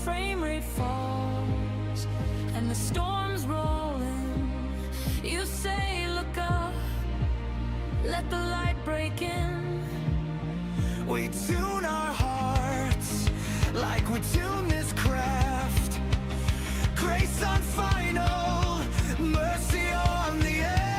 frame rate falls and the storm's rolling, you say look up, let the light break in. We tune our hearts like we tune this craft. Grace on final, mercy on the edge.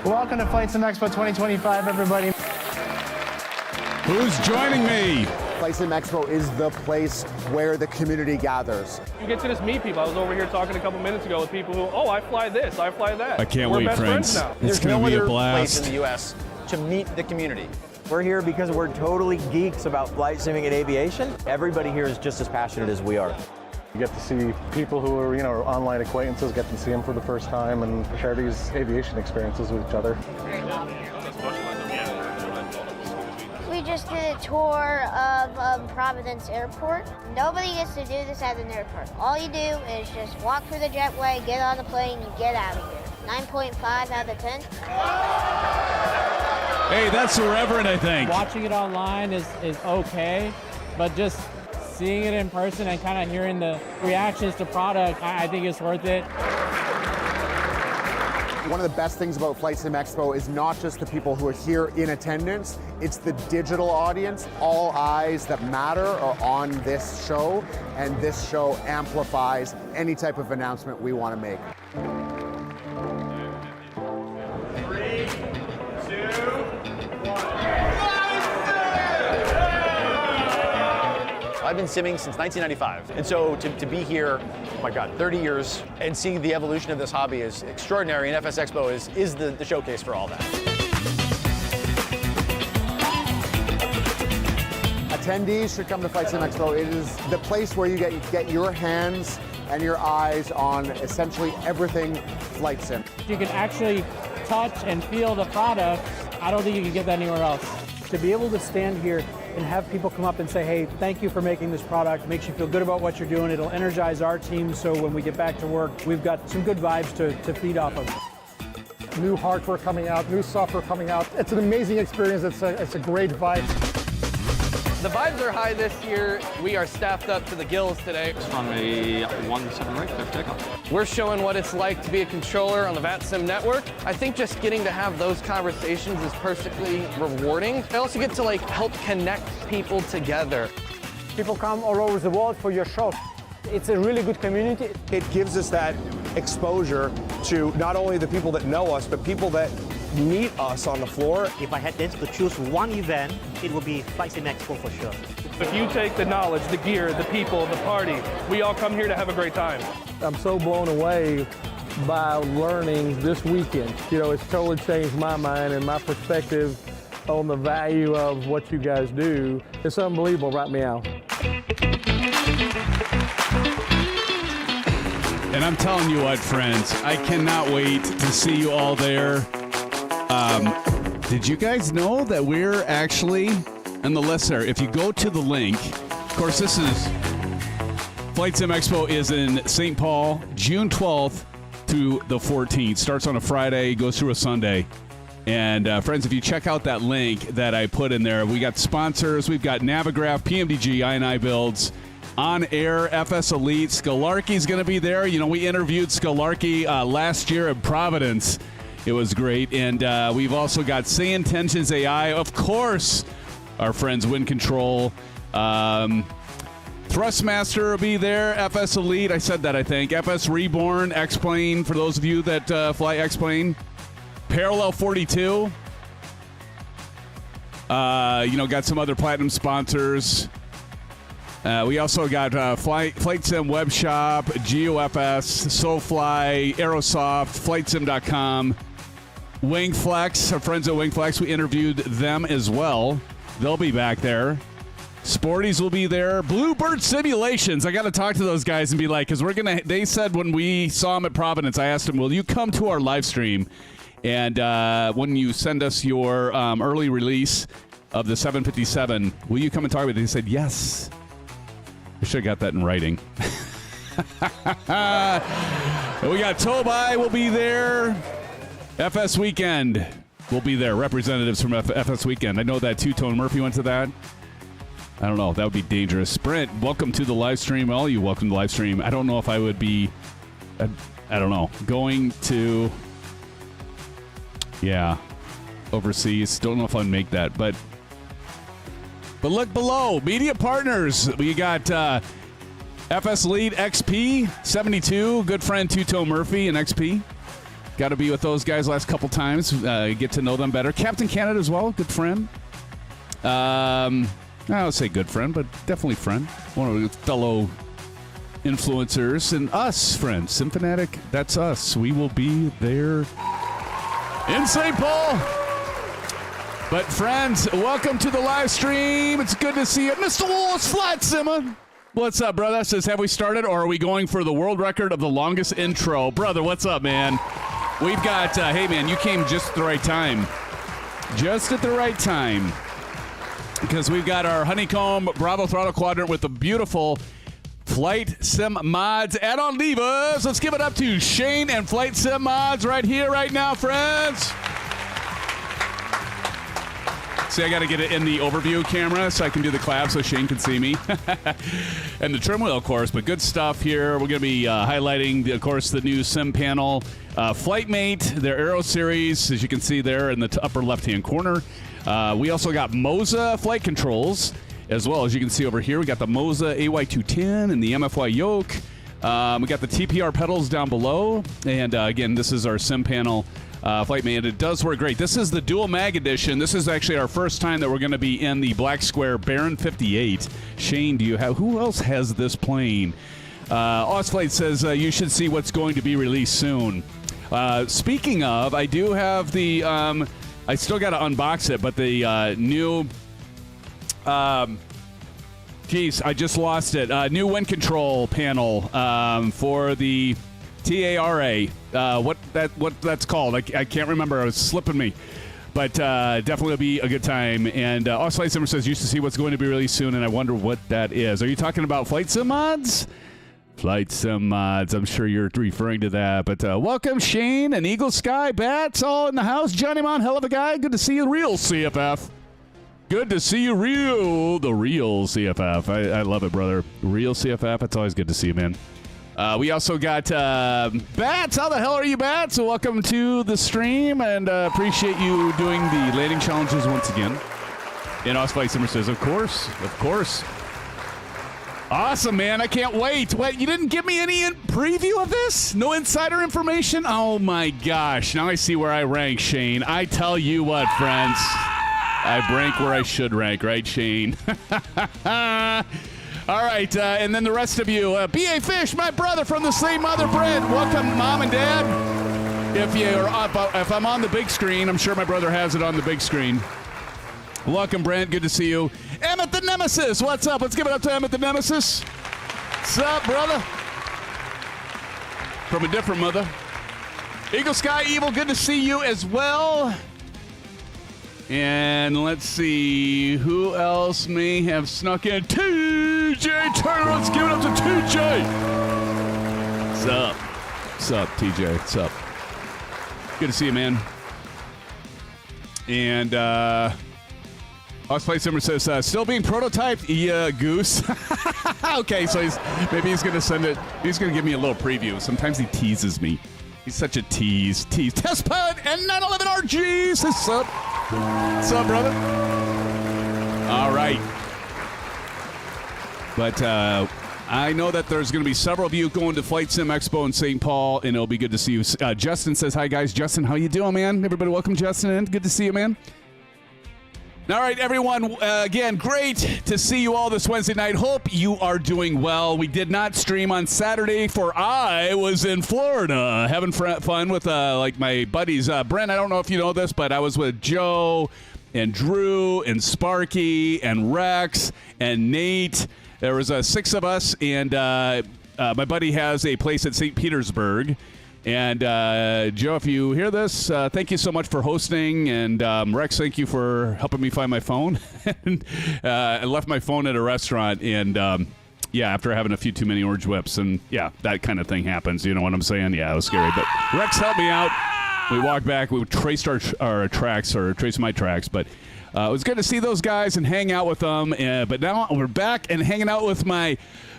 Welcome to Flight Sim Expo 2025, everybody. Who's joining me? Flight Sim Expo is the place where the community gathers. You get to just meet people. I was over here talking a couple minutes ago with people who, oh, I fly this, I fly that. I can't We're wait, best friends. now. It's going to be a blast. Place in the U.S. to meet the community. We're here because we're totally geeks about flight simming and aviation. Everybody here is just as passionate as we are. You get to see people who are, online acquaintances, get to see them for the first time and share these aviation experiences with each other. We just did a tour of Providence Airport. Nobody gets to do this at an airport. All you do is just walk through the jetway, get on the plane, and get out of here. 9.5 out of 10. Hey, that's the Reverend, I think. Watching it online is okay, but just seeing it in person and kind of hearing the reactions to product, I think it's worth it. One of the best things about Flight Sim Expo is not just the people who are here in attendance, it's the digital audience. All eyes that matter are on this show, and this show amplifies any type of announcement we want to make. 3, 2, 1. I've been simming since 1995, and so to be here, oh my God, 30 years, and seeing the evolution of this hobby is extraordinary, and FS Expo is the showcase for all that. Attendees should come to Flight Sim Expo. It is the place where you get your hands and your eyes on essentially everything flight sim. You can actually touch and feel the product. I don't think you can get that anywhere else. To be able to stand here and have people come up and say, hey, thank you for making this product. It makes you feel good about what you're doing. It'll energize our team, so when we get back to work, we've got some good vibes to feed off of. New hardware coming out, new software coming out. It's an amazing experience. It's a great vibe. The vibes are high this year. We are staffed up to the gills today. On a 1-7 right, clear for takeoff. We're showing what it's like to be a controller on the VATSIM network. I think just getting to have those conversations is personally rewarding. I also get to help connect people together. People come all over the world for your show. It's a really good community. It gives us that exposure to not only the people that know us, but people that meet us on the floor. If I had to choose one event, it would be Flight Sim Expo for sure. If you take the knowledge, the gear, the people, the party, we all come here to have a great time. I'm so blown away by learning this weekend. It's totally changed my mind and my perspective on the value of what you guys do. It's unbelievable right now. And I'm telling you what, friends, I cannot wait to see you all there. Did you guys know that we're actually in the list there? If you go to the link, of course, this is Flight Sim Expo is in St. Paul, June 12th through the 14th. Starts on a Friday, goes through a Sunday. And friends, if you check out that link that I put in there, we got sponsors. We've got Navigraph, PMDG, I&I Builds, On Air, FS Elite. Scalarky's going to be there. We interviewed Scalarky last year at Providence. It was great. And we've also got Say Intentions AI. Of course, our friends Wind Control. Thrustmaster will be there. FS Elite. I said that, I think. FS Reborn. X-Plane, for those of you that fly X-Plane. Parallel 42. Got some other platinum sponsors. We also got Flight Sim Web Shop, GeoFS, SoFly, Aerosoft, FlightSim.com, Wingflex, our friends at Wingflex. We interviewed them as well. They'll be back there. Sporties will be there. Bluebird Simulations. I got to talk to those guys and be like, because they said when we saw them at Providence, I asked them, will you come to our live stream? And when you send us your early release of the 757, will you come and talk about it? They said, yes. I should have got that in writing. We got Tobai will be there. FS Weekend will be there. Representatives from FS Weekend. I know that Two-Tone Murphy went to that. I don't know. That would be dangerous. Sprint, welcome to the live stream. All you welcome to the live stream. I don't know if I would be, I don't know, going to, overseas. Don't know if I'd make that, but look below. Media partners. We got FS Lead XP 72. Good friend Two-Tone Murphy and XP. Got to be with those guys last couple times. Get to know them better. Captain Canada as well, good friend. I would say good friend, but definitely friend. One of the fellow influencers and us friends. SimFanatic, that's us. We will be there in St. Paul. But friends, welcome to the live stream. It's good to see you. Mr. Wallace Flight Simmer. What's up, brother? Says, have we started or are we going for the world record of the longest intro? Brother, what's up, man? We've got, hey, man, you came just at the right time. Just at the right time. Because we've got our honeycomb Bravo throttle quadrant with the beautiful Flight Sim Mods add-on levers. Let's give it up to Shane and Flight Sim Mods right here, right now, friends. See, I got to get it in the overview camera so I can do the clap so Shane can see me. And the trim wheel, of course, but good stuff here. We're going to be highlighting, of course, the new Sim Panel FlightMate, their Aero Series, as you can see there in the upper left-hand corner. We also got Moza flight controls, as well as you can see over here. We got the Moza AY210 and the MFY Yoke. We got the TPR pedals down below. And again, this is our Sim Panel FlightMate. It does work great. This is the dual mag edition. This is actually our first time that we're going to be in the black square Baron 58. Shane, do you have, who else has this plane? Osflight says you should see what's going to be released soon. Speaking of, I do have the, I still got to unbox it, but the new, geez, I just lost it. New wind control panel for the TARA. What that's called? I can't remember. It was slipping me. But definitely will be a good time. And Flight Simmer says, used to see what's going to be released soon, and I wonder what that is. Are you talking about Flight Sim Mods? Flight Sim Mods. I'm sure you're referring to that. But welcome, Shane and Eagle Sky Bats all in the house. Johnny Mon, hell of a guy. Good to see you, real CFF. Good to see you, the real CFF. I love it, brother. Real CFF. It's always good to see you, man. We also got Bats. How the hell are you, Bats? Welcome to the stream, and appreciate you doing the landing challenges once again. And Flight Simmer says, of course. Awesome, man. I can't wait. What, you didn't give me any preview of this? No insider information? Oh, my gosh. Now I see where I rank, Shane. I tell you what, friends. I rank where I should rank, right, Shane? All right, and then the rest of you. B.A. Fish, my brother from the same mother, Brent. Welcome, Mom and Dad. If I'm on the big screen, I'm sure my brother has it on the big screen. Welcome, Brent. Good to see you. Emmett the Nemesis, what's up? Let's give it up to Emmett the Nemesis. What's up, brother? From a different mother. Eagle Sky Evil, good to see you as well. And let's see who else may have snuck in. TJ Turner, let's give it up to TJ. What's up? What's up, TJ? What's up? Good to see you, man. And Flight Simmer says, still being prototyped? Yeah, Goose. Okay, so maybe he's going to send it. He's going to give me a little preview. Sometimes he teases me. He's such a tease. Test pilot and 911 RGs. What's up? What's up, brother? All right. But I know that there's going to be several of you going to Flight Sim Expo in St. Paul, and it'll be good to see you. Justin says, hi, guys. Justin, how you doing, man? Everybody welcome Justin in. Good to see you, man. All right, everyone. Again, great to see you all this Wednesday night. Hope you are doing well. We did not stream on Saturday, for I was in Florida having fun with like my buddies. Brent, I don't know if you know this, but I was with Joe and Drew and Sparky and Rex and Nate. There was 6 of us, and my buddy has a place at St. Petersburg. And Joe, if you hear this, thank you so much for hosting. And Rex, thank you for helping me find my phone. And, I left my phone at a restaurant, and yeah, after having a few too many orange whips, and yeah, that kind of thing happens. You know what I'm saying? Yeah, it was scary. But Rex helped me out. We walked back. We traced our tracks, or traced my tracks. But it was good to see those guys and hang out with them. But now we're back and hanging out with my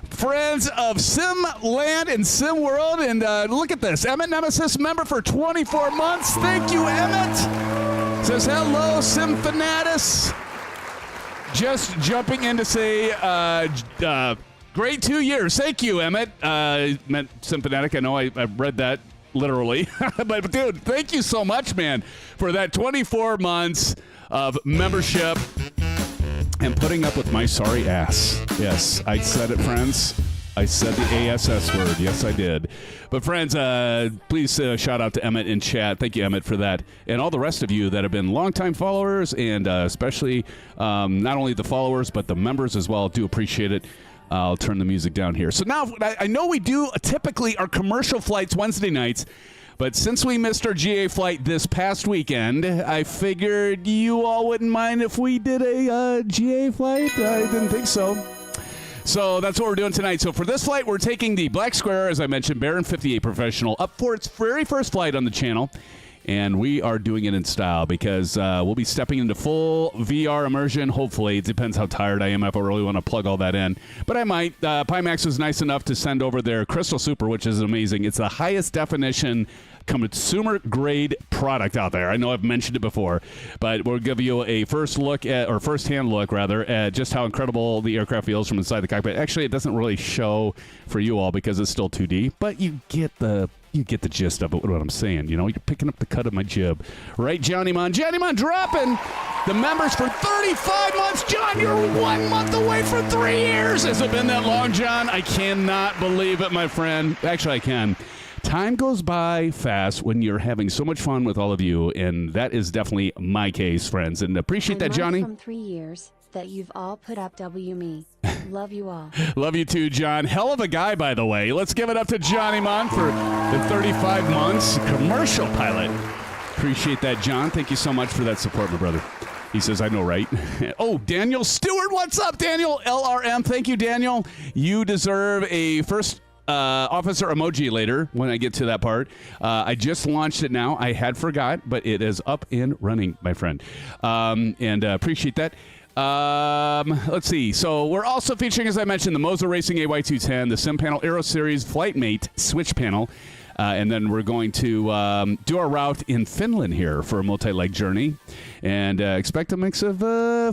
friends of Simland and Sim World. And look at this. Emmett Nemesis, member for 24 months. Thank you, Emmett. Says, hello, SimFanatis. Just jumping in to say, great 2 years. Thank you, Emmett. Meant SimFanatic. I know I read that literally. But, dude, thank you so much, man, for that 24 months of membership and putting up with my sorry ass. Yes, I said it, friends. I said the ASS word. Yes, I did. But, friends, please shout out to Emmett in chat. Thank you, Emmett, for that. And all the rest of you that have been longtime followers, and especially not only the followers, but the members as well. Do appreciate it. I'll turn the music down here. So now, I know we do typically our commercial flights Wednesday nights, but since we missed our GA flight this past weekend, I figured you all wouldn't mind if we did a GA flight. I didn't think so. So that's what we're doing tonight. So for this flight, we're taking the Black Square, as I mentioned, Baron 58 Professional, up for its very first flight on the channel. And we are doing it in style because we'll be stepping into full VR immersion, hopefully. It depends how tired I am if I really want to plug all that in. But I might. Pimax was nice enough to send over their Crystal Super, which is amazing. It's the highest definition consumer-grade product out there. I know I've mentioned it before, but we'll give you a first-hand look, at just how incredible the aircraft feels from inside the cockpit. Actually, it doesn't really show for you all because it's still 2D, but you get the gist of it, what I'm saying. You know, you're picking up the cut of my jib. Right, Johnny Mon? Johnny Mon dropping the members for 35 months. John, you're 1 month away for 3 years. Has it been that long, John? I cannot believe it, my friend. Actually, I can. Time goes by fast when you're having so much fun with all of you, and that is definitely my case, friends. And appreciate that, Johnny. From 3 years that you've all put up me. Love you all. Love you too, John. Hell of a guy, by the way. Let's give it up to Johnny Mon for the 35 months. Commercial pilot. Appreciate that, John. Thank you so much for that support, my brother. He says, I know, right? Oh, Daniel Stewart. What's up, Daniel? LRM. Thank you, Daniel. You deserve a first officer emoji later when I get to that part. I just launched it now. I had forgot, but it is up and running, my friend. And appreciate that. Let's see. So we're also featuring, as I mentioned, the Moza Racing AY210, the Panel Aero Series FlightMate switch panel. And then we're going to do our route in Finland here for a multi-leg journey. And expect a mix of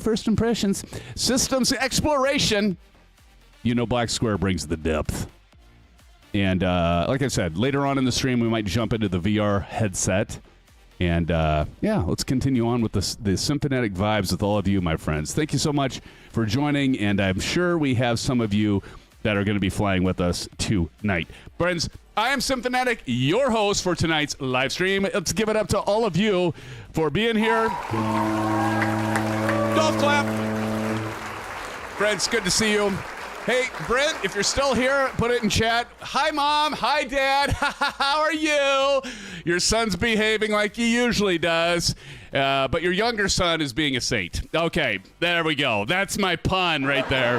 first impressions. Systems exploration. You know Black Square brings the depth. And like I said, later on in the stream, we might jump into the VR headset. And, yeah, let's continue on with the symphonetic vibes with all of you, my friends. Thank you so much for joining, and I'm sure we have some of you that are going to be flying with us tonight. Friends, I am Symphonetic, your host for tonight's live stream. Let's give it up to all of you for being here. Golf clap. Friends, good to see you. Hey, Brent, if you're still here, put it in chat. Hi, Mom. Hi, Dad. How are you? Your son's behaving like he usually does, but your younger son is being a saint. Okay, there we go. That's my pun right there.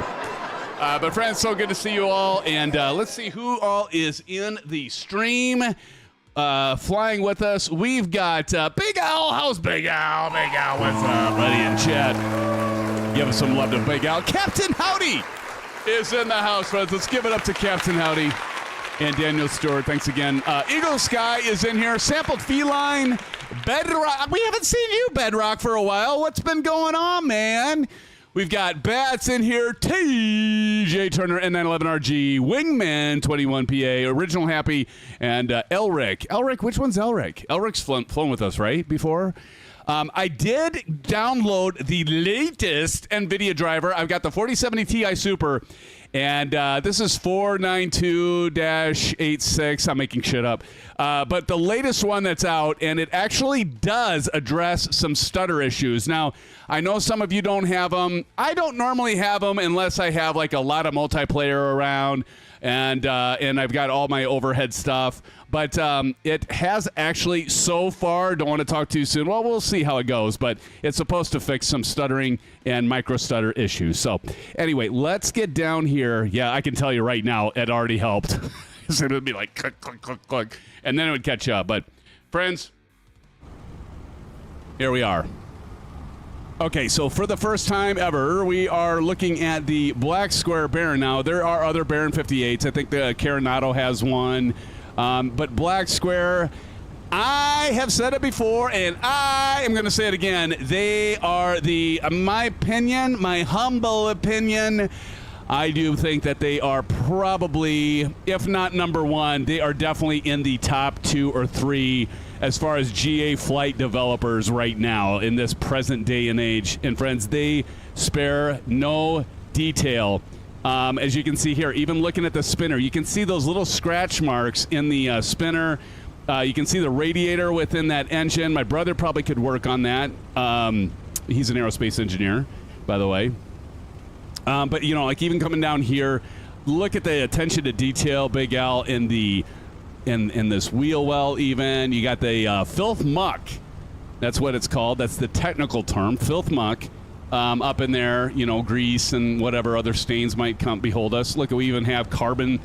But, friends, so good to see you all. And let's see who all is in the stream flying with us. We've got Big Al. How's Big Al? Big Al, what's up, buddy, in chat? Give us some love to Big Al. Captain Howdy is in the house, friends. Let's give it up to Captain Howdy and Daniel Stewart. Thanks again. Eagle Sky is in here. Sampled Feline. Bedrock. We haven't seen you, Bedrock, for a while. What's been going on, man? We've got Bats in here. TJ Turner, N911RG. Wingman 21PA. Original Happy. And Elric. Elric, which one's Elric? Elric's flown with us, right? Before? I did download the latest NVIDIA driver. I've got the 4070 Ti Super, and this is 492-86. I'm making shit up. But the latest one that's out, and it actually does address some stutter issues. Now, I know some of you don't have them. I don't normally have them unless I have like a lot of multiplayer around, and I've got all my overhead stuff. But it has actually so far, don't want to talk too soon. Well, we'll see how it goes, but it's supposed to fix some stuttering and micro stutter issues. So anyway, let's get down here. Yeah, I can tell you right now, it already helped. So it would be like click, click, click, click, and then it would catch up. But friends, here we are. Okay, so for the first time ever, we are looking at the Black Square Baron. Now, there are other Baron 58s. I think the Carenado has one. But Black Square, I have said it before, and I am going to say it again. They are my opinion, my humble opinion, I do think that they are probably, if not number one, they are definitely in the top 2 or 3 as far as GA flight developers right now in this present day and age. And friends, they spare no detail. As you can see here, even looking at the spinner, you can see those little scratch marks in the spinner. You can see the radiator within that engine. My brother probably could work on that. He's an aerospace engineer, by the way. But, you know, like even coming down here, look at the attention to detail, Big Al, in this wheel well even. You got the filth muck. That's what it's called. That's the technical term, filth muck. Up in there, you know, grease and whatever other stains might come behold us. Look, we even have carbon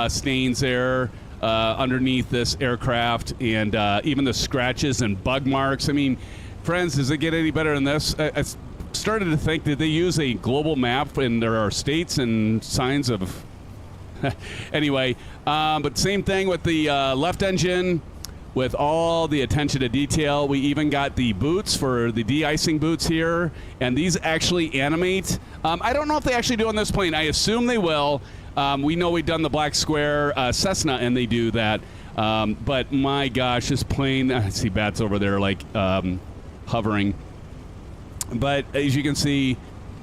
stains there underneath this aircraft, and even the scratches and bug marks. I mean, friends, does it get any better than this? I started to think that they use a global map and there are states and signs of anyway, but same thing with the left engine with all the attention to detail. We even got the boots for the de-icing boots here, and these actually animate. I don't know if they actually do on this plane. I assume they will. We know we've done the black square Cessna and they do that, but my gosh, this plane, I see bats over there like hovering. But as you can see,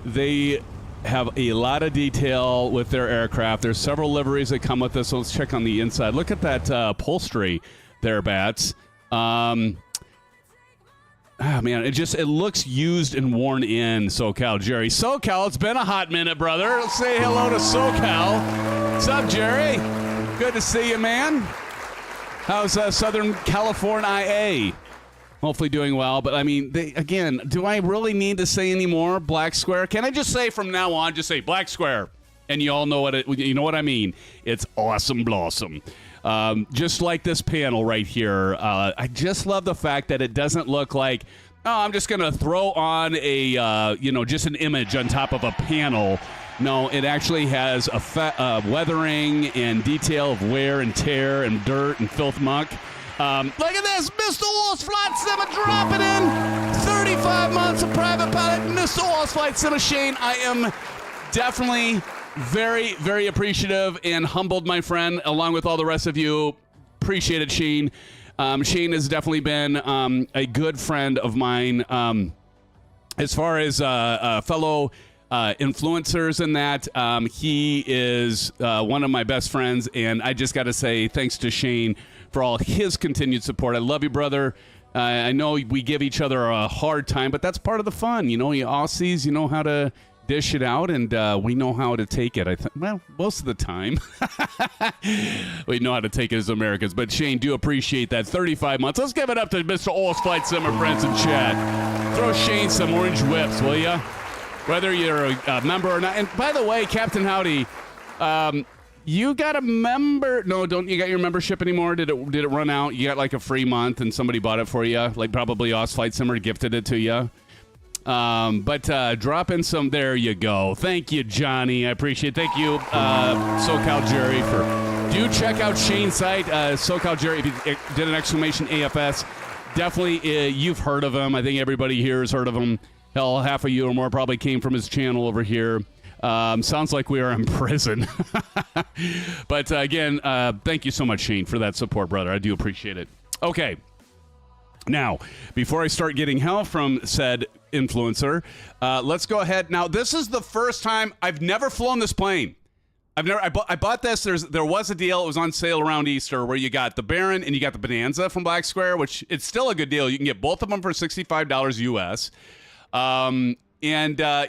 they have a lot of detail with their aircraft. There's several liveries that come with this. So let's check on the inside. Look at that upholstery there, Bats. Man, it looks used and worn in. SoCal Jerry. SoCal, it's been a hot minute, brother. Let's say hello to SoCal. What's up, Jerry? Good to see you, man. How's Southern California IA? Hopefully doing well, but I mean, again, do I really need to say any more? Black square? Can I just say from now on, just say black square, and you all know what I mean? It's awesome blossom. Just like this panel right here. I just love the fact that it doesn't look like, oh, I'm just gonna throw on a just an image on top of a panel. No, it actually has a weathering and detail of wear and tear and dirt and filth muck. Look at this, Mr. Wall's Flight Simmer dropping in 35 months of private pilot, Mr. Wall's Flight Simmer. Shane, I am definitely very, very appreciative and humbled, my friend, along with all the rest of you. Appreciate it, Shane. Shane has definitely been a good friend of mine as far as fellow influencers and that. He is one of my best friends, and I just got to say thanks to Shane for all his continued support. I love you, brother. I know we give each other a hard time, but that's part of the fun. You know, you Aussies, you know how to dish it out, and we know how to take it. Well, most of the time. We know how to take it as Americans. But Shane, do appreciate that. 35 months. Let's give it up to Mr. All's Flight Simmer friends in chat. Throw Shane some orange whips, will ya? Whether you're a member or not. And by the way, Captain Howdy, you got a member? No, don't you got your membership anymore? Did it run out? You got like a free month and somebody bought it for you? Like probably Oz Flight Simmer gifted it to you. But drop in some. There you go. Thank you, Johnny. I appreciate it. Thank you, SoCal Jerry, do check out Shane's site. SoCal Jerry, if you did an exclamation AFS, definitely you've heard of him. I think everybody here has heard of him. Hell, half of you or more probably came from his channel over here. Sounds like we are in prison. But again, thank you so much, Shane, for that support, brother. I do appreciate it. Okay. Now, before I start getting hell from said influencer, let's go ahead. Now, this is the first time I've never flown this plane. I bought this. There was a deal. It was on sale around Easter where you got the Baron and you got the Bonanza from Black Square, which it's still a good deal. You can get both of them for $65 US. And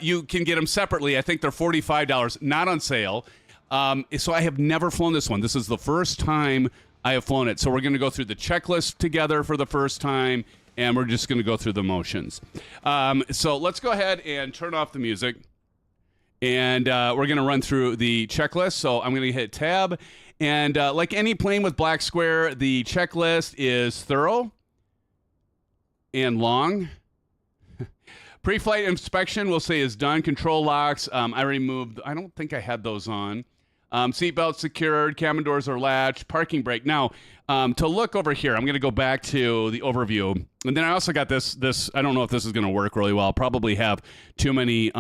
you can get them separately. I think they're $45, not on sale. So I have never flown this one. This is the first time I have flown it. So we're going to go through the checklist together for the first time, and we're just going to go through the motions. So let's go ahead and turn off the music, and we're going to run through the checklist. So I'm going to hit tab, and like any plane with Black Square, the checklist is thorough and long. Pre-flight inspection, we'll say, is done. Control locks, I removed. I don't think I had those on. Seatbelt secured. Cabin doors are latched. Parking brake. Now, to look over here, I'm going to go back to the overview. And then I also got this. I don't know if this is going to work really well. I'll probably have too many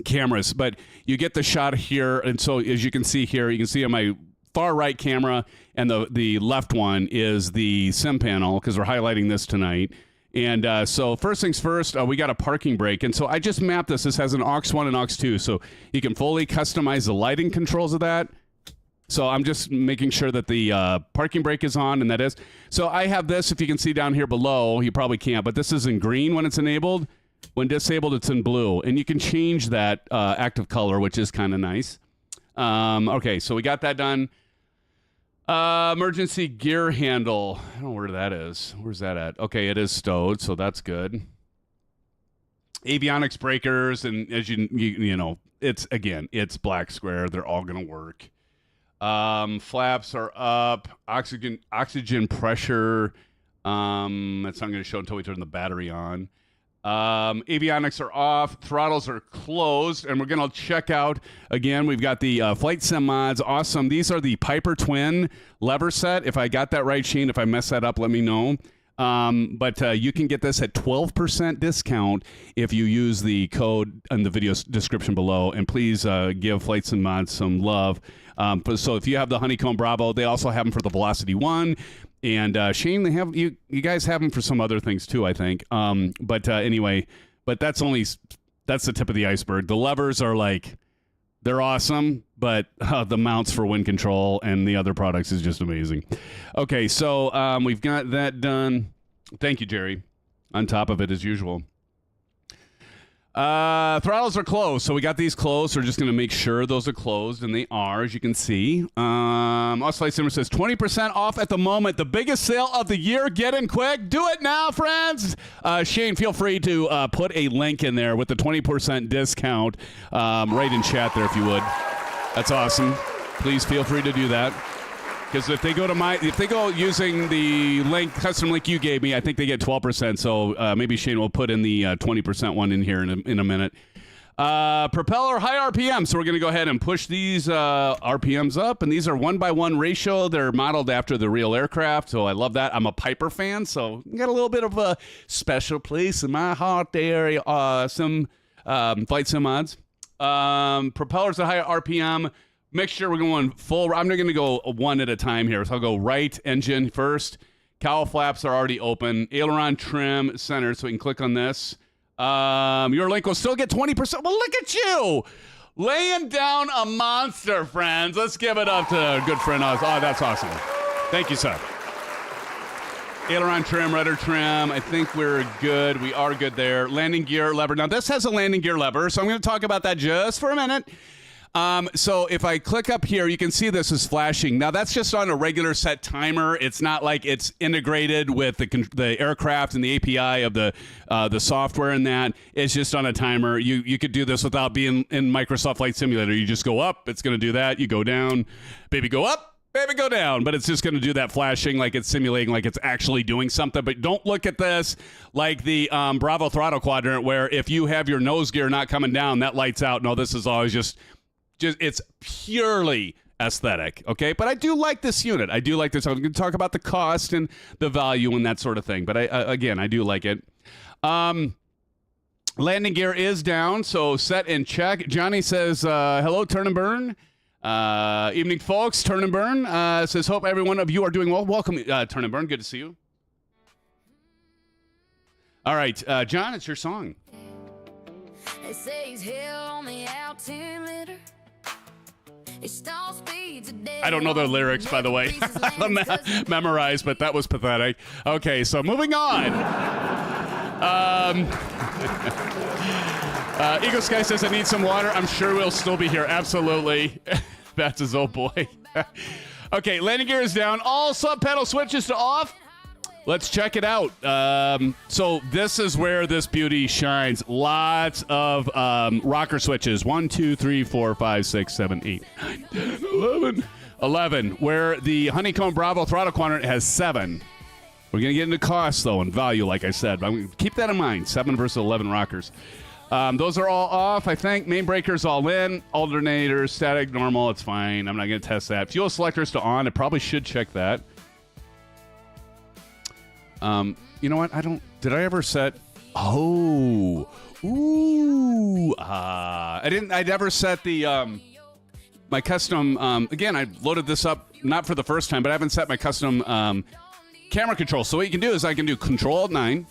cameras, but you get the shot here. And so as you can see here, you can see on my far right camera, and the left one is the sim panel, because we're highlighting this tonight. And so first things first, we got a parking brake. And so I just mapped this. This has an aux 1 and aux 2, so you can fully customize the lighting controls of that. So I'm just making sure that the parking brake is on, and that is. So I have this, if you can see down here below, you probably can't, but this is in green when it's enabled. When disabled, it's in blue. And you can change that active color, which is kind of nice. Okay, so we got that done. Emergency gear handle. I don't know where that is. Where's that at? Okay, it is stowed, so that's good. Avionics breakers, and as you know, it's black square. They're all going to work. Flaps are up. Oxygen pressure. That's not going to show until we turn the battery on. Avionics are off. Throttles are closed, and we're going to check out again. We've got the FlightSimmods. Awesome. These are the Piper Twin lever set. If I got that right, Shane, if I mess that up, let me know. But you can get this at 12% discount if you use the code in the video description below. And please give FlightSimmods some love. So if you have the Honeycomb Bravo, they also have them for the Velocity 1. And Shane, they have you guys have them for some other things too, I think. Anyway, but that's the tip of the iceberg. The levers are they're awesome, but the mounts for wind control and the other products is just amazing. Okay, so we've got that done. Thank you, Jerry. On top of it, as usual. Throttles are closed, so we got these closed. So we're just going to make sure those are closed, and they are, as you can see. Flight Simmer says 20% off at the moment. The biggest sale of the year. Get in quick. Do it now, friends. Shane, feel free to put a link in there with the 20% discount right in chat there if you would. That's awesome. Please feel free to do that. Because if they go using the custom link you gave me, I think they get 12%. So maybe Shane will put in the 20% one in here in a minute. Propeller high RPM. So we're going to go ahead and push these RPMs up. And these are 1:1 ratio. They're modeled after the real aircraft. So I love that. I'm a Piper fan. So got a little bit of a special place in my heart there. Some FlightSimmods. Propellers at high RPM. Make sure we're going full. I'm going to go one at a time here. So I'll go right engine first. Cowl flaps are already open. Aileron trim center, so we can click on this. Your link will still get 20%. Well, look at you. Laying down a monster, friends. Let's give it up to a good friend of ours. Oh, that's awesome. Thank you, sir. Aileron trim, rudder trim. I think we're good. We are good there. Landing gear lever. Now, this has a landing gear lever, so I'm going to talk about that just for a minute. So if I click up here, you can see this is flashing. Now, that's just on a regular set timer. It's not like it's integrated with the aircraft and the API of the software and that. It's just on a timer. You could do this without being in Microsoft Flight Simulator. You just go up, it's going to do that. You go down, baby, go up, baby, go down. But it's just going to do that flashing like it's simulating, like it's actually doing something. But don't look at this like the Bravo throttle quadrant where if you have your nose gear not coming down, that lights out. No, this is always just it's purely aesthetic, okay? But I do like this unit. I do like this. I'm going to talk about the cost and the value and that sort of thing. But I do like it. Landing gear is down, so set and check. Johnny says, hello, Turn and Burn. Evening, folks. Turn and Burn says, hope every one of you are doing well. Welcome, Turn and Burn. Good to see you. All right, John, it's your song. They say he's hell on the altimeter. I don't know the lyrics, by the way. Memorized, but that was pathetic. Okay, so moving on. Eagle Sky says, I need some water. I'm sure we'll still be here. Absolutely. That's his old boy. Okay, landing gear is down. All sub-pedal switches to off. Let's check it out. So this is where this beauty shines. Lots of rocker switches. 1, 2, 3, 4, 5, 6, 7, 8, 9, 10, 11. 11, where the Honeycomb Bravo throttle quadrant has 7. We're going to get into cost, though, and value, like I said. But I'm going to keep that in mind. 7 versus 11 rockers. Those are all off, I think. Main breakers all in. Alternators, static, normal. It's fine. I'm not going to test that. Fuel selectors to on. I probably should check that. You know what? Did I ever set? Oh, Oh. Ooh. I never set the my custom. Again, I loaded this up not for the first time, but I haven't set my custom camera control. So what you can do is I can do Control-Alt-9.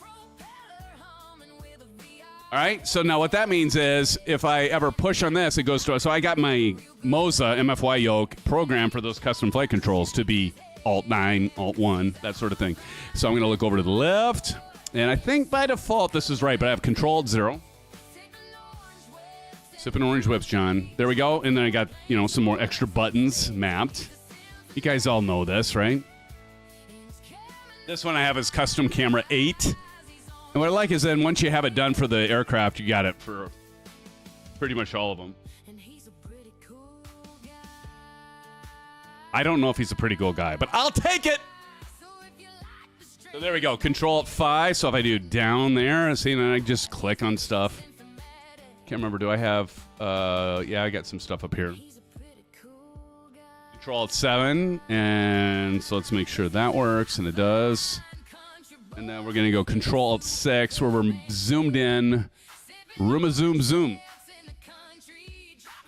All right. So now what that means is if I ever push on this, it goes to. So I got my Moza MFY Yoke program for those custom flight controls to be Alt-9, Alt-1, that sort of thing. So I'm going to look over to the left. And I think by default this is right, but I have Control-Alt-0. Sipping orange whips, John. There we go. And then I got, some more extra buttons mapped. You guys all know this, right? This one I have is Custom Camera 8. And what I like is then once you have it done for the aircraft, you got it for pretty much all of them. I don't know if he's a pretty cool guy, but I'll take it! So there we go, Control-Alt-5. So if I do down there, see, then I just click on stuff. Can't remember, do I have, yeah, I got some stuff up here. Control-Alt-7, and so let's make sure that works, and it does. And then we're going to go Control-Alt-6, where we're zoomed in. Zoom.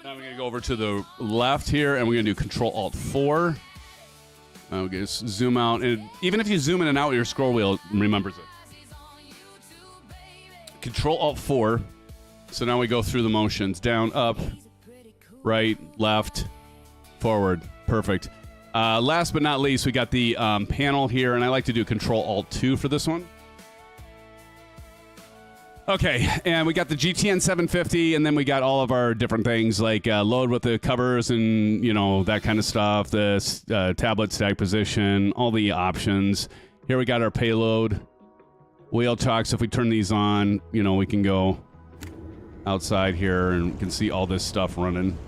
Now we're going to go over to the left here, and we're going to do Control-Alt-4. We're going to zoom out. And even if you zoom in and out, your scroll wheel remembers it. Control-Alt-4. So now we go through the motions. Down, up, right, left, forward. Perfect. Last but not least, we got the panel here, and I like to do Control-Alt-2 for this one. Okay, and we got the GTN 750, and then we got all of our different things like load with the covers and, that kind of stuff, the tablet stack position, all the options. Here we got our payload. Wheel chocks, if we turn these on, we can go outside here and we can see all this stuff running.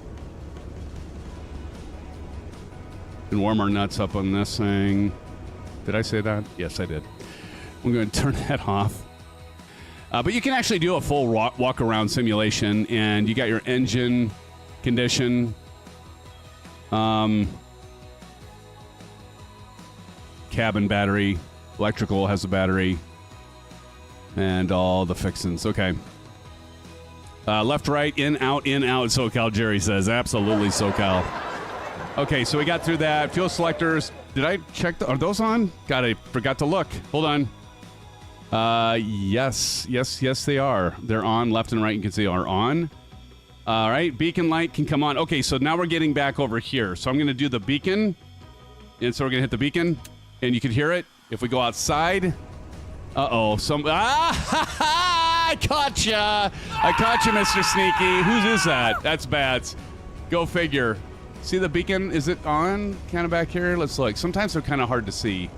And warm our nuts up on this thing. Did I say that? Yes, I did. I'm going to turn that off. But you can actually do a full walk-around simulation, and you got your engine condition. Cabin battery. Electrical has a battery. And all the fixins. Okay. Left, right, in, out, SoCal, Jerry says. Absolutely, SoCal. Okay, so we got through that. Fuel selectors. Did I check? Are those on? God, I forgot to look. Hold on. Yes, they are. They're on. Left and right, you can see are on. All right, beacon light can come on. Okay, so now we're getting back over here. So I'm going to do the beacon. And so we're going to hit the beacon. And you can hear it. If we go outside. Uh-oh. I caught ya. I caught you, Mr. Sneaky. Whose is that? That's Bats. Go figure. See the beacon? Is it on? Kind of back here? Let's look. Sometimes they're kind of hard to see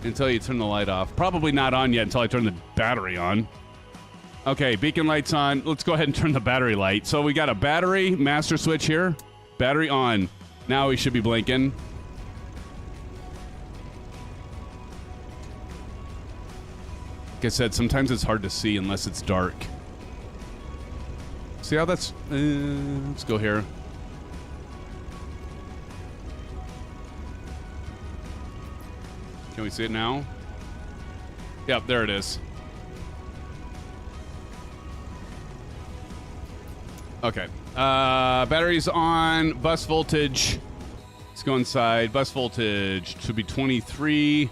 until you turn the light off. Probably not on yet until I turn the battery on. Okay, beacon light's on. Let's go ahead and turn the battery light. So we got a battery master switch here. Battery on. Now we should be blinking. Like I said, sometimes it's hard to see unless it's dark. See how that's... let's go here. Can we see it now? Yep, there it is. Okay. Batteries on. Bus voltage. Let's go inside. Bus voltage should be 23.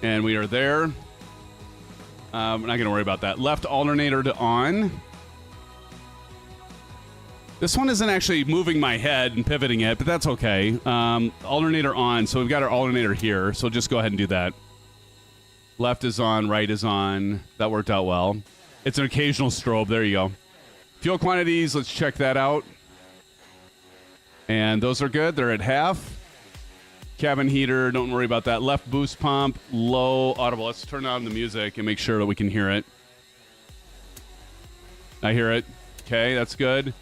And we are there. We're not going to worry about that. Left alternator to on. This one isn't actually moving my head and pivoting it, but that's okay. Alternator on. So we've got our alternator here. So just go ahead and do that. Left is on. Right is on. That worked out well. It's an occasional strobe. There you go. Fuel quantities. Let's check that out. And those are good. They're at half. Cabin heater. Don't worry about that. Left boost pump. Low audible. Let's turn on the music and make sure that we can hear it. I hear it. Okay, that's good.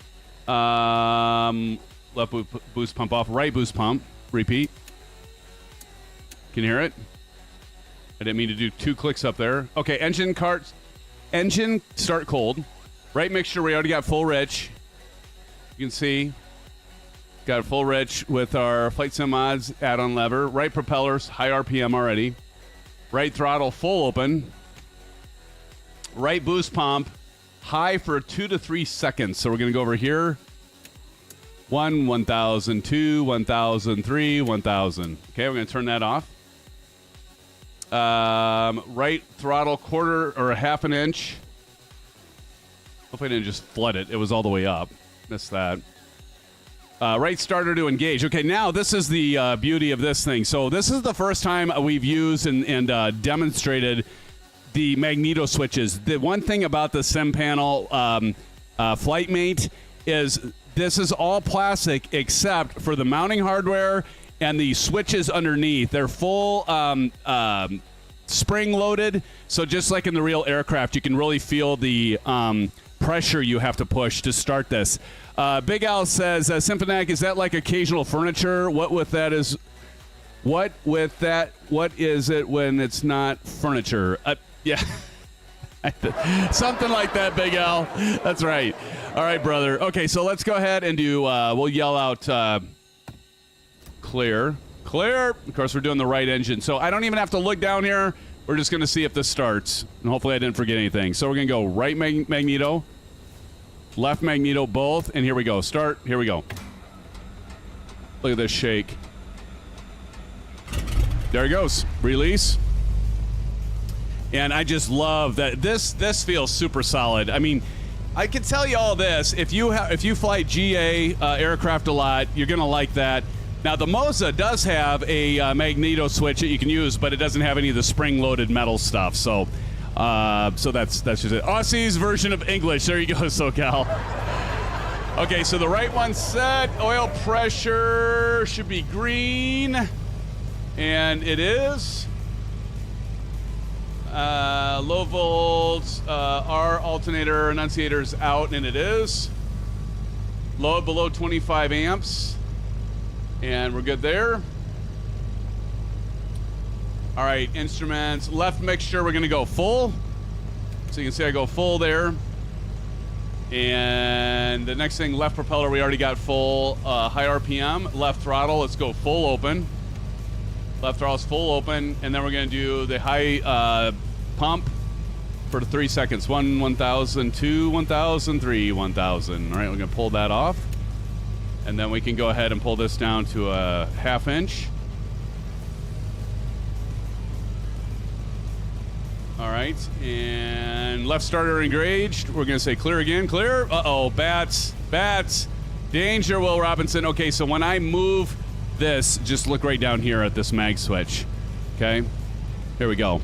Left boost pump off. Right boost pump. Repeat. Can you hear it? I didn't mean to do 2 clicks up there. Okay, engine start cold. Right mixture, we already got full rich. You can see. Got a full rich with our FlightSimmods add-on lever. Right propellers, high RPM already. Right throttle, full open. right boost pump, high for 2 to 3 seconds. So we're going to go over here. 1, 1,000, 2, 1,000, 3, 1,000. Okay, we're going to turn that off. Right throttle, quarter or a half an inch. Hope I didn't just flood it. It was all the way up. Missed that. Right starter to engage. Okay, now this is the beauty of this thing. So this is the first time we've used and demonstrated the magneto switches. The one thing about the SimPanel FlightMate is this is all plastic except for the mounting hardware and the switches underneath. They're full spring-loaded, so just like in the real aircraft, you can really feel the pressure you have to push to start this. Big Al says, Symphonic, is that like occasional furniture? What is it when it's not furniture? Yeah. Something like that, Big Al. That's right. All right, brother. Okay, so let's go ahead and do, we'll yell out clear. Clear. Of course, we're doing the right engine. So I don't even have to look down here. We're just going to see if this starts. And hopefully I didn't forget anything. So we're going to go right magneto, left magneto, both. And here we go. Start. Here we go. Look at this shake. There it goes. Release. And I just love that this feels super solid. I mean, I can tell you all this. If you fly GA aircraft a lot, you're going to like that. Now, the Moza does have a magneto switch that you can use, but it doesn't have any of the spring-loaded metal stuff. So that's just it. Aussie's version of English. There you go, SoCal. Okay, so the right one's set. Oil pressure should be green. And it is. Low volts, R alternator annunciator's out, and it is. Load below 25 amps. And we're good there. All right, instruments. Left mixture, we're going to go full. So you can see I go full there. And the next thing, left propeller, we already got full. High RPM, left throttle, let's go full open. Left throttle's full open. And then we're going to do the high pump for 3 seconds. 1, 1,000, 2, 1,000, 3, 1,000. All right, we're going to pull that off. And then we can go ahead and pull this down to a ½ inch. All right, and left starter engaged. We're going to say clear again, clear. Uh-oh, bats, danger, Will Robinson. Okay, so when I move this, just look right down here at this mag switch. Okay, here we go.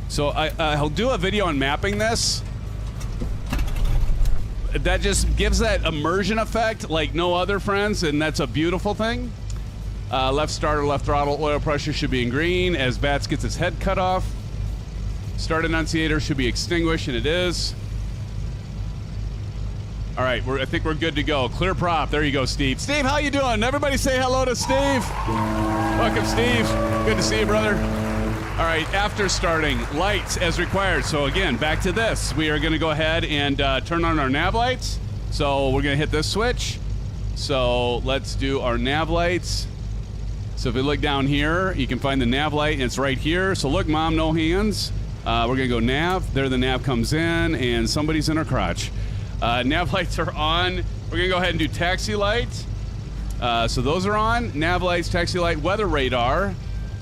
So I'll do a video on mapping this. That just gives that immersion effect like no other, friends, and that's a beautiful thing. Left starter, left throttle, oil pressure should be in green as Bats gets its head cut off. Start annunciator should be extinguished, and it is. All right, I think we're good to go. Clear prop. There you go, Steve. Steve, how you doing? Everybody say hello to Steve. Welcome, Steve. Good to see you, brother. All right, after starting, lights as required. So again, back to this. We are going to go ahead and turn on our nav lights. So we're going to hit this switch. So let's do our nav lights. So if we look down here, you can find the nav light, and it's right here. So look, Mom, no hands. We're going to go nav. There the nav comes in, and somebody's in our crotch. Nav lights are on. We're going to go ahead and do taxi lights. So those are on. Nav lights, taxi light, weather radar.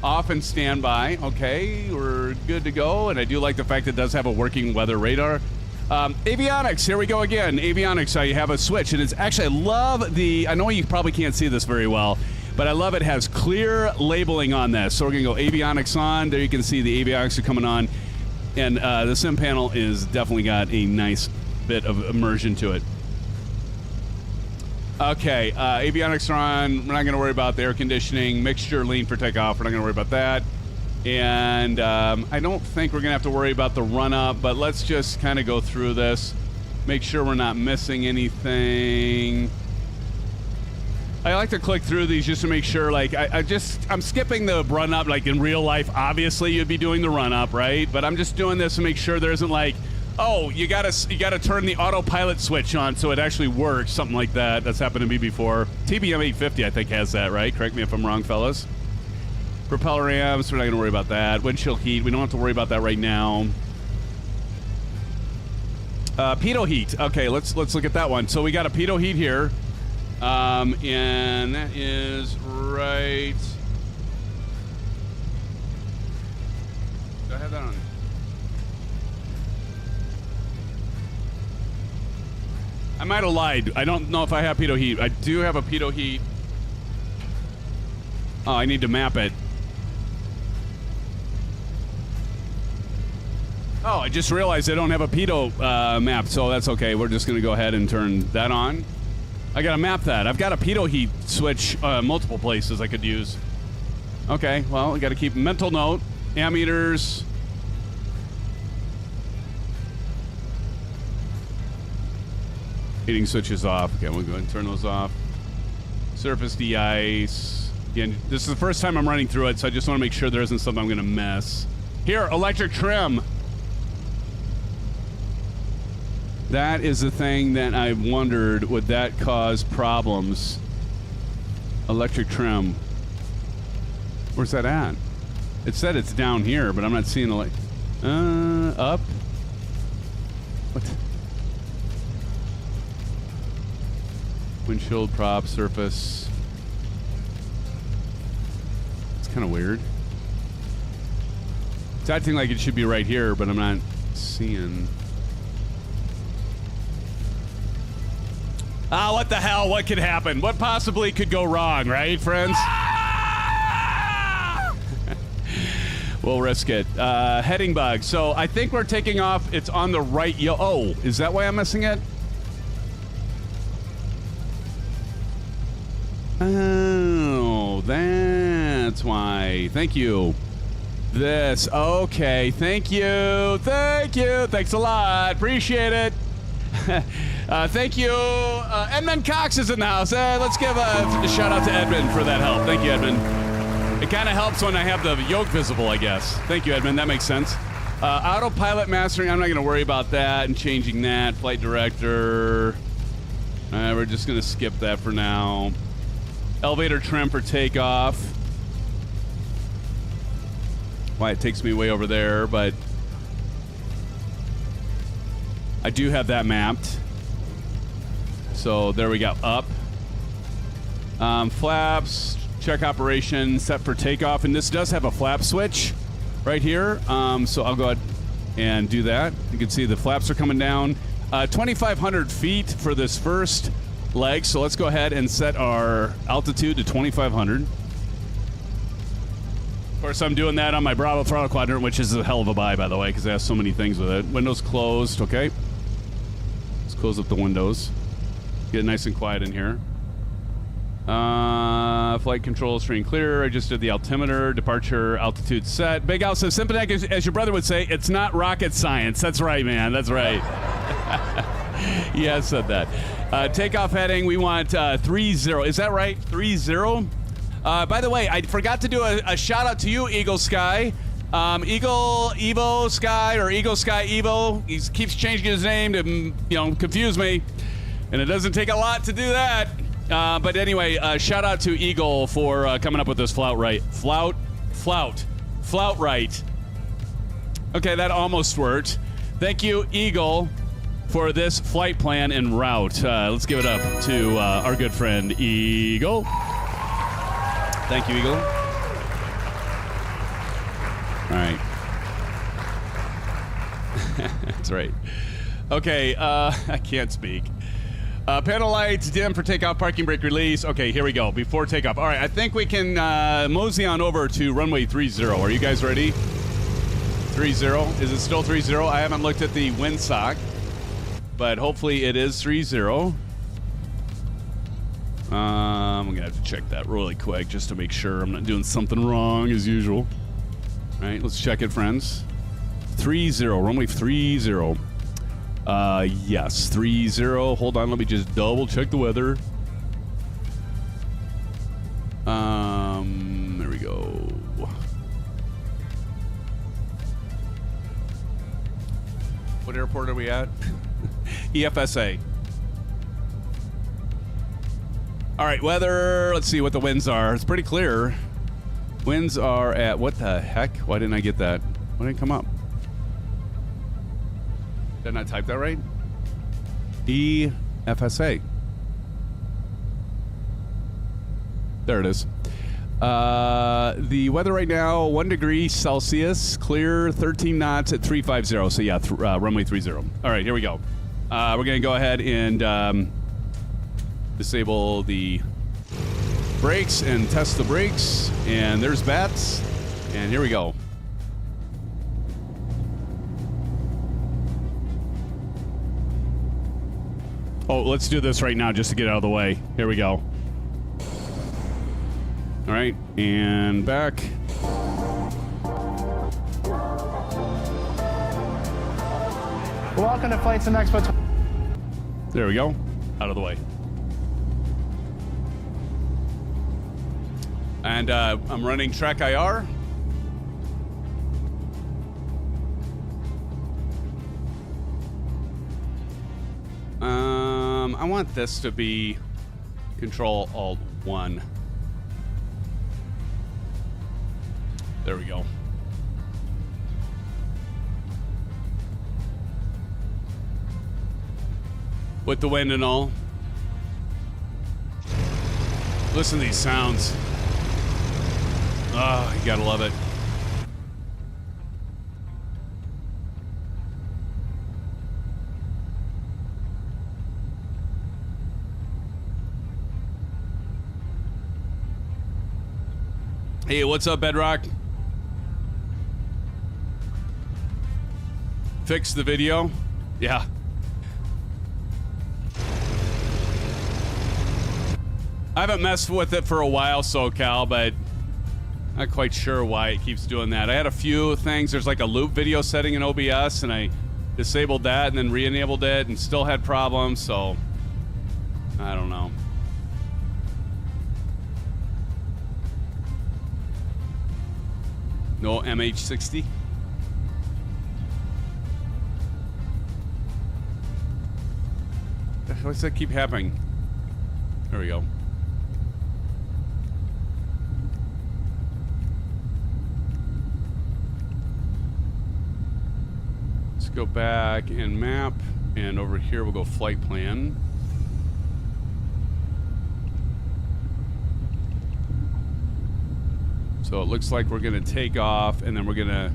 Off and standby. Okay, we're good to go. And I do like the fact it does have a working weather radar. Avionics, here we go again. Avionics, you have a switch. And it's actually, I love the, I know you probably can't see this very well, but I love it has clear labeling on this. So we're going to go avionics on. There you can see the avionics are coming on. And the sim panel is definitely got a nice bit of immersion to it. Okay, avionics are on. We're not going to worry about the air conditioning. Mixture, lean for takeoff. We're not going to worry about that. And I don't think we're going to have to worry about the run-up, but let's just kind of go through this. Make sure we're not missing anything. I like to click through these just to make sure, like, I'm skipping the run-up. Like, in real life, obviously, you'd be doing the run-up, right? But I'm just doing this to make sure there isn't, like, oh, you gotta turn the autopilot switch on so it actually works, something like that. That's happened to me before. TBM 850, I think, has that, right? Correct me if I'm wrong, fellas. Propeller amps, we're not gonna worry about that. Windshield heat, we don't have to worry about that right now. Pitot heat. Okay, let's look at that one. So we got a pitot heat here. And that is right. Do I have that on? I might have lied. I don't know if I have pitot heat. I do have a pitot heat. Oh, I need to map it. Oh, I just realized I don't have a pitot map, so that's okay. We're just going to go ahead and turn that on. I got to map that. I've got a pitot heat switch multiple places I could use. Okay, well, I got to keep mental note. Ammeters. Heating switches off. Okay, we'll go ahead and turn those off. Surface de-ice. Again, this is the first time I'm running through it, so I just want to make sure there isn't something I'm going to miss. Here, electric trim. That is the thing that I wondered, would that cause problems? Electric trim. Where's that at? It said it's down here, but I'm not seeing the light. Up? What? Windshield, prop, surface. It's kind of weird. It's acting like it should be right here, but I'm not seeing. Ah, what the hell? What could happen? What possibly could go wrong, right, friends? We'll risk it. Heading bug. So I think we're taking off. It's on the right. Oh, is that why I'm missing it? Oh, that's why. Thank you. This. Okay. Thank you. Thank you. Thanks a lot. Appreciate it. Thank you. Edmund Cox is in the house. Let's give a shout out to Edmund for that help. Thank you, Edmund. It kind of helps when I have the yoke visible, I guess. Thank you, Edmund. That makes sense. Autopilot mastering. I'm not going to worry about that and changing that. Flight director. We're just going to skip that for now. Elevator trim for takeoff. Why it takes me way over there, but I do have that mapped. So there we go. Up. Flaps. Check operation set for takeoff. And this does have a flap switch right here. So I'll go ahead and do that. You can see the flaps are coming down. 2,500 feet for this first leg. So let's go ahead and set our altitude to 2,500. Of course, I'm doing that on my Bravo throttle quadrant, which is a hell of a buy, by the way, because it has so many things with it. Windows closed. Okay. Let's close up the windows. Get it nice and quiet in here. Flight control screen clear. I just did the altimeter, departure, altitude set. Big Al says, Sympathetic, as your brother would say, it's not rocket science. That's right, man. That's right. Yeah, I said that. Takeoff heading, we want 30. Is that right? 30? By the way, I forgot to do a shout out to you, Eagle Sky. Eagle Evo Sky or Eagle Sky Evo. He keeps changing his name to, confuse me. And it doesn't take a lot to do that. But anyway, shout out to Eagle for coming up with this flout right. Flout right. Okay, that almost worked. Thank you, Eagle, for this flight plan and route. Let's give it up to our good friend, Eagle. Thank you, Eagle. All right. That's right. Okay, I can't speak. Panel lights, dim for takeoff, parking brake release. Okay, here we go. Before takeoff. All right, I think we can mosey on over to runway 30. Are you guys ready? 30. Is it still 30? I haven't looked at the windsock, but hopefully it is 30. I'm going to have to check that really quick just to make sure I'm not doing something wrong as usual. All right, let's check it, friends. 30, runway 30. Yes, 30. Hold on, let me just double check the weather. There we go. What airport are we at? EFSA. All right, weather. Let's see what the winds are. It's pretty clear. Winds are at, what the heck? Why didn't I get that? Why didn't it come up? Did I not type that right? EFSA. There it is. The weather right now, 1 degree Celsius, clear, 13 knots at 350. So yeah, runway 30. All right, here we go. We're going to go ahead and disable the brakes and test the brakes. And there's bats. And here we go. Oh, let's do this right now just to get out of the way. Here we go. All right, and back. Welcome to Flight Sim Expo. There we go. Out of the way. And I'm running track IR. I want this to be Control Alt 1. There we go. With the wind and all. Listen to these sounds. Oh, you gotta love it. Hey, what's up, Bedrock? Fix the video? Yeah. I haven't messed with it for a while, SoCal, but not quite sure why it keeps doing that. I had a few things. There's like a loop video setting in OBS, and I disabled that and then re-enabled it and still had problems, so I don't know. No MH60? Why does that keep happening? There we go. Let's go back and map, and over here we'll go flight plan. So it looks like we're going to take off, and then we're going to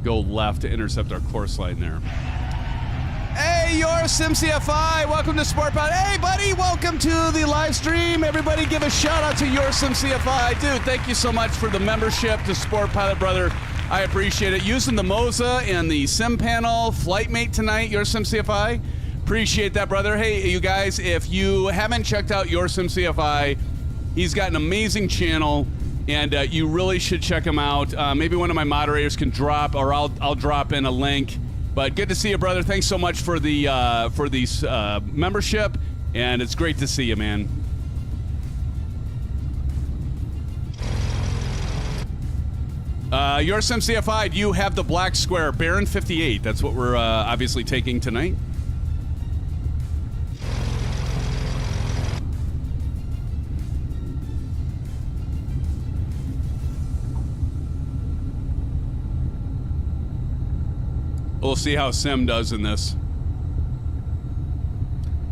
go left to intercept our course line there. Hey, your SimCFI, welcome to Sport Pilot. Hey, buddy, welcome to the live stream. Everybody give a shout out to your SimCFI. Dude, thank you so much for the membership to Sport Pilot, brother. I appreciate it. Using the Moza and the Sim Panel FlightMate tonight, your SimCFI. Appreciate that, brother. Hey, you guys, if you haven't checked out your SimCFI, he's got an amazing channel, and you really should check him out. Maybe one of my moderators can drop, or I'll drop in a link. But good to see you, brother. Thanks so much for the membership, and it's great to see you, man. Your SimCFI, do you have the black square? Baron 58. That's what we're obviously taking tonight. We'll see how Sim does in this.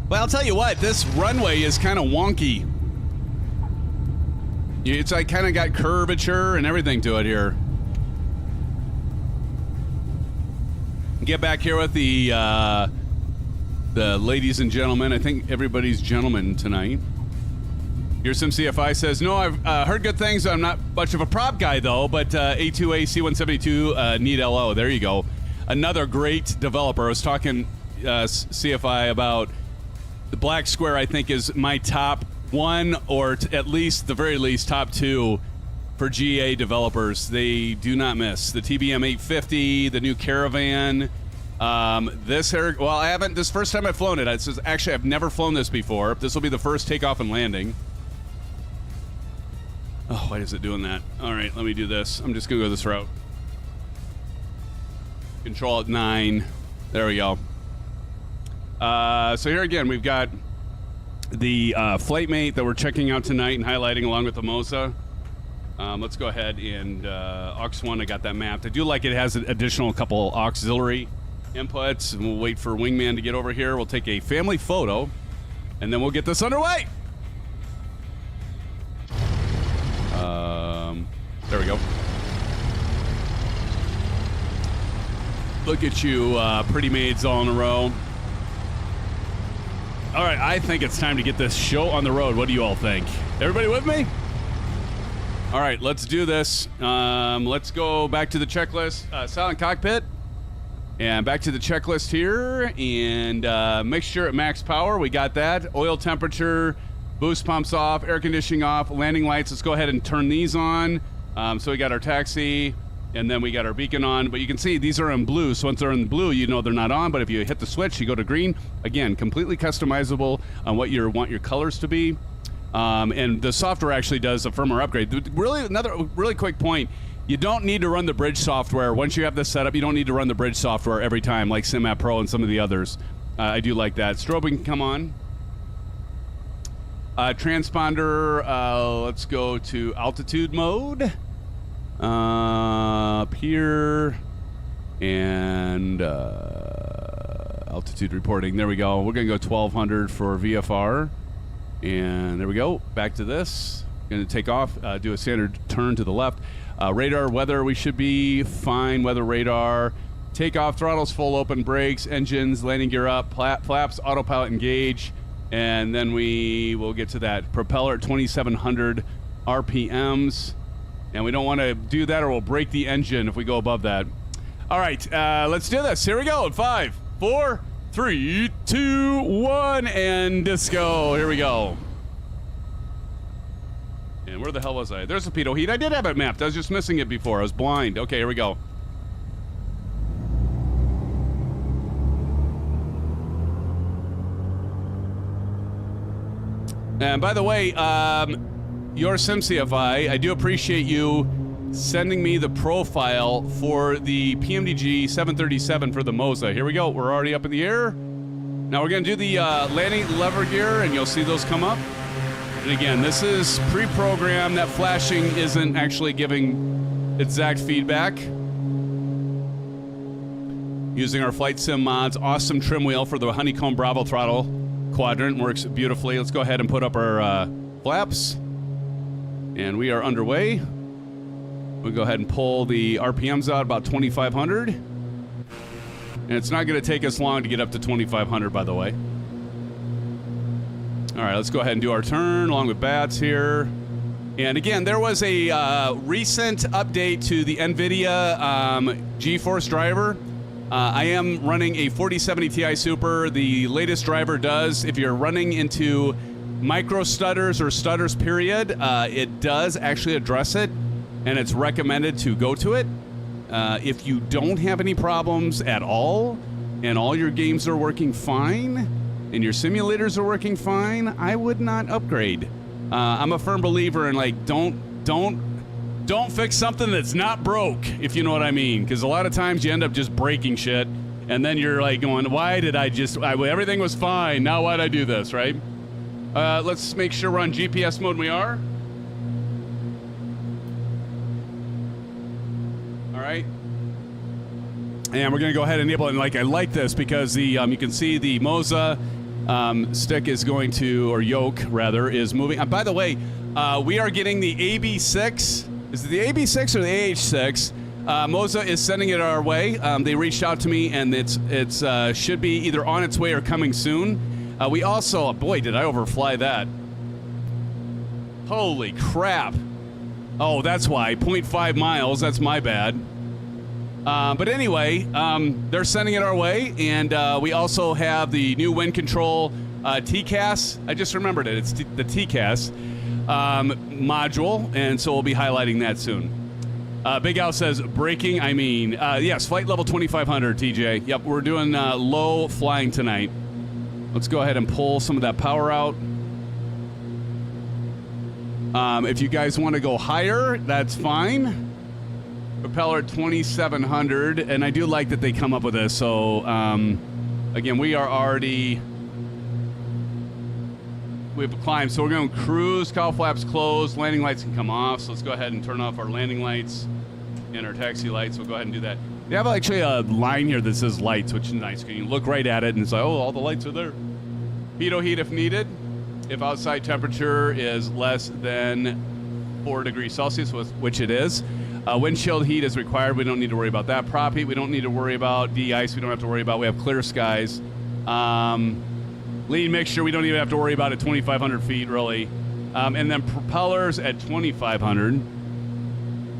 Well, I'll tell you what, this runway is kind of wonky. It's like kind of got curvature and everything to it here. Get back here with the ladies and gentlemen. I think everybody's gentleman tonight. Your SimCFI says, no, I've heard good things. I'm not much of a prop guy, though, but A2A C172 need LO. There you go. Another great developer. I was talking CFI about the black square. I think is my top one, or at least the very least top two for GA developers. They do not miss the TBM 850, the new Caravan. This is the first time I've flown it. Actually, I've never flown this before. This will be the first takeoff and landing. Oh, why is it doing that? All right, let me do this. I'm just gonna go this route. Control at 9. There we go. So here again, we've got the FlightMate that we're checking out tonight and highlighting along with the Moza. Let's go ahead and aux 1, I got that mapped. I do like it has an additional couple auxiliary inputs, and we'll wait for Wingman to get over here. We'll take a family photo, and then we'll get this underway. There we go. Look at you, pretty maids all in a row. All right, I think it's time to get this show on the road. What do you all think? Everybody with me? All right, let's do this. Let's go back to the checklist. Silent cockpit. And back to the checklist here. And mixture at max power. We got that. Oil temperature, boost pumps off, air conditioning off, landing lights. Let's go ahead and turn these on. So we got our taxi, and then we got our beacon on. But you can see these are in blue. So once they're in blue, you know they're not on. But if you hit the switch, you go to green. Again, completely customizable on what you want your colors to be. And the software actually does a firmware upgrade. Really, another really quick point. You don't need to run the bridge software. Once you have this set up, you don't need to run the bridge software every time, like SimApp Pro and some of the others. I do like that. Strobing can come on. Transponder, let's go to altitude mode. Up here. And altitude reporting. There we go. We're going to go 1200 for VFR. And there we go. Back to this. Going to take off, do a standard turn to the left. Radar, weather, we should be fine. Weather radar. Takeoff, throttles full, open, brakes, engines, landing gear up, flaps, autopilot engage. And then we will get to that. Propeller at 2,700 RPMs. And we don't want to do that or we'll break the engine if we go above that. All right, let's do this. Here we go. 5, 4, 3, 2, 1, and disco. Here we go. And where the hell was I? There's the pitot heat. I did have it mapped. I was just missing it before. I was blind. Okay, here we go. And by the way, your SimCFI, I do appreciate you sending me the profile for the PMDG 737 for the Moza. Here we go. We're already up in the air. Now we're going to do the landing lever gear, and you'll see those come up. And again, this is pre-programmed. That flashing isn't actually giving exact feedback. Using our flight sim mods, awesome trim wheel for the honeycomb Bravo throttle quadrant. Works beautifully. Let's go ahead and put up our flaps. And we are underway. We'll go ahead and pull the RPMs out about 2,500. And it's not going to take us long to get up to 2,500, by the way. All right, let's go ahead and do our turn along with bats here. And again, there was a recent update to the NVIDIA GeForce driver. I am running a 4070 Ti Super. The latest driver does, if you're running into micro stutters or stutters period, it does actually address it, and it's recommended to go to it. If you don't have any problems at all, and all your games are working fine, and your simulators are working fine, I would not upgrade. I'm a firm believer in, like, don't fix something that's not broke, if you know what I mean. Because a lot of times you end up just breaking shit, and then you're like going, why did everything was fine, now why'd I do this, right? Let's make sure we're on GPS mode. We are. All right. And we're going to go ahead and enable it. And I like this because the you can see the Moza stick is going to, or yoke rather, is moving. By the way, we are getting the AB6. Is it the AB6 or the AH6? Moza is sending it our way. They reached out to me, and it's should be either on its way or coming soon. We also, boy, did I overfly that. Holy crap. Oh, that's why. 0.5 miles. That's my bad. But anyway, they're sending it our way, and we also have the new wind control TCAS. I just remembered it. It's the TCAS module, and so we'll be highlighting that soon. Big Al says, braking, yes, flight level 2500, TJ. Yep, we're doing low flying tonight. Let's go ahead and pull some of that power out. If you guys want to go higher, that's fine. Propeller 2700, and I do like that they come up with this. So, again, we've climbed, so we're going to cruise, cowl flaps closed, landing lights can come off. So let's go ahead and turn off our landing lights and our taxi lights. We'll go ahead and do that. They have actually a line here that says lights, which is nice. You can look right at it and it's like, oh, all the lights are there. Pitot heat if needed. If outside temperature is less than 4 degrees Celsius, which it is. Windshield heat is required. We don't need to worry about that. Prop heat, we don't need to worry about. De-ice, we don't have to worry about. We have clear skies. Lean mixture, we don't even have to worry about at 2,500 feet, really. And then propellers at 2,500.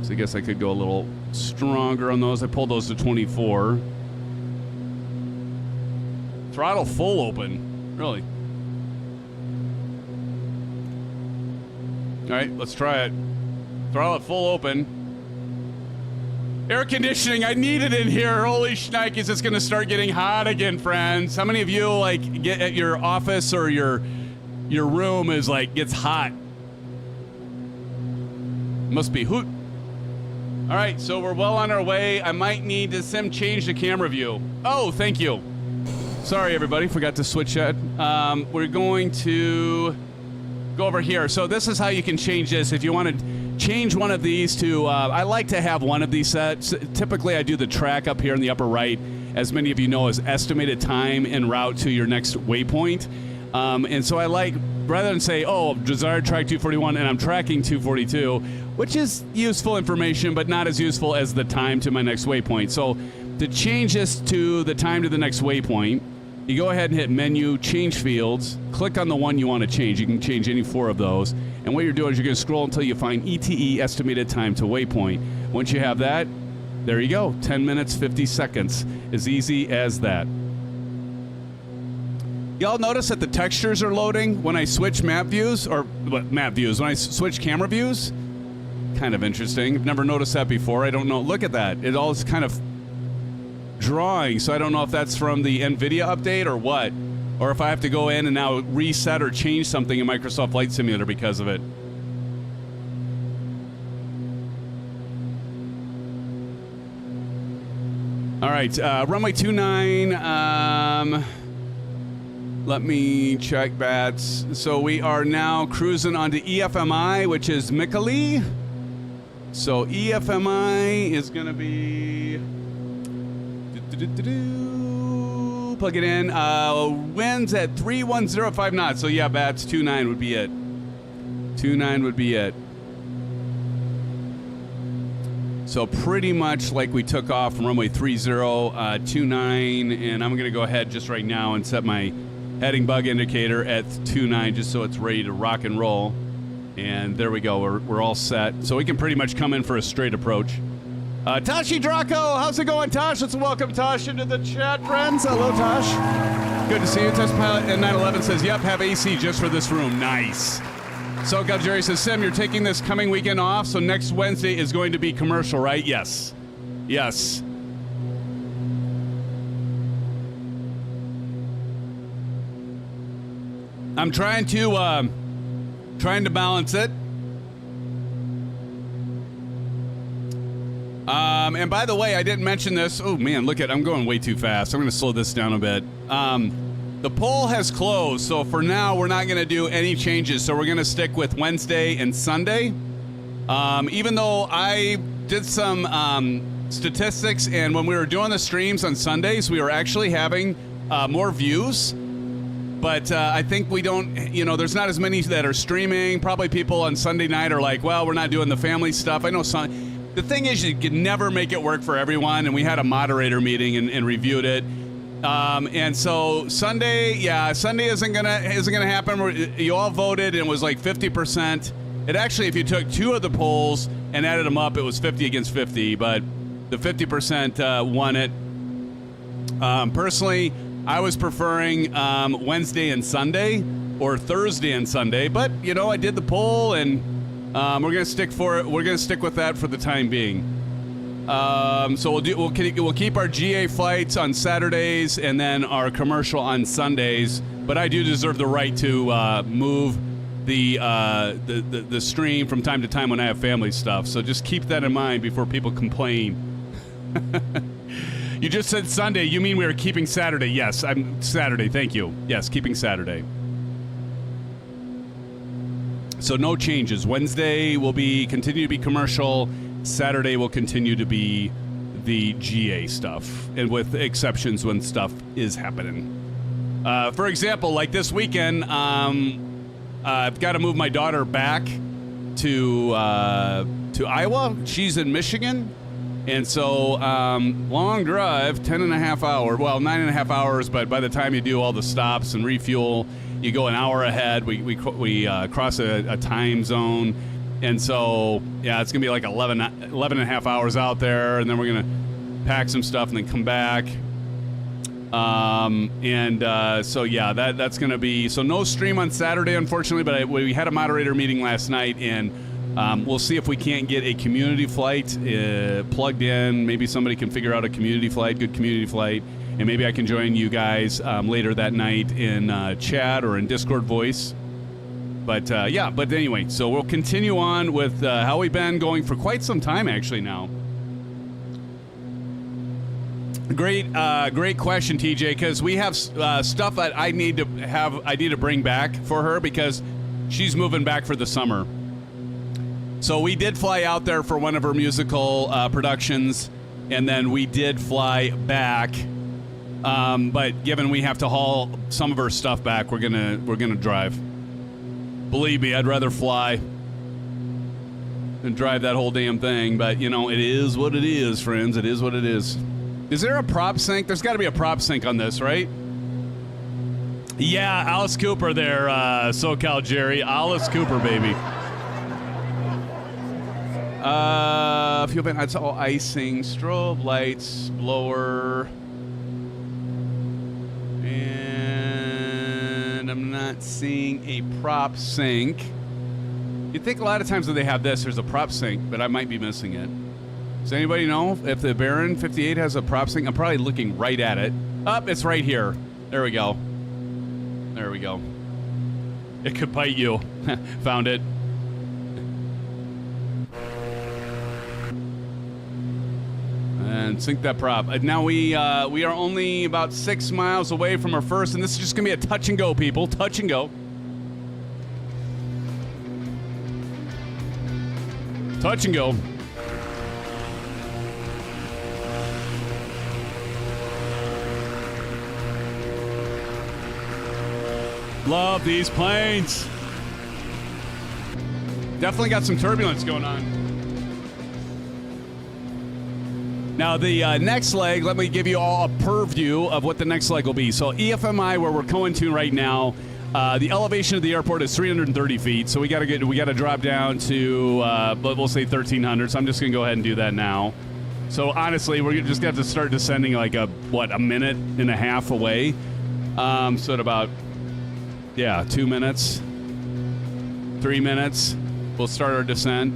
So I guess I could go a little stronger on those. I pulled those to 24. Throttle full open, really. All right, let's try it. Throttle it full open. Air conditioning, I need it in here. Holy shnikes, it's gonna start getting hot again, friends. How many of you like get at your office or your room is like gets hot? Must be hoot. All right, so we're well on our way. I might need to change the camera view. Oh, thank you. Sorry, everybody, forgot to switch that. We're going to go over here. So this is how you can change this. If you want to change one of these to, I like to have one of these sets. Typically, I do the track up here in the upper right, as many of you know, is estimated time en route to your next waypoint. And so I like, rather than say, oh, desired track 241 and I'm tracking 242, which is useful information, but not as useful as the time to my next waypoint. So to change this to the time to the next waypoint, you go ahead and hit menu, change fields, click on the one you want to change. You can change any 4 of those. And what you're doing is you're going to scroll until you find ETE, estimated time to waypoint. Once you have that, there you go. 10 minutes, 50 seconds. As easy as that. Y'all notice that the textures are loading when I switch map views, when I switch camera views? Kind of interesting. I've never noticed that before. I don't know. Look at that. It all is kind of drawing, so I don't know if that's from the NVIDIA update or what, or if I have to go in and now reset or change something in Microsoft Flight Simulator because of it. All right, runway 29. Let me check bats. So we are now cruising onto EFMI, which is Mikkeli. So EFMI is going to be... Plug it in. Winds at 3105 knots. So yeah, bats 29 would be it. 29 would be it. So pretty much like we took off from runway 3029, and I'm gonna go ahead just right now and set my heading bug indicator at 29 just so it's ready to rock and roll. And there we go. We're all set. So we can pretty much come in for a straight approach. Tashi Draco, how's it going, Tosh? Let's welcome Tosh into the chat, friends. Hello, Tosh. Good to see you. Test pilot N911 says, yep, have AC just for this room. Nice. So Jerry says, Sim, you're taking this coming weekend off, so next Wednesday is going to be commercial, right? Yes. Yes. I'm trying to balance it. And by the way, I didn't mention this. Oh man, look at, I'm going way too fast. I'm going to slow this down a bit. The poll has closed, so for now, we're not going to do any changes. So we're going to stick with Wednesday and Sunday. Even though I did some statistics, and when we were doing the streams on Sundays, we were actually having more views. But I think we don't, there's not as many that are streaming. Probably people on Sunday night are like, well, we're not doing the family stuff. I know the thing is, you can never make it work for everyone, and we had a moderator meeting and reviewed it. And so Sunday isn't gonna happen. You all voted, and it was like 50%. It actually, if you took 2 of the polls and added them up, it was 50 against 50. But the 50% won it. Personally, I was preferring Wednesday and Sunday or Thursday and Sunday. But I did the poll, and we're gonna stick for it. We're gonna stick with that for the time being. So we'll keep our GA flights on Saturdays and then our commercial on Sundays. But I do deserve the right to move the stream from time to time when I have family stuff. So just keep that in mind before people complain. You just said Sunday. You mean we are keeping Saturday? Yes, I'm Saturday. Thank you. Yes, keeping Saturday. So no changes. Wednesday will continue to be commercial. Saturday will continue to be the GA stuff, and with exceptions when stuff is happening. For example, like this weekend, I've got to move my daughter back to Iowa. She's in Michigan. And so, long drive, 10.5 hours, well, 9.5 hours, but by the time you do all the stops and refuel, you go an hour ahead. We cross a time zone. And so, yeah, it's going to be like 11.5 hours out there, and then we're going to pack some stuff and then come back. So, yeah, that's going to be, so no stream on Saturday, unfortunately, but we had a moderator meeting last night, and we'll see if we can't get a community flight plugged in. Maybe somebody can figure out a community flight, good community flight, and maybe I can join you guys later that night in chat or in Discord voice. But yeah, but anyway, so we'll continue on with how we've been going for quite some time actually now. Great question, TJ, because we have stuff that I need to bring back for her because she's moving back for the summer. So we did fly out there for one of her musical productions, and then we did fly back. But given we have to haul some of her stuff back, we're gonna drive. Believe me, I'd rather fly than drive that whole damn thing. But you know, it is what it is, friends. It is what it is. Is there a prop sync? There's got to be a prop sync on this, right? Yeah, Alice Cooper there, SoCal Jerry. Alice Cooper, baby. Fuel bin, that's all icing, strobe lights, blower, and I'm not seeing a prop sync. You'd think a lot of times when they have this, there's a prop sync, but I might be missing it. Does anybody know if the Baron 58 has a prop sync? I'm probably looking right at it. It's right here. There we go. There we go. It could bite you. Found it. And sync that prop. Now we are only about 6 miles away from our first, and this is just gonna be a touch and go, people. Touch and go. Touch and go. Love these planes. Definitely got some turbulence going on. Now, the next leg, let me give you all a purview of what the next leg will be. So, EFMI, where we're going to right now, the elevation of the airport is 330 feet. So we got to drop down to, we'll say 1,300. So I'm just going to go ahead and do that now. So honestly, we're just going to have to start descending like a minute and a half away. So at about, 2 minutes, 3 minutes, we'll start our descent.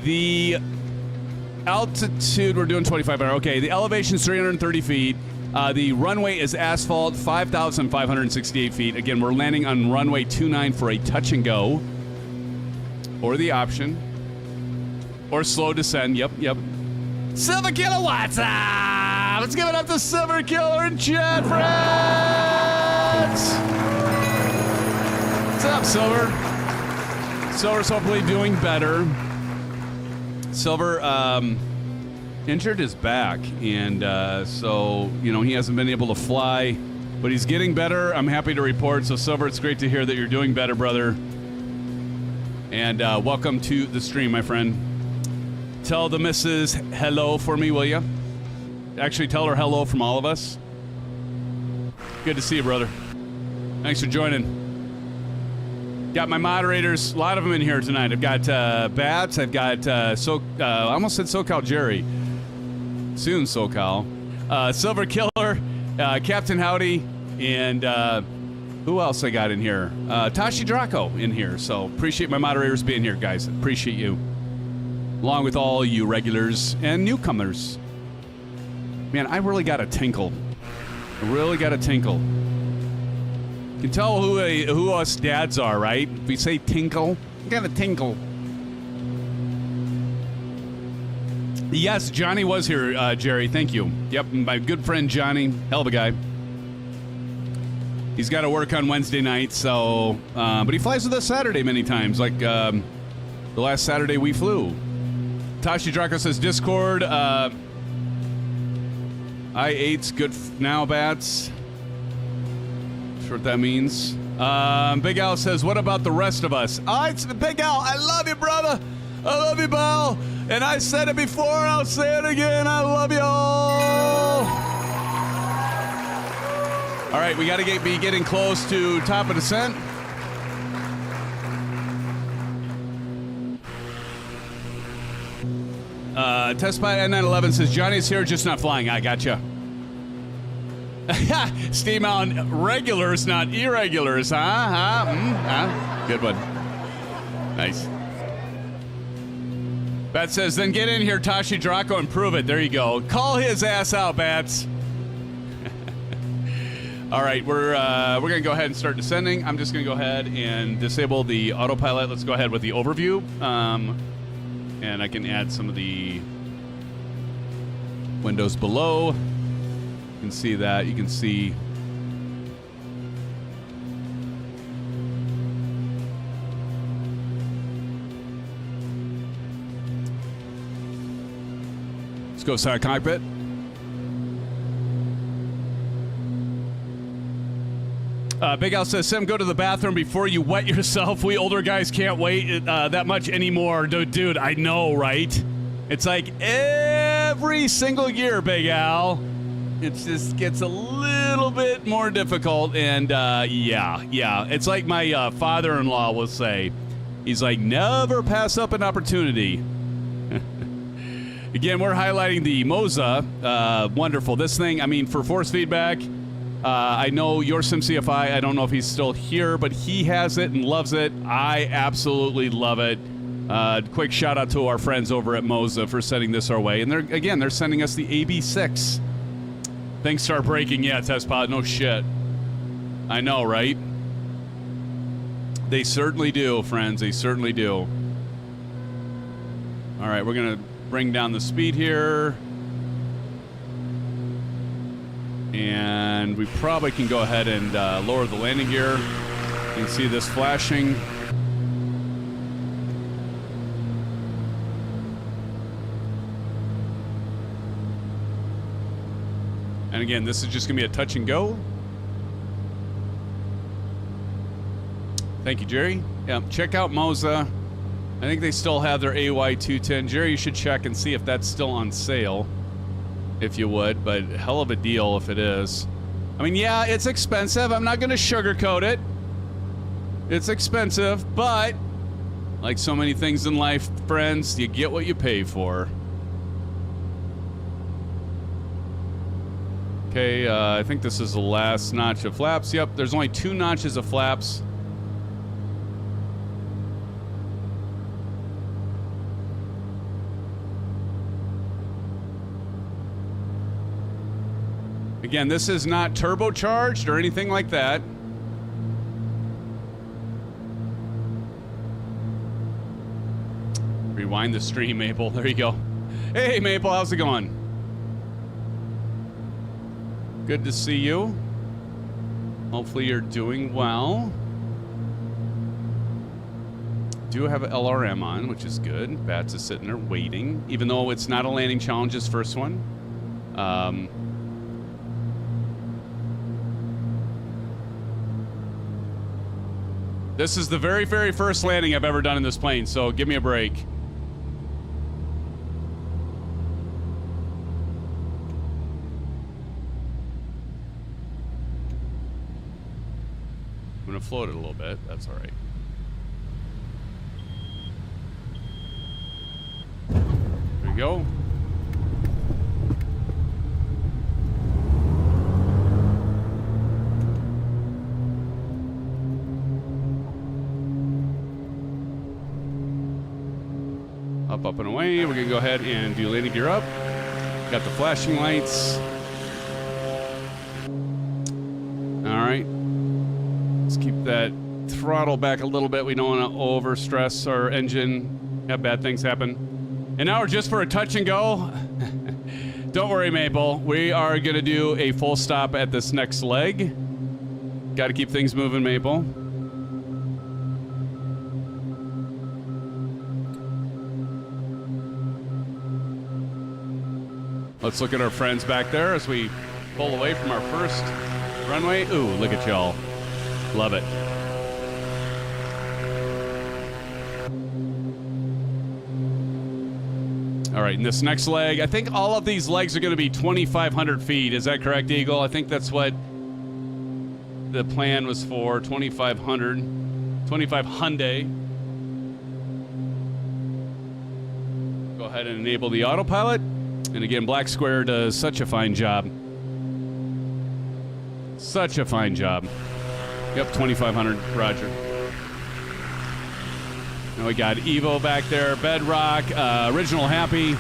The altitude, we're doing 2,500. Okay, the elevation is 330 feet. The runway is asphalt, 5,568 feet. Again, we're landing on runway 29 for a touch and go. Or the option. Or slow descend. Yep. Silver Killer, what's up? Let's give it up to Silver Killer and chat, friends. What's up, Silver? Silver's hopefully doing better. Silver injured his back, and so, he hasn't been able to fly, but he's getting better. I'm happy to report. So, Silver, it's great to hear that you're doing better, brother. And welcome to the stream, my friend. Tell the missus hello for me, will you? Actually, tell her hello from all of us. Good to see you, brother. Thanks for joining. Got my moderators, a lot of them in here tonight. I've got Bats, I've got I almost said SoCal Jerry. Soon SoCal. Silver Killer, Captain Howdy, and who else I got in here? Tashi Draco in here. So appreciate my moderators being here, guys. Appreciate you. Along with all you regulars and newcomers. Man, I really got a tinkle. You can tell who us dads are, right? If we say tinkle, you got a tinkle. Yes, Johnny was here, Jerry. Thank you. Yep, my good friend Johnny, hell of a guy. He's got to work on Wednesday night, so but he flies with us Saturday many times. Like the last Saturday we flew. Tashi Draco says Discord. I8's good now, Bats. Not sure what that means. Big Al says, what about the rest of us? It's Big Al, I love you, brother. I love you, Bal. And I said it before, I'll say it again. I love you all. All right, we got to be getting close to top of descent. Test pilot N911 says, Johnny's here, just not flying. I gotcha. Steam on regulars, not irregulars, huh? Good one. Nice. Bat says, then get in here, Tashi Draco, and prove it. There you go. Call his ass out, Bats. All right, we're going to go ahead and start descending. I'm just going to go ahead and disable the autopilot. Let's go ahead with the overview. And I can add some of the windows below. You can see that. You can see let's go side cockpit. Big Al says, Sim, go to the bathroom before you wet yourself. We older guys can't wait that much anymore. Dude, I know, right? It's like every single year, Big Al. It just gets a little bit more difficult. And yeah. It's like my father-in-law will say. He's like, never pass up an opportunity. Again, we're highlighting the Moza. Wonderful. This thing, I mean, for force feedback, I know your SimCFI, I don't know if he's still here, but he has it and loves it. I absolutely love it. Quick shout out to our friends over at Moza for sending this our way. And they're sending us the AB6. Things start breaking. Yeah, test pod. No shit. I know, right? They certainly do, friends. They certainly do. All right, we're going to bring down the speed here. And we probably can go ahead and lower the landing gear. You can see this flashing. And again, this is just going to be a touch and go. Thank you, Jerry. Yeah, check out Moza. I think they still have their AY210. Jerry, you should check and see if that's still on sale. If you would, but hell of a deal if it is. I mean, yeah, it's expensive. I'm not going to sugarcoat it. It's expensive, but like so many things in life, friends, you get what you pay for. Okay, I think this is the last notch of flaps. Yep, there's only 2 notches of flaps. Again, this is not turbocharged or anything like that. Rewind the stream, Maple. There you go. Hey, Maple, how's it going? Good to see you. Hopefully you're doing well. Do have an LRM on, which is good. Bats is sitting there waiting, even though it's not a landing challenge, his first one. This is the very, very first landing I've ever done in this plane, so give me a break. I'm gonna float it a little bit, that's all right. There we go. Up and away. We're gonna go ahead and do landing gear up. Got the flashing lights. All right. Let's keep that throttle back a little bit. We don't want to overstress our engine, have bad things happen. And now we're just for a touch and go. Don't worry, Maple. We are gonna do a full stop at this next leg. Got to keep things moving, Maple. Let's look at our friends back there as we pull away from our first runway. Ooh, look at y'all. Love it. All right, in this next leg, I think all of these legs are going to be 2,500 feet. Is that correct, Eagle? I think that's what the plan was for, 2,500. 2,500. Go ahead and enable the autopilot. And again, Black Square does such a fine job. Such a fine job. Yep, 2,500, roger. Now we got Evo back there, Bedrock, Original Happy.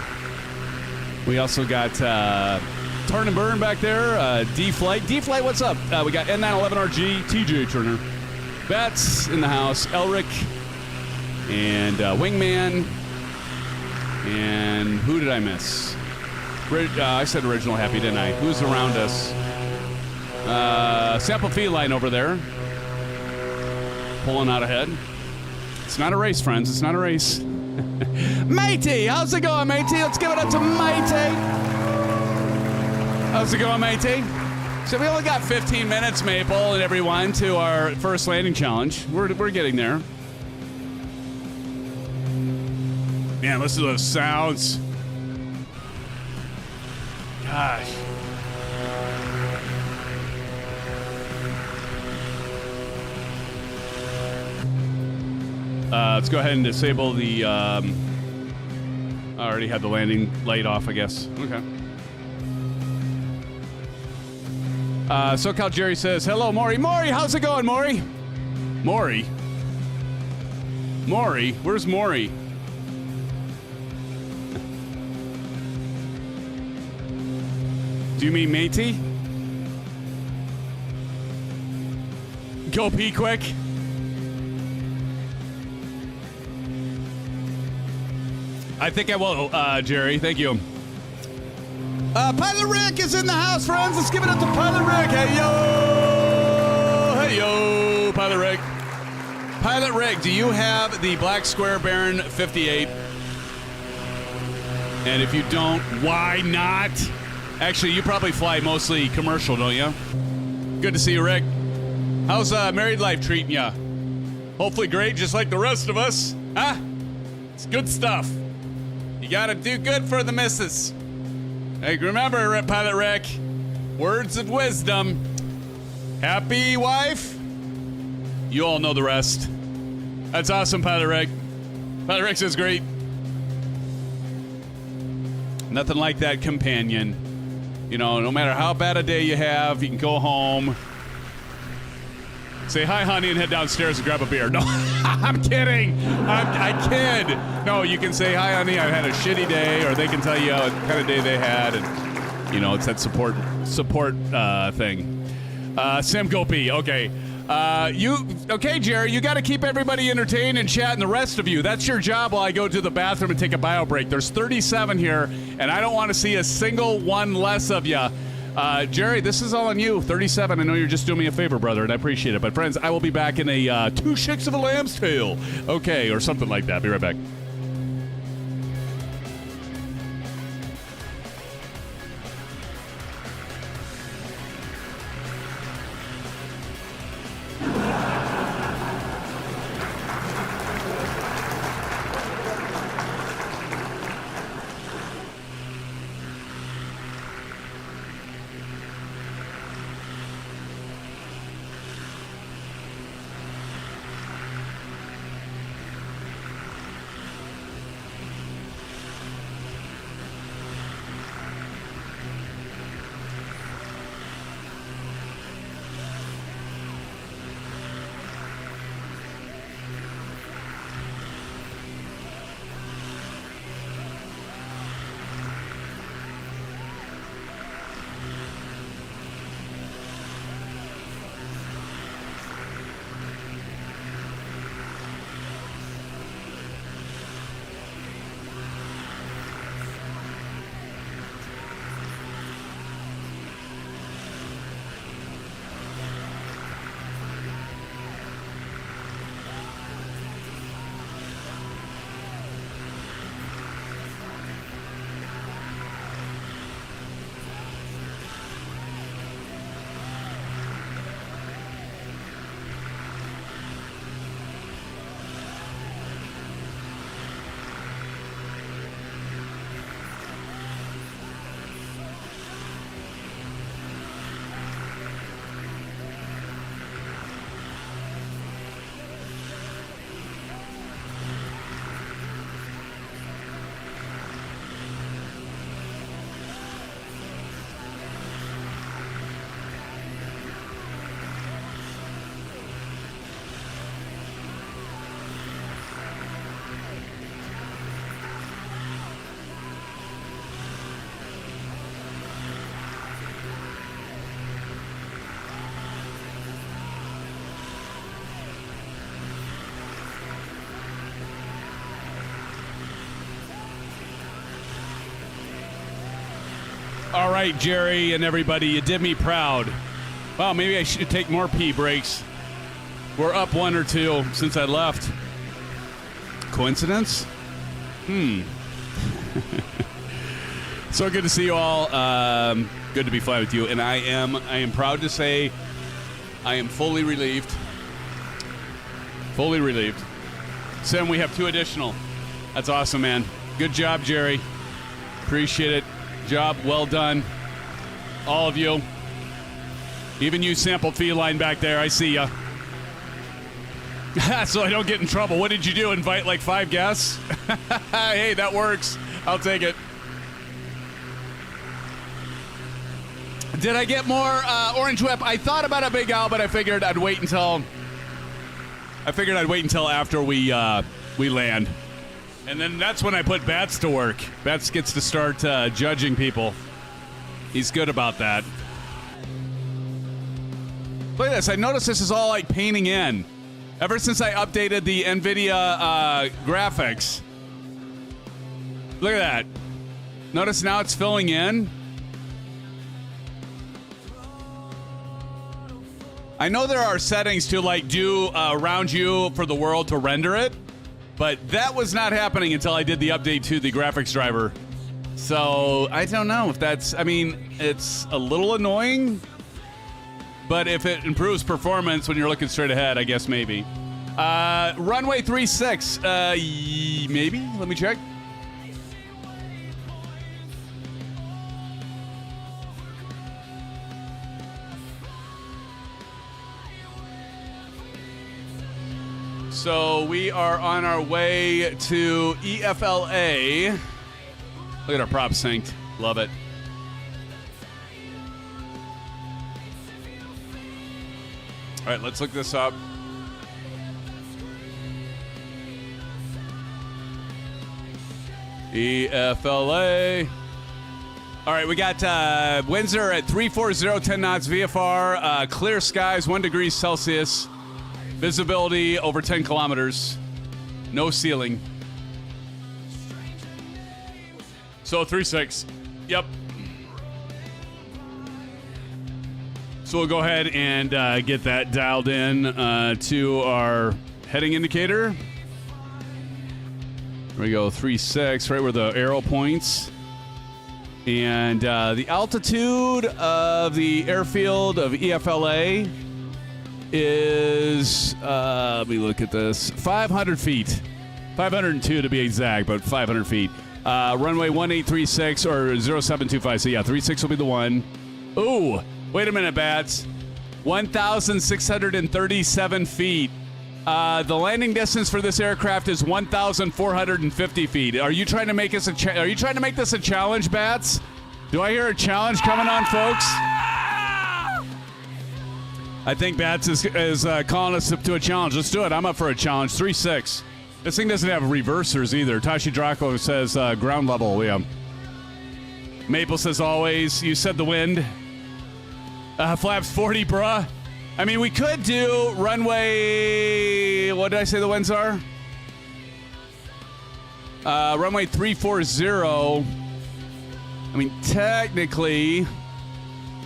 We also got Turn and Burn back there, D-Flight. D-Flight, what's up? We got N911RG, TJ Turner. Betts in the house, Elric, and Wingman. And who did I miss? I said Original Happy, didn't I? Who's around us? Sample Feline over there. Pulling out ahead. It's not a race, friends. It's not a race. Matey, how's it going, Matey? Let's give it up to Matey. How's it going, Matey? So we only got 15 minutes, Maple, and everyone, to our first landing challenge. We're getting there. Man, listen to those sounds. Gosh. Let's go ahead and disable the, I already had the landing light off, I guess. Okay. SoCal Jerry says, hello, Maury. Maury, how's it going, Maury? Maury? Maury? Where's Maury? Do you mean matey? Go pee quick. I think I will, Jerry. Thank you. Pilot Rick is in the house, friends. Let's give it up to Pilot Rick. Hey, yo. Hey, yo, Pilot Rick. Pilot Rick, do you have the Black Square Baron 58? And if you don't, why not? Actually, you probably fly mostly commercial, don't you? Good to see you, Rick. How's married life treating you? Hopefully great, just like the rest of us. Huh? It's good stuff. You gotta do good for the missus. Hey, remember, Pilot Rick, words of wisdom. Happy wife? You all know the rest. That's awesome, Pilot Rick. Pilot Rick says great. Nothing like that companion. You know, no matter how bad a day you have, you can go home, say hi, honey, and head downstairs and grab a beer. No, I'm kidding. I kid. No, you can say hi, honey, I had a shitty day, or they can tell you what kind of day they had, and you know, it's that support thing. Sim Gopi, okay. Okay, Jerry, you got to keep everybody entertained and chat, and the rest of you, that's your job while I go to the bathroom and take a bio break. There's 37 here, and I don't want to see a single one less of you. Jerry, this is all on you. 37, I know you're just doing me a favor, brother, and I appreciate it. But friends, I will be back in a 2 shakes of a lamb's tail. Okay, or something like that. Be right back. All right, Jerry and everybody, you did me proud. Wow, maybe I should take more pee breaks. We're up 1 or 2 since I left. Coincidence? So good to see you all. Good to be flying with you. And I am proud to say I am fully relieved. Fully relieved. Sim, we have 2 additional. That's awesome, man. Good job, Jerry. Appreciate it. Job well done. All of you. Even you sampled feline back there. I see ya. So I don't get in trouble. What did you do? Invite like 5 guests? Hey, that works. I'll take it. Did I get more Orange Whip? I thought about a Big Al, but I figured I'd wait until after we land. And then that's when I put Bats to work. Bats gets to start judging people. He's good about that. Look at this. I noticed this is all like painting in. Ever since I updated the NVIDIA graphics. Look at that. Notice now it's filling in. I know there are settings to like do around you for the world to render it, but that was not happening until I did the update to the graphics driver. So I don't know if that's, I mean, it's a little annoying, but if it improves performance when you're looking straight ahead, I guess maybe. Runway 36, maybe? Let me check. So we are on our way to EFLA. Look at our prop synced. Love it. All right, let's look this up. EFLA. All right, we got Windsor at 340, 10 knots VFR, clear skies, 1 degree Celsius, visibility over 10 kilometers, no ceiling. So 36. Yep. So we'll go ahead and get that dialed in to our heading indicator. There we go, 36, right where the arrow points. And the altitude of the airfield of EFLA is, let me look at this, 500 feet. 502 to be exact, but 500 feet. Runway 1836 or 0725, so yeah, 36 will be the one. Ooh. Wait a minute, Bats. 1,637 feet. The landing distance for this aircraft is 1,450 feet. Are you trying to make us Are you trying to make this a challenge, Bats? Do I hear a challenge coming on, folks? I think Bats is calling us to a challenge. Let's do it. I'm up for a challenge. 3-6. This thing doesn't have reversers either. Tashi Draco says ground level. Yeah. Maple says always. You said the wind. Flaps 40, bruh. I mean, we could do runway... What did I say the winds are? Runway 340. I mean, technically,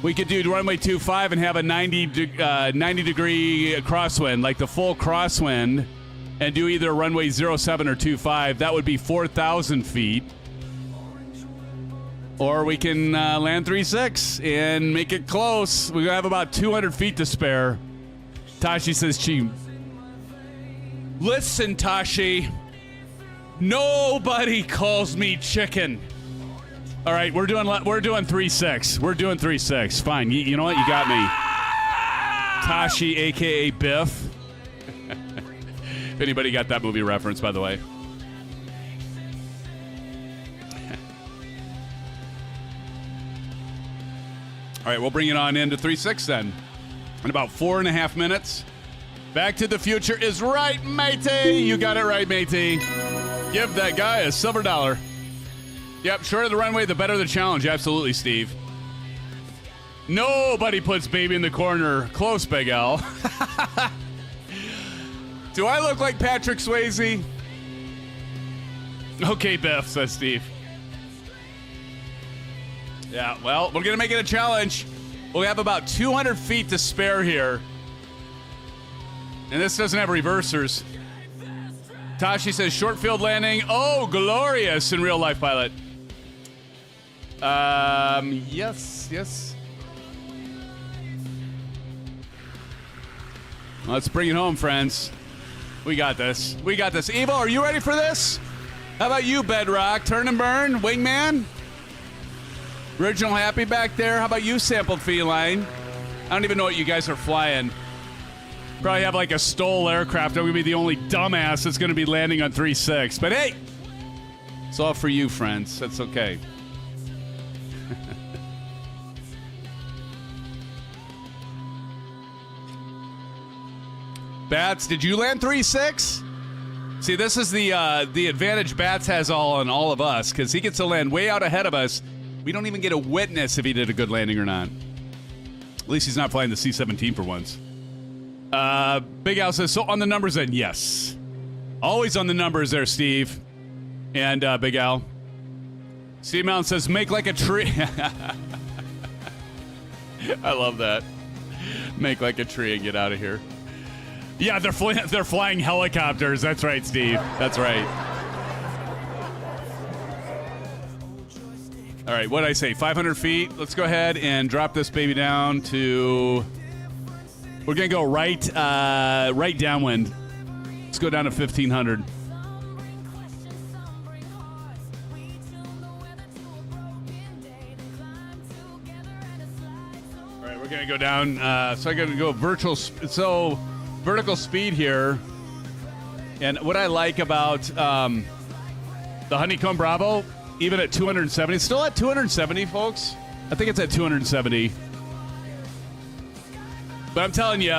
we could do runway 25 and have a 90-degree crosswind, like the full crosswind, and do either runway 07 or 25. That would be 4,000 feet. Or we can land 3-6 and make it close. We have about 200 feet to spare. Tashi says, "Chi." Listen, Tashi. Nobody calls me chicken. All right, we're doing 3-6. We're doing 3-6. Fine. You know what? You got me. Tashi, a.k.a. Biff. If anybody got that movie reference, by the way. All right, we'll bring it on into 3-6 then. In about 4.5 minutes. Back to the Future is right, matey. You got it right, matey. Give that guy a silver dollar. Yep, shorter the runway, the better the challenge. Absolutely, Steve. Nobody puts baby in the corner. Close, Big Al. Do I look like Patrick Swayze? Okay, Beth, says Steve. Yeah, well, we're going to make it a challenge. We have about 200 feet to spare here. And this doesn't have reversers. Tashi says short field landing. Oh, glorious in real life, pilot. Yes. Let's bring it home, friends. We got this. Evo, are you ready for this? How about you, Bedrock? Turn and burn, wingman? Original Happy back there. How about you, Sampled Feline? I don't even know what you guys are flying. Probably have like a STOL aircraft. I'm going to be the only dumbass that's going to be landing on 3.6. But hey, it's all for you, friends. That's okay. Bats, did you land 3.6? See, this is the advantage Bats has on all of us, because he gets to land way out ahead of us. We don't even get a witness if he did a good landing or not. At least he's not flying the C-17 for once. Big Al says, so on the numbers then, yes. Always on the numbers there, Steve. And Big Al. Steve Mountain says, make like a tree. I love that. Make like a tree and get out of here. Yeah, they're flying helicopters. That's right, Steve. That's right. All right, what did I say? 500 feet. Let's go ahead and drop this baby down to... We're going to go right downwind. Let's go down to 1,500. All right, we're going to go down. So I'm going to go vertical speed here. And what I like about the Honeycomb Bravo, even at 270, it's still at 270, folks. I think it's at 270. But I'm telling you,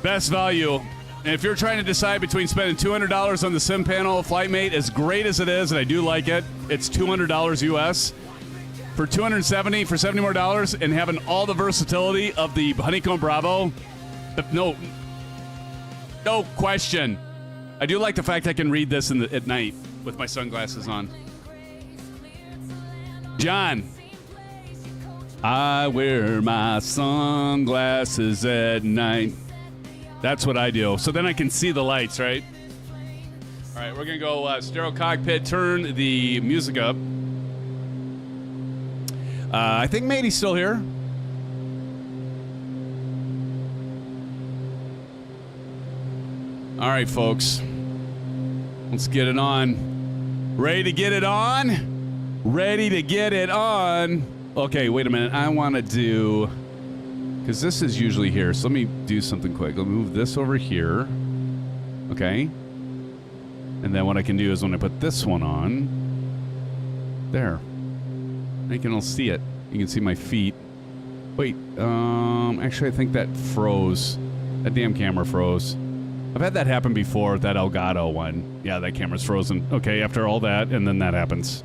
best value. And if you're trying to decide between spending $200 on the Sim Panel FlightMate, as great as it is, and I do like it, it's $200 US. For $270, for $70 more dollars, and having all the versatility of the Honeycomb Bravo, no question. I do like the fact I can read this at night with my sunglasses on. John. I wear my sunglasses at night. That's what I do. So then I can see the lights, right? All right, we're going to go stereo cockpit, turn the music up. I think Matey's still here. All right, folks. Let's get it on. Ready to get it on? Ready to get it on. Okay, wait a minute. I want to do... Because this is usually here. So let me do something quick. Let me move this over here. Okay. And then what I can do is when I put this one on... There. You can all see it. You can see my feet. Wait. Actually, I think that froze. That damn camera froze. I've had that happen before, that Elgato one. Yeah, that camera's frozen. Okay, after all that, and then that happens.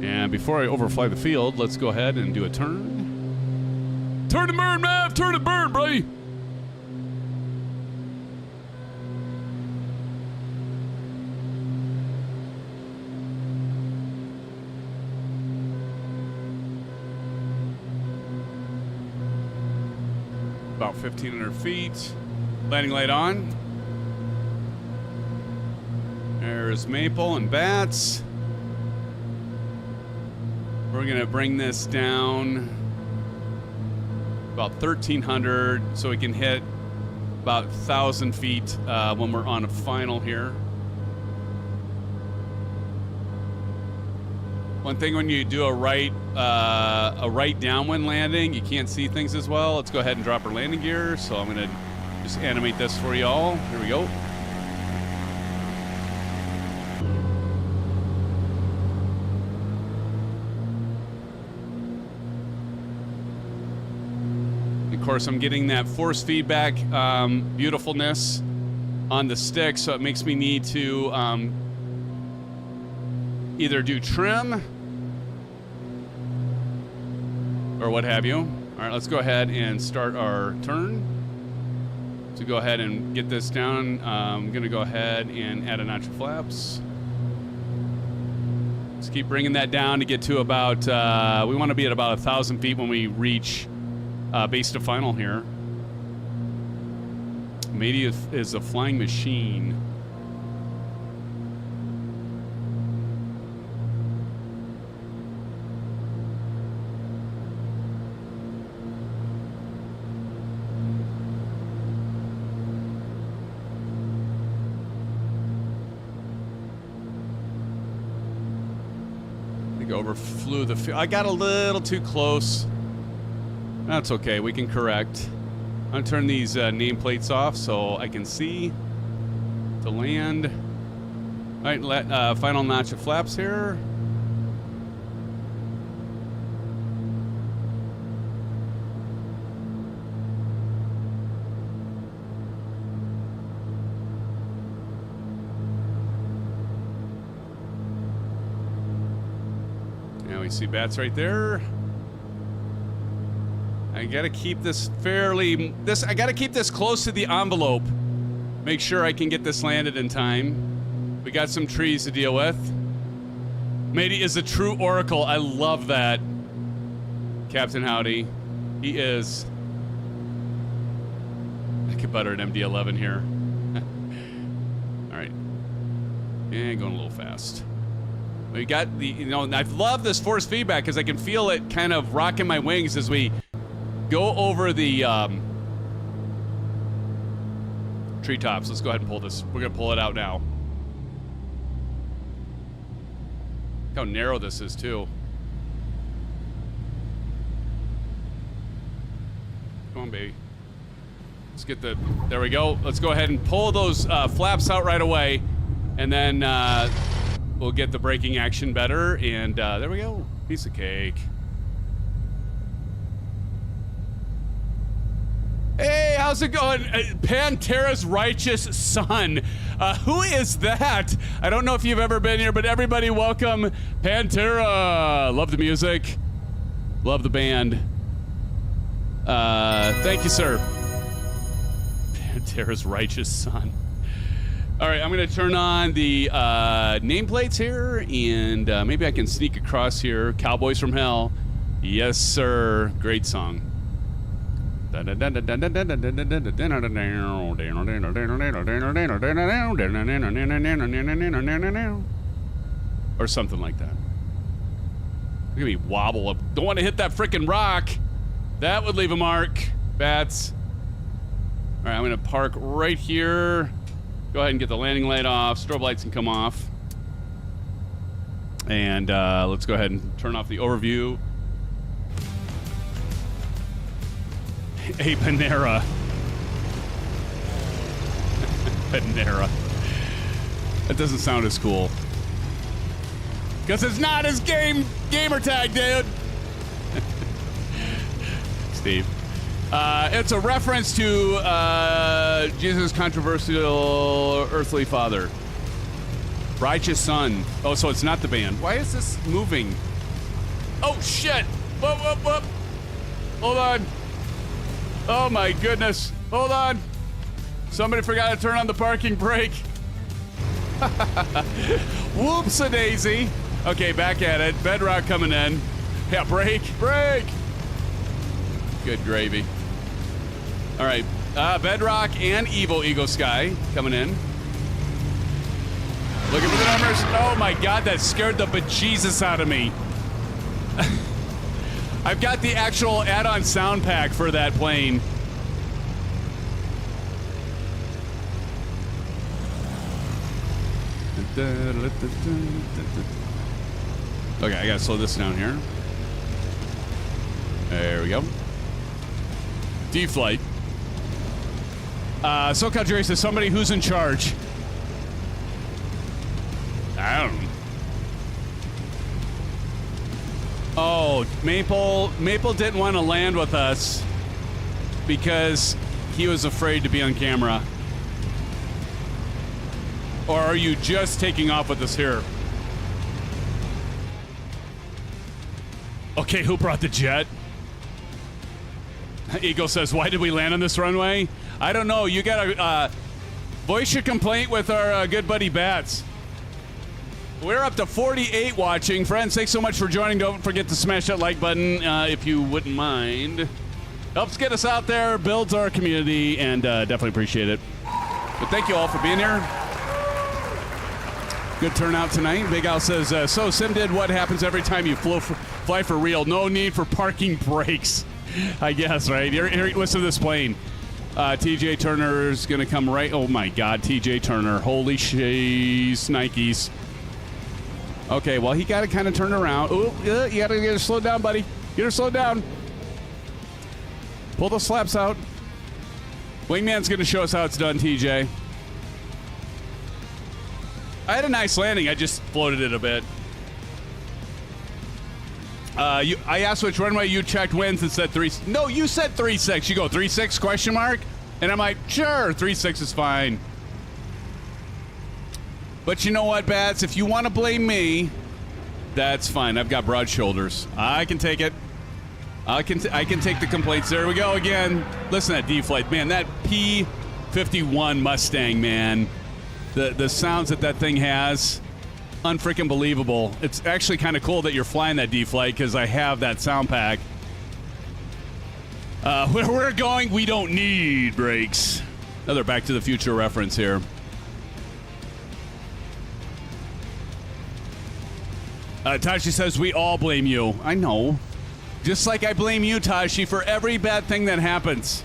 And before I overfly the field, let's go ahead and do a turn. Turn and burn, Mav! Turn and burn, buddy! About 1,500 feet. Landing light on. There's Maple and Bats. We're going to bring this down about 1,300 so we can hit about 1,000 feet when we're on a final here. One thing when you do a right downwind landing, you can't see things as well. Let's go ahead and drop our landing gear. So I'm going to just animate this for you all. Here we go. Of course, I'm getting that force feedback beautifulness on the stick, so it makes me need to either do trim or what have you. All right, let's go ahead and start our turn. To go ahead and get this down, I'm going to go ahead and add a notch of flaps. Just keep bringing that down to get to about, we want to be at about 1,000 feet when we reach base to final here. Matey is a flying machine. Overflew the field. I got a little too close. That's okay. We can correct. I'm going to turn these nameplates off so I can see to land. All right, final notch of flaps here. See bats right there. I gotta keep this I gotta keep this close to the envelope. Make sure I can get this landed in time. We got some trees to deal with. Matey is a true oracle. I love that. Captain Howdy. He is. I could butter an MD-11 here. All right. Yeah, going a little fast. We got the, I love this force feedback because I can feel it kind of rocking my wings as we go over the treetops. Let's go ahead and pull this. We're going to pull it out now. Look how narrow this is, too. Come on, baby. Let's get the, there we go. Let's go ahead and pull those flaps out right away. And then we'll get the braking action better, and there we go. Piece of cake. Hey, how's it going? Pantera's Righteous Son. Who is that? I don't know if you've ever been here, but everybody welcome Pantera. Love the music. Love the band. Thank you, sir. Pantera's Righteous Son. All right, I'm going to turn on the nameplates here, and maybe I can sneak across here. Cowboys from Hell. Yes, sir. Great song. Or something like that. Look at me wobble up. Don't want to hit that frickin' rock. That would leave a mark. Bats. All right, I'm going to park right here. Go ahead and get the landing light off. Strobe lights can come off. And let's go ahead and turn off the overview. Hey, Panera. Panera. That doesn't sound as cool. Because it's not his gamer tag, dude. Steve. It's a reference to Jesus' controversial earthly father. Righteous Son. Oh, so it's not the band. Why is this moving? Oh, shit. Whoop, whoop, whoop. Hold on. Oh, my goodness. Hold on. Somebody forgot to turn on the parking brake. Whoops-a-daisy. Okay, back at it. Bedrock coming in. Yeah, brake. Brake. Good gravy. All right, Bedrock and Evo Eagle Sky coming in. Looking for the numbers. Oh my God, that scared the bejesus out of me. I've got the actual add-on sound pack for that plane. Okay, I gotta slow this down here. There we go. D-flight. SoCal Jerry says somebody who's in charge. I don't know. Oh, Maple didn't want to land with us because he was afraid to be on camera. Or are you just taking off with us here? Okay, who brought the jet? Eagle says, why did we land on this runway? I don't know. You gotta voice your complaint with our good buddy Bats. We're up to 48 watching. Friends, thanks so much for joining. Don't forget to smash that like button if you wouldn't mind. Helps get us out there, builds our community, and definitely appreciate it. But thank you all for being here. Good turnout tonight. Big Al says, so Sim did what happens every time you fly for real. No need for parking brakes. I guess, right? Here, listen to this plane. TJ Turner's going to come right. Oh, my God, TJ Turner. Holy shiz, Nikes. Okay, well, he got to kind of turn around. Ooh, you got to get her slowed down, buddy. Get her slowed down. Pull the slaps out. Wingman's going to show us how it's done, TJ. I had a nice landing. I just floated it a bit. I asked which runway you checked wins and said 3. No, you said 3.6. You go 3.6 question mark? And I'm like, sure, 3.6 is fine. But you know what, Bats? If you want to blame me, that's fine. I've got broad shoulders. I can take it. I can take the complaints. There we go again. Listen to that D-Flight. Man, that P-51 Mustang, man. The sounds that thing has, unfreaking believable. It's actually kind of cool that you're flying that D-Flight because I have that sound pack. Where we're going, we don't need brakes. Another Back to the Future reference here. Tashi says, we all blame you. I know. Just like I blame you, Tashi, for every bad thing that happens.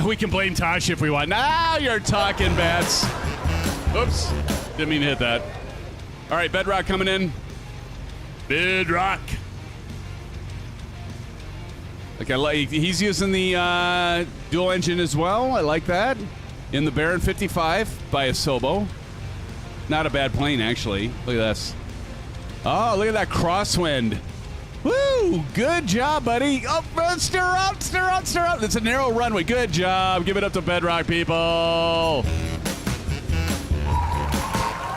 We can blame Tashi if we want. Now you're talking, Bats. Oops. Didn't mean to hit that. All right, Bedrock coming in. Bedrock. Okay, he's using the dual engine as well. I like that. In the Baron 55 by Asobo. Not a bad plane, actually. Look at this. Oh, look at that crosswind. Woo! Good job, buddy. Oh, stir up, stir up, stir up. It's a narrow runway. Good job. Give it up to Bedrock, people.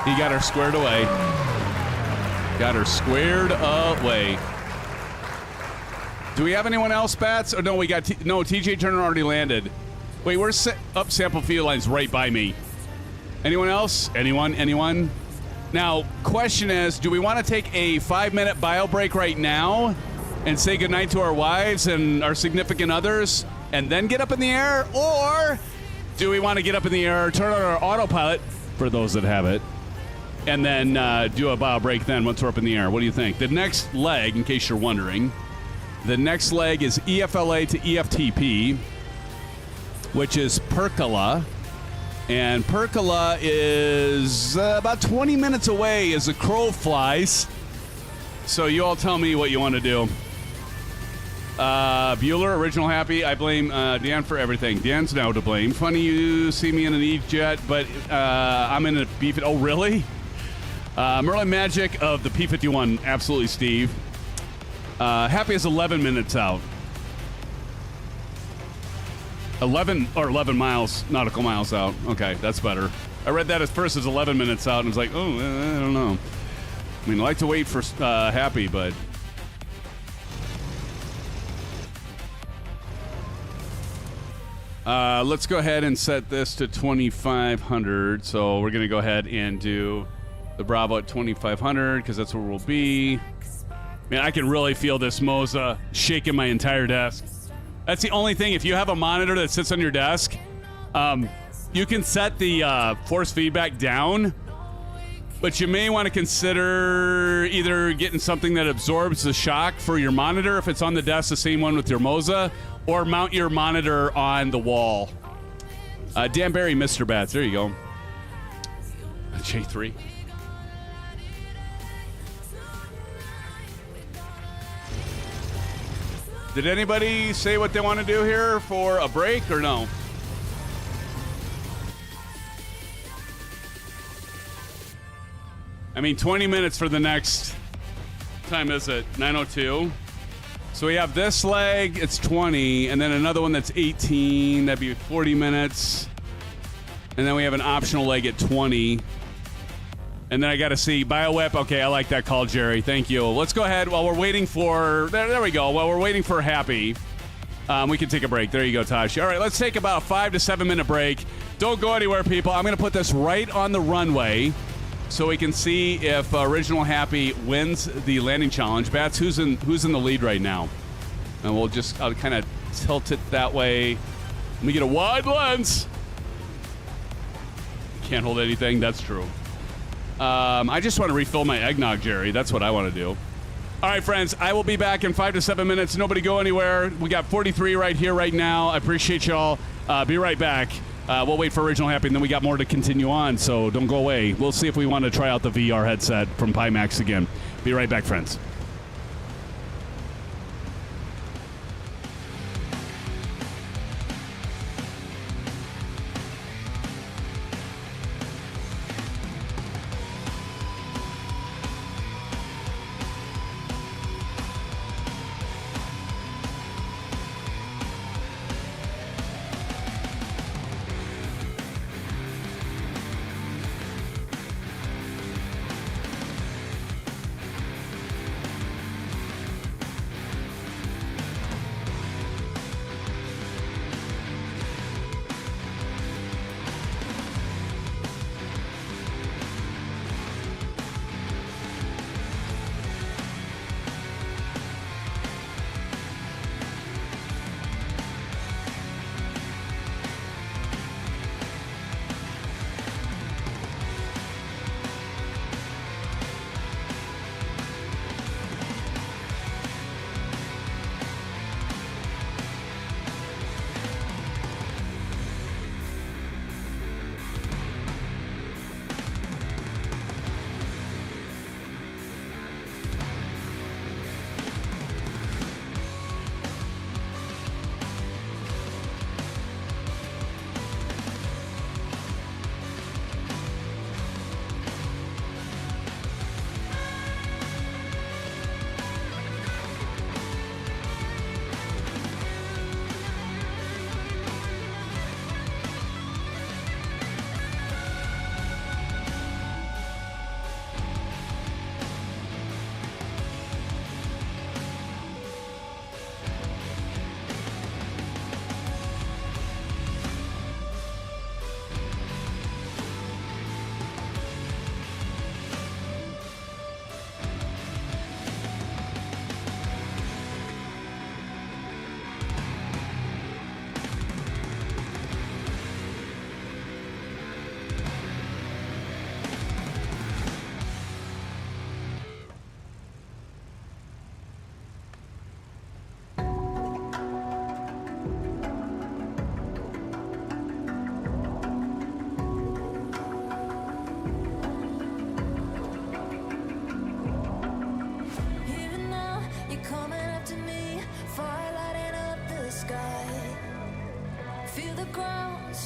He got her squared away. Got her squared away. Do we have anyone else, Bats? Oh, no, we got... No, TJ Turner already landed. Wait, where's up sample field lines right by me? Anyone else? Anyone? Now, question is, do we want to take a 5-minute bio break right now and say goodnight to our wives and our significant others and then get up in the air? Or do we want to get up in the air, turn on our autopilot, for those that have it, and then do a bio break then once we're up in the air? What do you think? The next leg, in case you're wondering, the next leg is EFLA to EFTP, which is Percola. And Percola is about 20 minutes away as the crow flies. So you all tell me what you want to do. Bueller, Original Happy. I blame Dan for everything. Dan's now to blame. Funny you see me in an E-Jet, but I'm in a B-50. Oh, really? Merlin Magic of the P-51. Absolutely, Steve. Happy is 11 minutes out. 11 miles, nautical miles out. Okay, that's better. I read that at first as 11 minutes out and was like, oh, I don't know. I mean, I like to wait for Happy, but... let's go ahead and set this to 2,500. So we're going to go ahead and do the Bravo at 2,500 because that's where we'll be. Man, I can really feel this Moza shaking my entire desk. That's the only thing. If you have a monitor that sits on your desk, you can set the force feedback down, but you may want to consider either getting something that absorbs the shock for your monitor, if it's on the desk, the same one with your Moza, or mount your monitor on the wall. Dan Barry, Mr. Bats. There you go. J3. Did anybody say what they want to do here for a break or no? I mean, 20 minutes for the next, what time is it? 9:02. So we have this leg, it's 20, and then another one that's 18, that'd be 40 minutes. And then we have an optional leg at 20. And then I got to see BioWhip. Okay, I like that call, Jerry. Thank you. Let's go ahead while we're waiting for... There we go. While we're waiting for Happy, we can take a break. There you go, Tashi. All right, let's take about a 5 to 7 minute break. Don't go anywhere, people. I'm going to put this right on the runway. so we can see if Original Happy wins the landing challenge. Bats, who's in the lead right now? And we'll just kind of tilt it that way. Let me get a wide lens. Can't hold anything. That's true. I just want to refill my eggnog, Jerry. That's what I want to do. All right, friends, I will be back in 5 to 7 minutes. Nobody go anywhere. We got 43 right here, right now. I appreciate y'all. Be right back. We'll wait for Original Happy, and then we got more to continue on, so don't go away. We'll see if we want to try out the VR headset from Pimax again. Be right back, friends.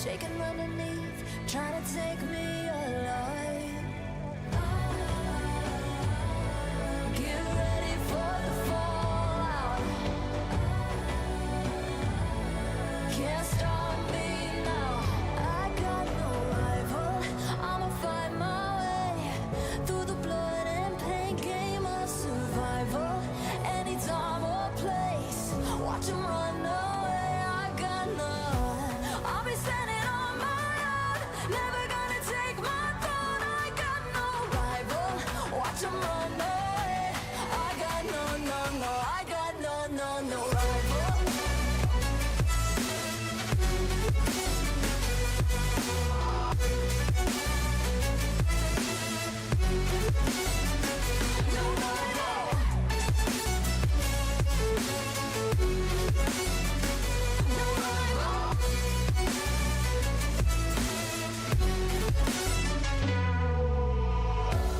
shaking underneath, trying to take me alive. Get ready for the fallout. Can't stop me now. I got no rival. I'ma fight my way through the blood and pain game of survival. Any time or place, watch 'em run away. I got none. I'll be standing on my own, never gonna take my throne. I got no rival. Watch 'em run away. I got no, I got no rival.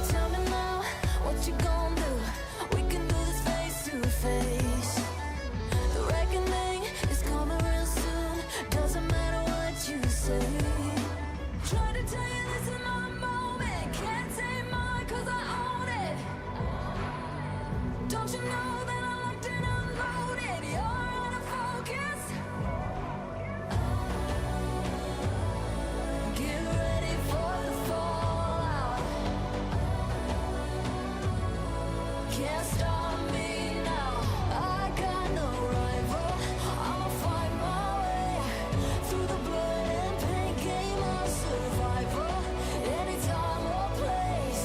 Tell me now, what you gonna do? We can do this face to face. The reckoning is coming real soon. Doesn't matter what you say. Try to tell you this is my moment. Can't take mine 'cause I own it. Don't you know that I locked and unloaded? You're out of focus. Get ready for the fallout. Can't stop me now. I got no rival. I'ma fight my way through the blood and pain game of survival. Any time or place,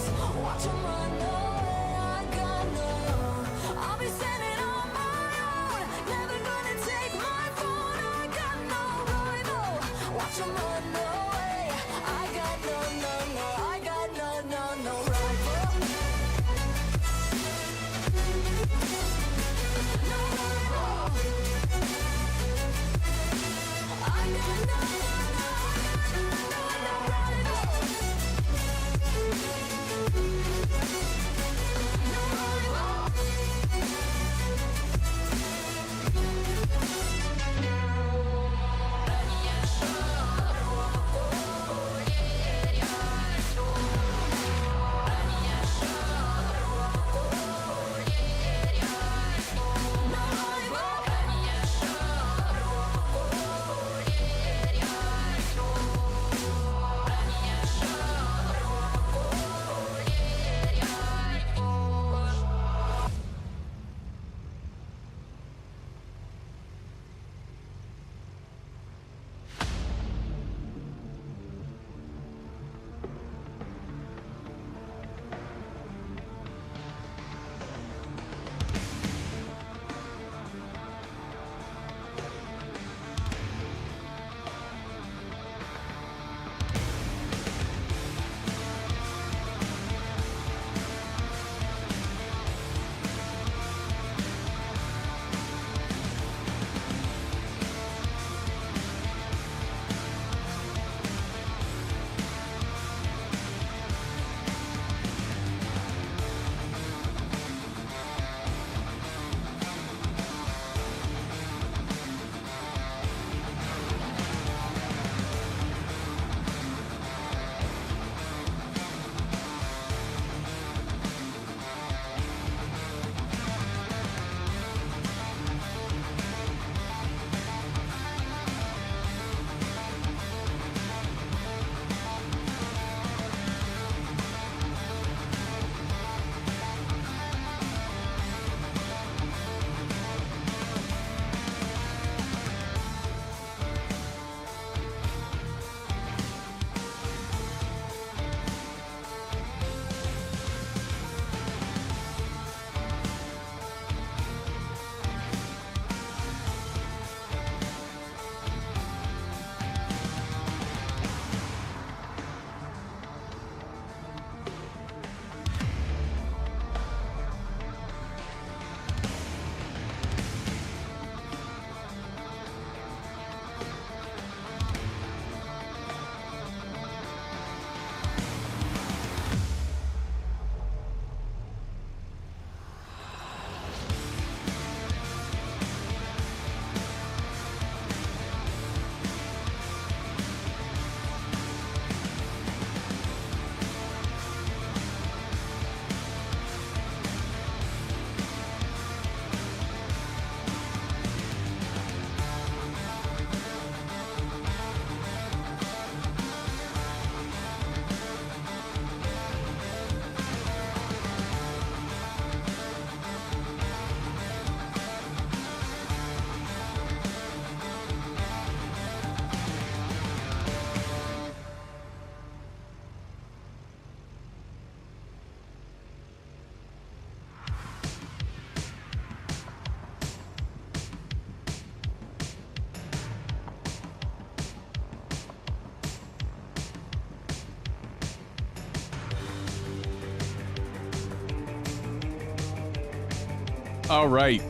All right.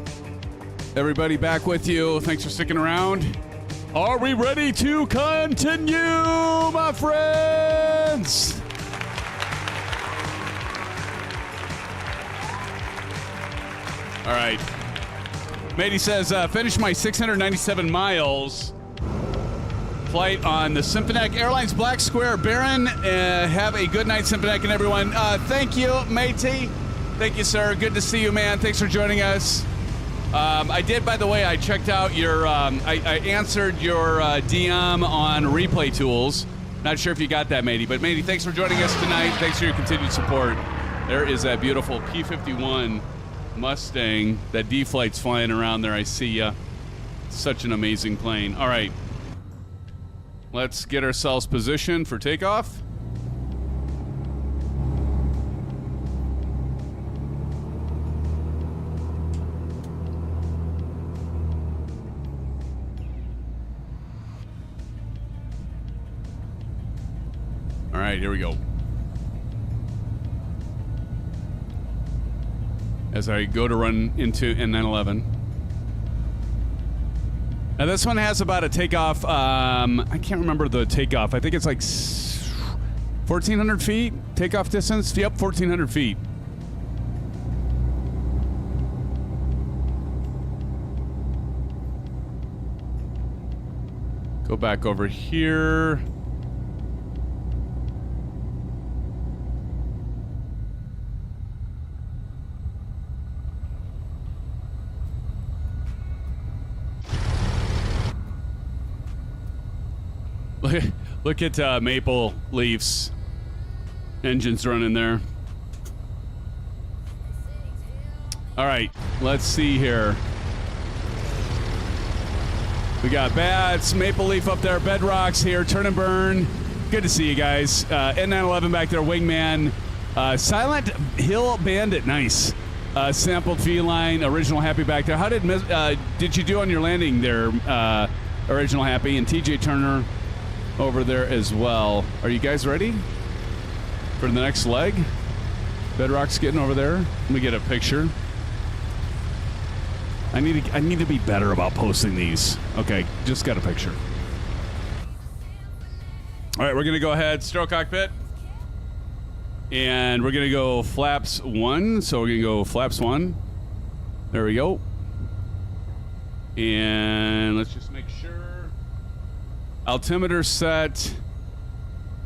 Everybody back with you. Thanks for sticking around. Are we ready to continue, my friends? All right. Matey says, finish my 697 miles flight on the Symphonic Airlines Black Square. Baron, have a good night, Symphonic, and everyone. Thank you, Matey. Thank you, sir. Good to see you, man. Thanks for joining us. I did, by the way, I checked out your, I answered your DM on Replay Tools. Not sure if you got that, Matey, but Matey, thanks for joining us tonight. Thanks for your continued support. There is that beautiful P-51 Mustang that D-Flight's flying around there. I see ya. Such an amazing plane. All right. Let's get ourselves positioned for takeoff. All right, here we go. As I go to run into N911. Now this one has about a takeoff, I can't remember the takeoff. I think it's like 1,400 feet takeoff distance. Yep, 1,400 feet. Go back over here. Look at Maple Leaf's engines running there. All right, let's see here. We got Bats, Maple Leaf up there, Bedrock's here, Turn and Burn. Good to see you guys. N911 back there, Wingman. Silent Hill Bandit, nice. Sampled Feline, Original Happy back there. How did you do on your landing there, Original Happy? And TJ Turner over there as well. Are you guys ready for the next leg? Bedrock's getting over there. Let me get a picture. I need to be better about posting these. Okay, just got a picture. All right, we're gonna go ahead, stroke cockpit, and we're gonna go flaps 1. So we're gonna go flaps 1. There we go. And let's just make sure. Altimeter set.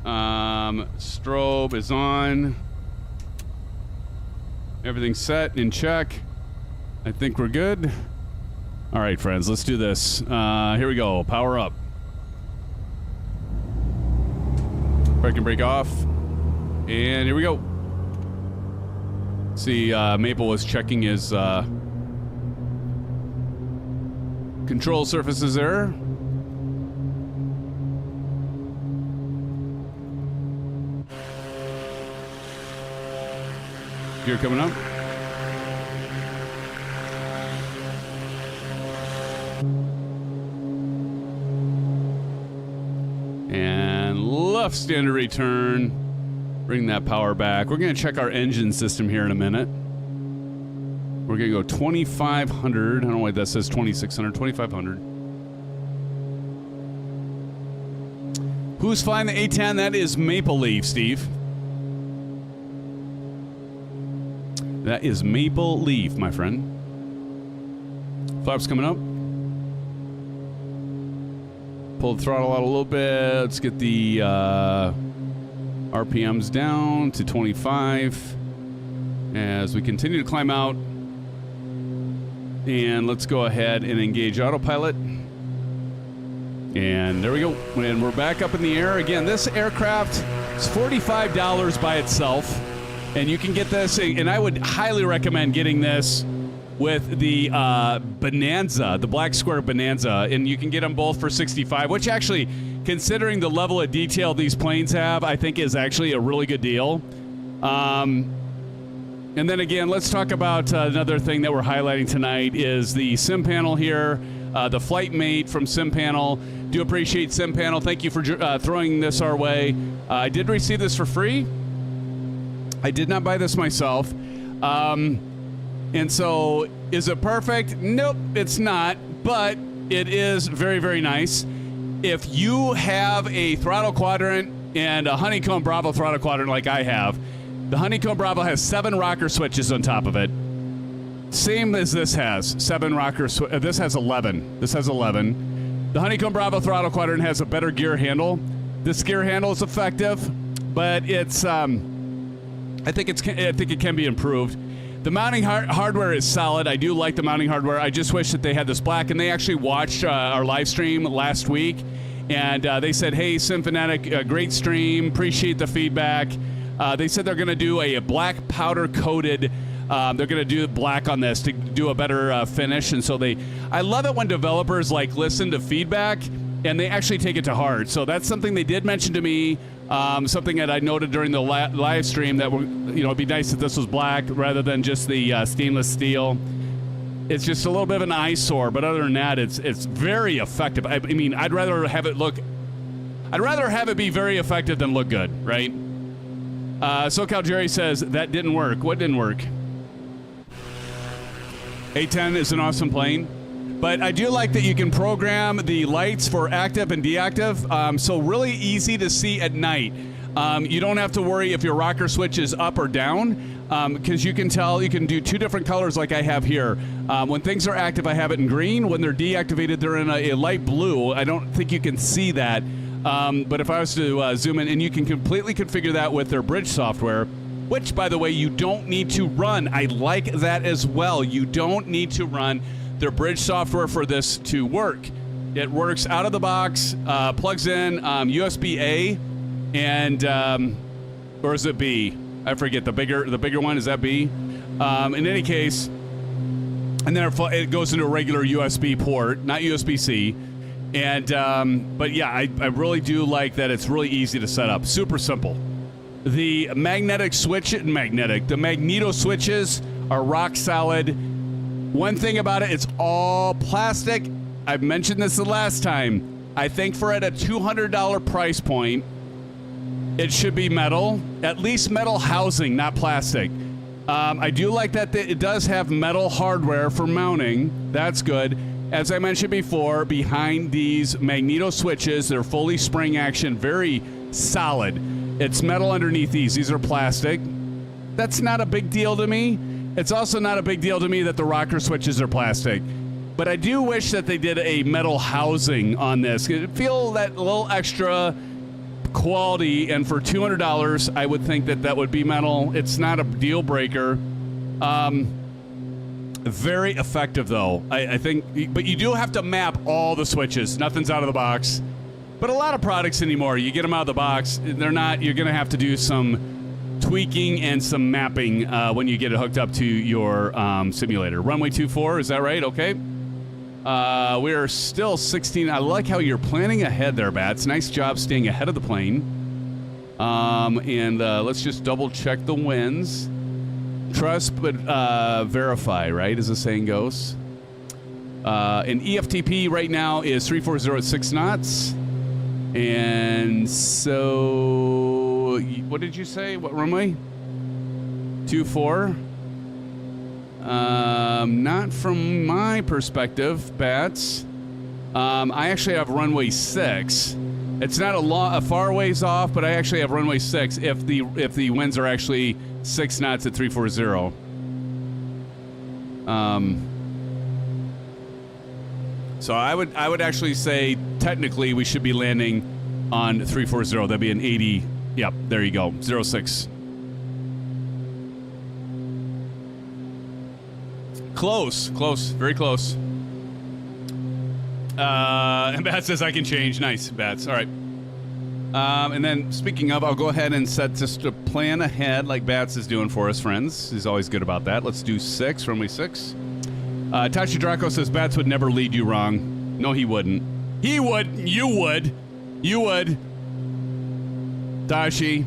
Strobe is on. Everything's set in check. I think we're good. All right, friends, let's do this. Here we go. Power up. Brake and brake off. And here we go. See, Maple was checking his control surfaces there. Gear coming up. And left standard return. Bring that power back. We're going to check our engine system here in a minute. We're going to go 2,500. I don't know why that says 2,600. 2,500. Who's flying the A10? That is Maple Leaf, Steve. That is Maple Leaf, my friend. Flaps coming up. Pull the throttle out a little bit. Let's get the RPMs down to 25 as we continue to climb out. And let's go ahead and engage autopilot. And there we go. And we're back up in the air. Again, this aircraft is $45 by itself. And you can get this, and I would highly recommend getting this with the Bonanza, the Black Square Bonanza, and you can get them both for $65, which actually, considering the level of detail these planes have, I think is actually a really good deal. And then again, let's talk about another thing that we're highlighting tonight is the sim panel here, the FlightMate from sim panel. Do appreciate sim panel. Thank you for throwing this our way. I did receive this for free. I did not buy this myself. And so, is it perfect? Nope, it's not, but it is very, very nice. If you have a throttle quadrant and a Honeycomb Bravo throttle quadrant like I have, the Honeycomb Bravo has 7 rocker switches on top of it. Same as this has, 7 rocker this has 11. This has 11. The Honeycomb Bravo throttle quadrant has a better gear handle. This gear handle is effective, but it's I think it can be improved. The mounting hardware is solid. I do like the mounting hardware. I just wish that they had this black, and they actually watched our live stream last week, and they said, hey, SimFanatic, great stream, appreciate the feedback. They said they're going to do a black powder-coated, they're going to do black on this to do a better finish, and so I love it when developers like listen to feedback, and they actually take it to heart. So that's something they did mention to me. Something that I noted during the live stream that it'd be nice if this was black rather than just the stainless steel. It's just a little bit of an eyesore, but other than that, it's very effective. I mean, I'd rather have it be very effective than look good, right? SoCal Jerry says that didn't work. What didn't work? A10 is an awesome plane. But I do like that you can program the lights for active and deactive, so really easy to see at night. You don't have to worry if your rocker switch is up or down, because you can tell, you can do 2 different colors like I have here. When things are active, I have it in green. When they're deactivated, they're in a light blue. I don't think you can see that, but if I was to zoom in, and you can completely configure that with their bridge software, which, by the way, you don't need to run. I like that as well. You don't need to run their bridge software for this to work. It works out of the box, plugs in USB-A, and or is it B? I forget. The bigger one, is that B? In any case, and then it goes into a regular USB port, not USB-C. And but yeah, I really do like that. It's really easy to set up. Super simple. The the magneto switches are rock solid. One thing about it, it's all plastic. I've mentioned this the last time. I think for at a $200 price point, it should be metal, at least metal housing, not plastic. I do like that it does have metal hardware for mounting. That's good. As I mentioned before, behind these magneto switches, they're fully spring action, very solid. It's metal underneath these. These are plastic. That's not a big deal to me. It's also not a big deal to me that the rocker switches are plastic. But I do wish that they did a metal housing on this. It feel that little extra quality, and for $200, I would think that would be metal. It's not a deal breaker. Very effective, though. I think, but you do have to map all the switches. Nothing's out of the box. But a lot of products anymore, you get them out of the box, they're not. You're going to have to do some tweaking and some mapping when you get it hooked up to your simulator. Runway 24, is that right? Okay. We're still 16. I like how you're planning ahead there, Bats. Nice job staying ahead of the plane. And let's just double check the winds. Trust but verify, right, as the saying goes. And EFTP right now is 340 at 6 knots. And so, what did you say? What runway? 24. Not from my perspective, Bats. I actually have runway 6. It's not a far ways off, but I actually have runway 6 if the winds are actually 6 knots at 340. So I would actually say technically we should be landing on 340. That'd be an 80. Yep, there you go. 06. Close, very close. And Bats says I can change. Nice, Bats. All right. And then speaking of, I'll go ahead and set just a plan ahead like Bats is doing for us, friends. He's always good about that. Let's do 6, runway 6. Tashi Draco says Bats would never lead you wrong. No, he wouldn't. He would. You would. You would. Tashi.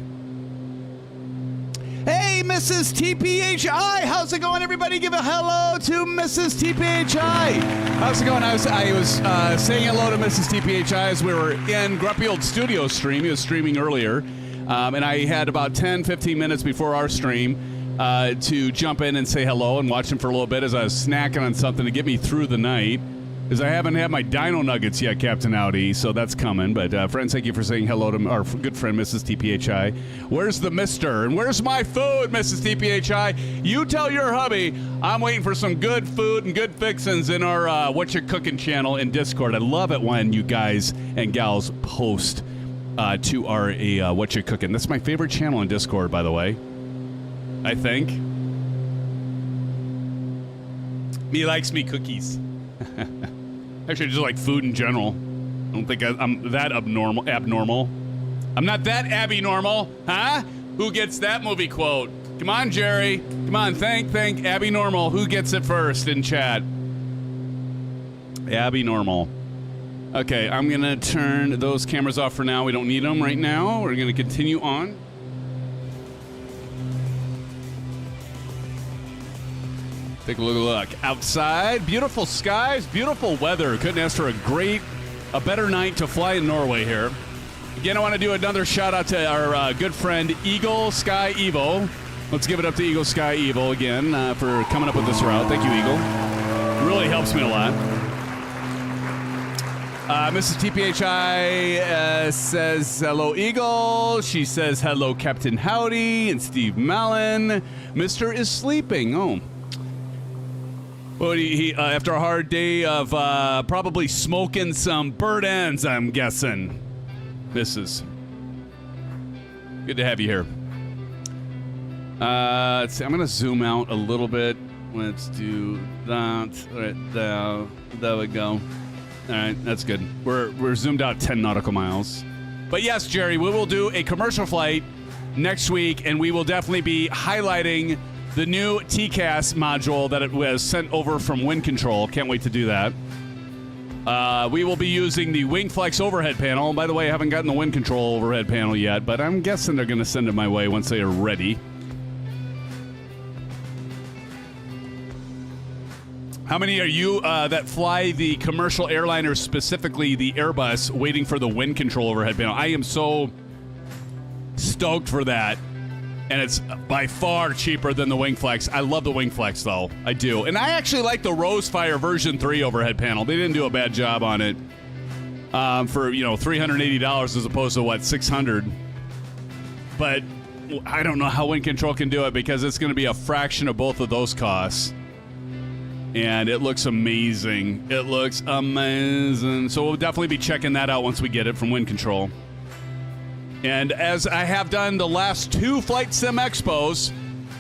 Hey, Mrs. TPHI. How's it going, everybody? Give a hello to Mrs. TPHI. How's it going? I was saying hello to Mrs. TPHI as we were in Grumpy Old Studio stream. He was streaming earlier. And I had about 10, 15 minutes before our stream to jump in and say hello and watch him for a little bit as I was snacking on something to get me through the night. Because I haven't had my Dino Nuggets yet, Captain Audi, so that's coming. But friends, thank you for saying hello to our good friend, Mrs. TPHI. Where's the mister? And where's my food, Mrs. TPHI? You tell your hubby I'm waiting for some good food and good fixins in our What You Cooking channel in Discord. I love it when you guys and gals post to our What You Cooking. That's my favorite channel in Discord, by the way. I think. Me likes me cookies. Actually, just like food in general. I don't think I'm that abnormal. I'm not that abby-normal, huh? Who gets that movie quote? Come on, Jerry. Come on, thank Abby Normal. Who gets it first in chat? Abby Normal. Okay, I'm going to turn those cameras off for now. We don't need them right now. We're going to continue on. Take a look outside. Beautiful skies, beautiful weather. Couldn't ask for a better night to fly in Norway here. Again, I want to do another shout out to our good friend Eagle Sky Evo. Let's give it up to Eagle Sky Evo again for coming up with this route. Thank you, Eagle. It really helps me a lot. Mrs. TPHI says hello, Eagle. She says hello, Captain Howdy and Steve Mallon. Mr. is sleeping. Oh. Well, he after a hard day of probably smoking some bird ends, I'm guessing. This is good to have you here. Let's see, I'm going to zoom out a little bit. Let's do that right there. There we go. All right, that's good. We're zoomed out 10 nautical miles. But yes, Jerry, we will do a commercial flight next week, and we will definitely be highlighting the new TCAS module that it was sent over from Wind Control. Can't wait to do that. We will be using the WingFlex overhead panel. By the way, I haven't gotten the Wind Control overhead panel yet, but I'm guessing they're going to send it my way once they are ready. How many are you that fly the commercial airliners, specifically the Airbus, waiting for the Wind Control overhead panel? I am so stoked for that. And it's by far cheaper than the WingFlex. I love the WingFlex, though. I do. And I actually like the Rosefire version 3 overhead panel. They didn't do a bad job on it for, $380 as opposed to, $600. But I don't know how Wind Control can do it because it's going to be a fraction of both of those costs. And it looks amazing. It looks amazing. So we'll definitely be checking that out once we get it from Wind Control. And as I have done the last 2 Flight Sim Expos,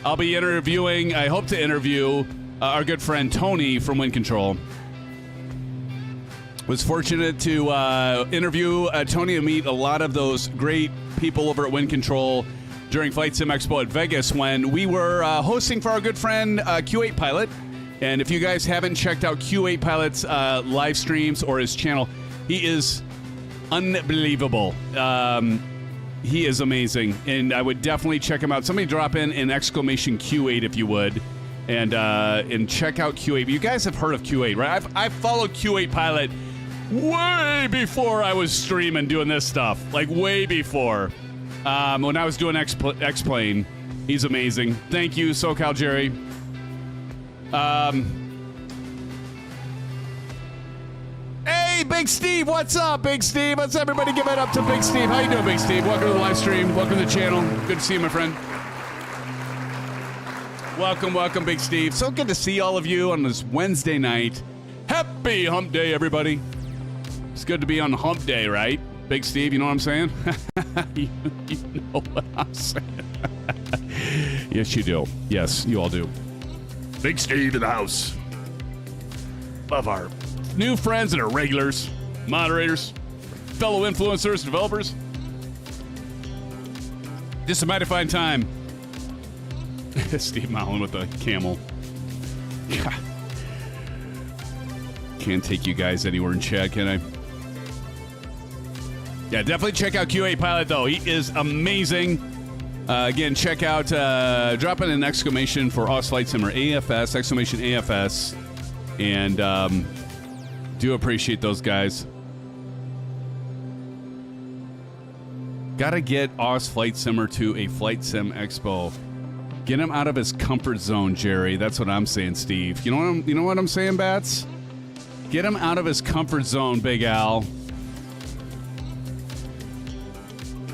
I'll be I hope to interview our good friend Tony from Wind Control. Was fortunate to interview Tony and meet a lot of those great people over at Wind Control during Flight Sim Expo at Vegas when we were hosting for our good friend Q8 Pilot. And if you guys haven't checked out Q8 Pilot's live streams or his channel, he is unbelievable. He is amazing, and I would definitely check him out. Somebody drop in an exclamation Q8 if you would, and check out Q8. You guys have heard of Q8, right? I've followed Q8 Pilot way before I was streaming doing this stuff, like way before. When I was doing X-Plane, he's amazing. Thank you, SoCal Jerry. Hey, Big Steve, what's up, Big Steve? Let's everybody give it up to Big Steve. How you doing, Big Steve? Welcome to the live stream. Welcome to the channel. Good to see you, my friend. Welcome, Big Steve. So good to see all of you on this Wednesday night. Happy Hump Day, everybody. It's good to be on Hump Day, right? Big Steve, you know what I'm saying? you know what I'm saying. Yes, you do. Yes, you all do. Big Steve in the house. Love our new friends and our regulars, moderators, fellow influencers, developers. Just a mighty fine time. Steve Mallon with the camel. Can't take you guys anywhere in chat, can I? Yeah, definitely check out Q8 Pilot, though. He is amazing. Again, check out, drop in an exclamation for Oz Flight Sim or AFS, exclamation AFS. And do appreciate those guys. Gotta get Oz Flight Simmer to a Flight Sim Expo. Get him out of his comfort zone, Jerry. That's what I'm saying, Steve. You know what I'm saying, Bats? Get him out of his comfort zone, Big Al.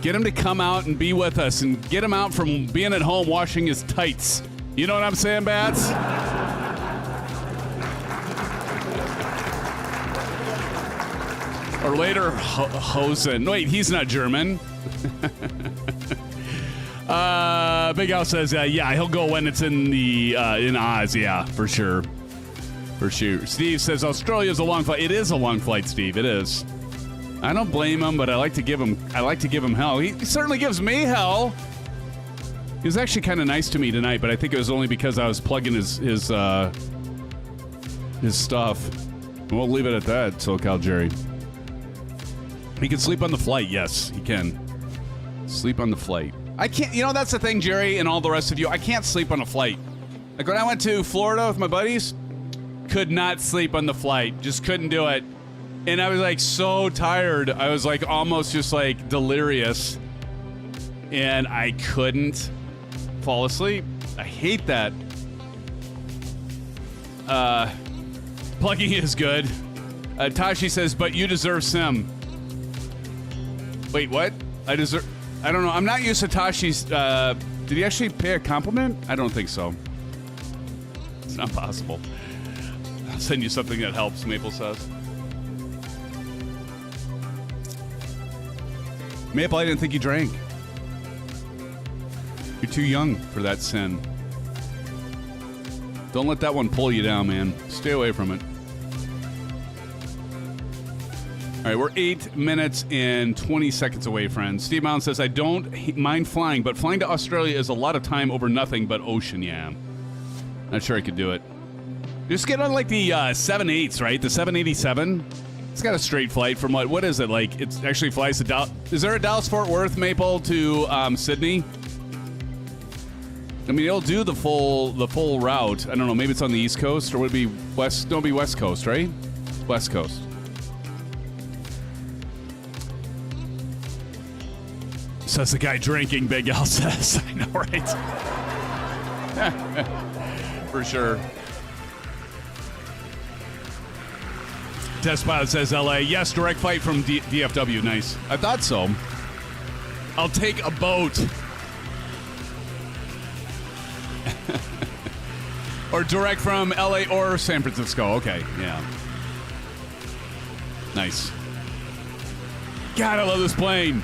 Get him to come out and be with us and get him out from being at home washing his tights. You know what I'm saying, Bats? Or later, Hosen. Wait, he's not German. Big Al says, yeah, he'll go when it's in the in Oz. Yeah, for sure. For sure. Steve says Australia's a long flight. It is a long flight, Steve. It is. I don't blame him, but I like to give him hell. He certainly gives me hell. He was actually kind of nice to me tonight, but I think it was only because I was plugging his stuff. We'll leave it at that, SoCal Jerry. He can sleep on the flight. Yes, he can. Sleep on the flight. I can't, that's the thing, Jerry, and all the rest of you. I can't sleep on a flight. Like when I went to Florida with my buddies, could not sleep on the flight. Just couldn't do it. And I was like so tired. I was like almost just like delirious. And I couldn't fall asleep. I hate that. Plugging is good. Tashi says, but you deserve Sim. Wait, what? I don't know. I'm not used to Tashi's. Did he actually pay a compliment? I don't think so. It's not possible. I'll send you something that helps, Maple says. Maple, I didn't think you drank. You're too young for that sin. Don't let that one pull you down, man. Stay away from it. All right, we're 8 minutes and 20 seconds away, friends. Steve Mountain says, I don't mind flying, but flying to Australia is a lot of time over nothing but ocean, yeah. Not sure I could do it. Just get on like the 787s, right? The 787. It's got a straight flight from what is it? Like, it actually flies to Dallas. Is there a Dallas-Fort Worth, Maple, to Sydney? I mean, it'll do the full route. I don't know, maybe it's on the East Coast, or would it be West? No, it'll be West Coast, right? West Coast. Says the guy drinking, Big Al says. I know, right? For sure. Test pilot says LA. Yes, direct flight from DFW. Nice. I thought so. I'll take a boat. Or direct from LA or San Francisco. Okay, yeah. Nice. God, I love this plane.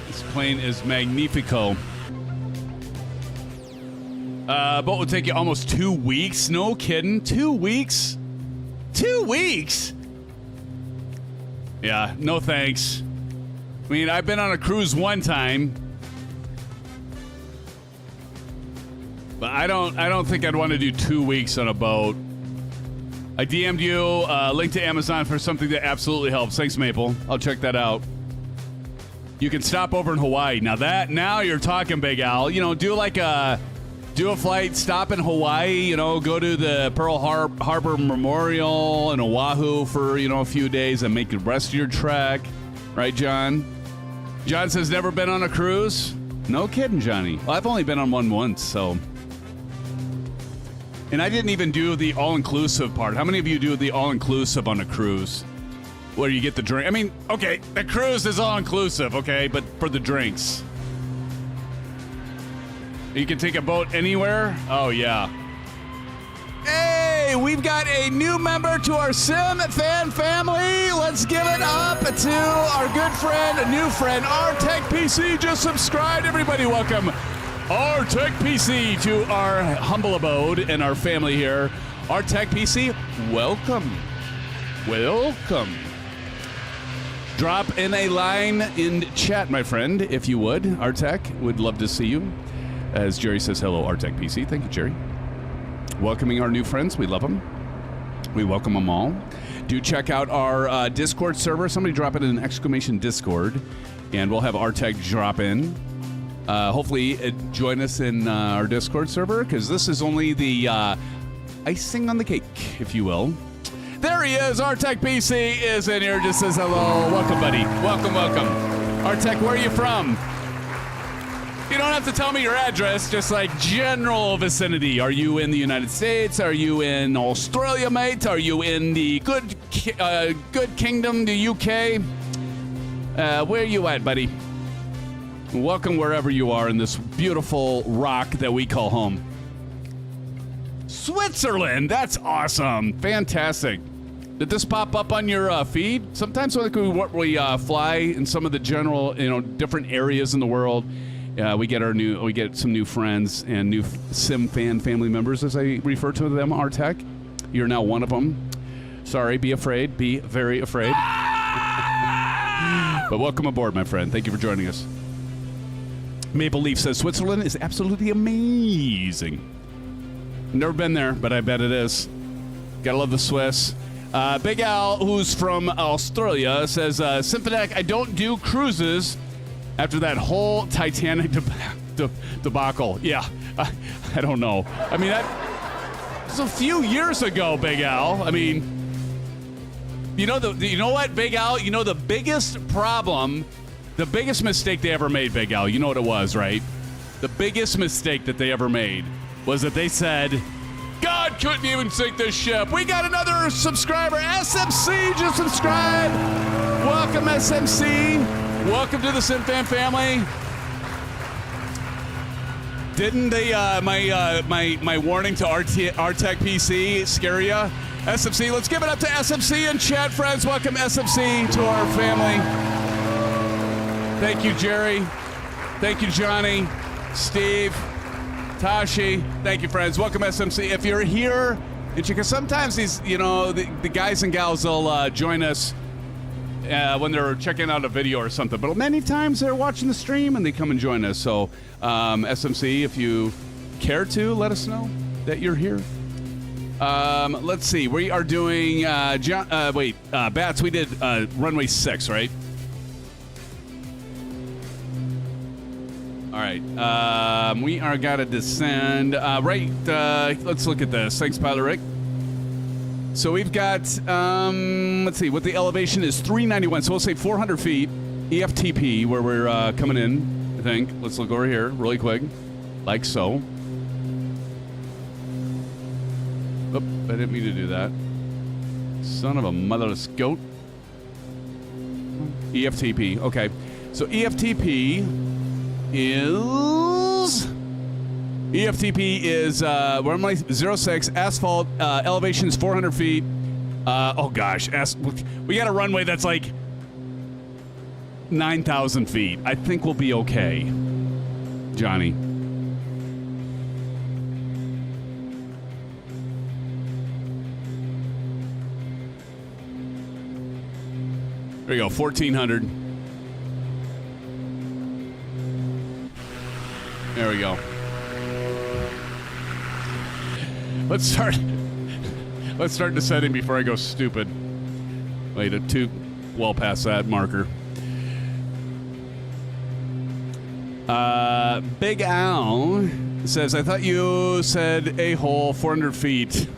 This plane is magnifico. Boat will take you almost 2 weeks. No kidding. 2 weeks? 2 weeks? Yeah, no thanks. I mean, I've been on a cruise one time. But I don't think I'd want to do 2 weeks on a boat. I DM'd you a link to Amazon for something that absolutely helps. Thanks, Maple. I'll check that out. You can stop over in Hawaii. Now you're talking, Big Al. Do a flight, stop in Hawaii, go to the Pearl Harbor Memorial in Oahu for, a few days and make the rest of your trek. Right, John? John says never been on a cruise? No kidding, Johnny. Well, I've only been on one once, so. And I didn't even do the all-inclusive part. How many of you do the all-inclusive on a cruise? Where you get the drink? I mean, okay, the cruise is all-inclusive, okay, but for the drinks. You can take a boat anywhere? Oh, yeah. Hey, we've got a new member to our SimFan family. Let's give it up to our good friend, a new friend, R-Tech PC. Just subscribed. Everybody, welcome R-Tech PC to our humble abode and our family here. R-Tech PC, welcome. Welcome. Drop in a line in chat, my friend, if you would. R-Tech, would love to see you. As Jerry says, hello, R-Tech PC. Thank you, Jerry. Welcoming our new friends. We love them. We welcome them all. Do check out our Discord server. Somebody drop in an exclamation Discord, and we'll have R-Tech drop in. Hopefully, join us in our Discord server, because this is only the icing on the cake, if you will. There he is. R-Tech PC is in here. Just says hello. Welcome, buddy. Welcome, welcome. R-Tech, where are you from? don't have to tell me your address, just like general vicinity. Are you in the United States? Are you in Australia, mate? Are you in the good kingdom, the UK? Where are you at, buddy? Welcome wherever you are in this beautiful rock that we call home. Switzerland, that's awesome. Fantastic. Did this pop up on your feed? Sometimes when we fly in some of the general, different areas in the world, we get some new friends and new SimFan family members, as I refer to them, Artec. You're now one of them. Sorry, be afraid. Be very afraid. But welcome aboard, my friend. Thank you for joining us. Maple Leaf says, Switzerland is absolutely amazing. Never been there, but I bet it is. Gotta love the Swiss. Big Al, who's from Australia, says, Symphonic, I don't do cruises after that whole Titanic debacle. Yeah, I don't know. I mean, that was a few years ago, Big Al. I mean, you know what, Big Al? You know the biggest problem, the biggest mistake they ever made, Big Al, you know what it was, right? The biggest mistake that they ever made was that they said, God couldn't even sink this ship. We got another subscriber. SMC just subscribed. Welcome, SMC. Welcome to the SimFan family. Didn't they, my warning to RTech PC scare ya? SMC, let's give it up to SMC and chat, friends. Welcome, SMC, to our family. Thank you, Jerry. Thank you, Johnny, Steve, Tashi, thank you, friends. Welcome, SMC. If you're here, because sometimes these, the guys and gals will join us when they're checking out a video or something. But many times they're watching the stream and they come and join us. So, SMC, if you care to, let us know that you're here. Let's see. We are doing, Bats, we did runway 6, right? All right, we are got to descend. Let's look at this. Thanks, Pilot Rick. So we've got, let's see, what the elevation is, 391. So we'll say 400 feet, EFTP, where we're coming in, I think. Let's look over here really quick, like so. Oop, I didn't mean to do that. Son of a motherless goat. EFTP, okay. So EFTP is runway 06, asphalt, elevation is 400 feet. Oh gosh, we got a runway that's like 9,000 feet. I think we'll be okay, Johnny. There you go, 1,400. There we go. Let's start descending before I go stupid. Wait, too well past that marker. Big Al says, I thought you said a-hole 400 feet.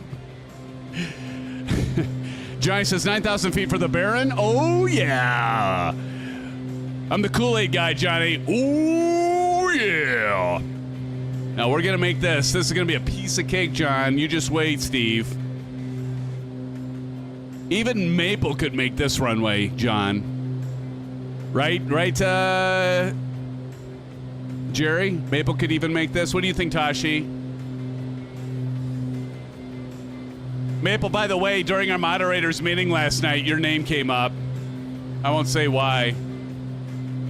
Johnny says 9,000 feet for the Baron. Oh, yeah. I'm the Kool-Aid guy, Johnny. Oh, yeah. Now, we're going to make this. This is going to be a piece of cake, John. You just wait, Steve. Even Maple could make this runway, John. Right, Jerry? Maple could even make this. What do you think, Tashi? Maple, by the way, during our moderators meeting last night, your name came up. I won't say why.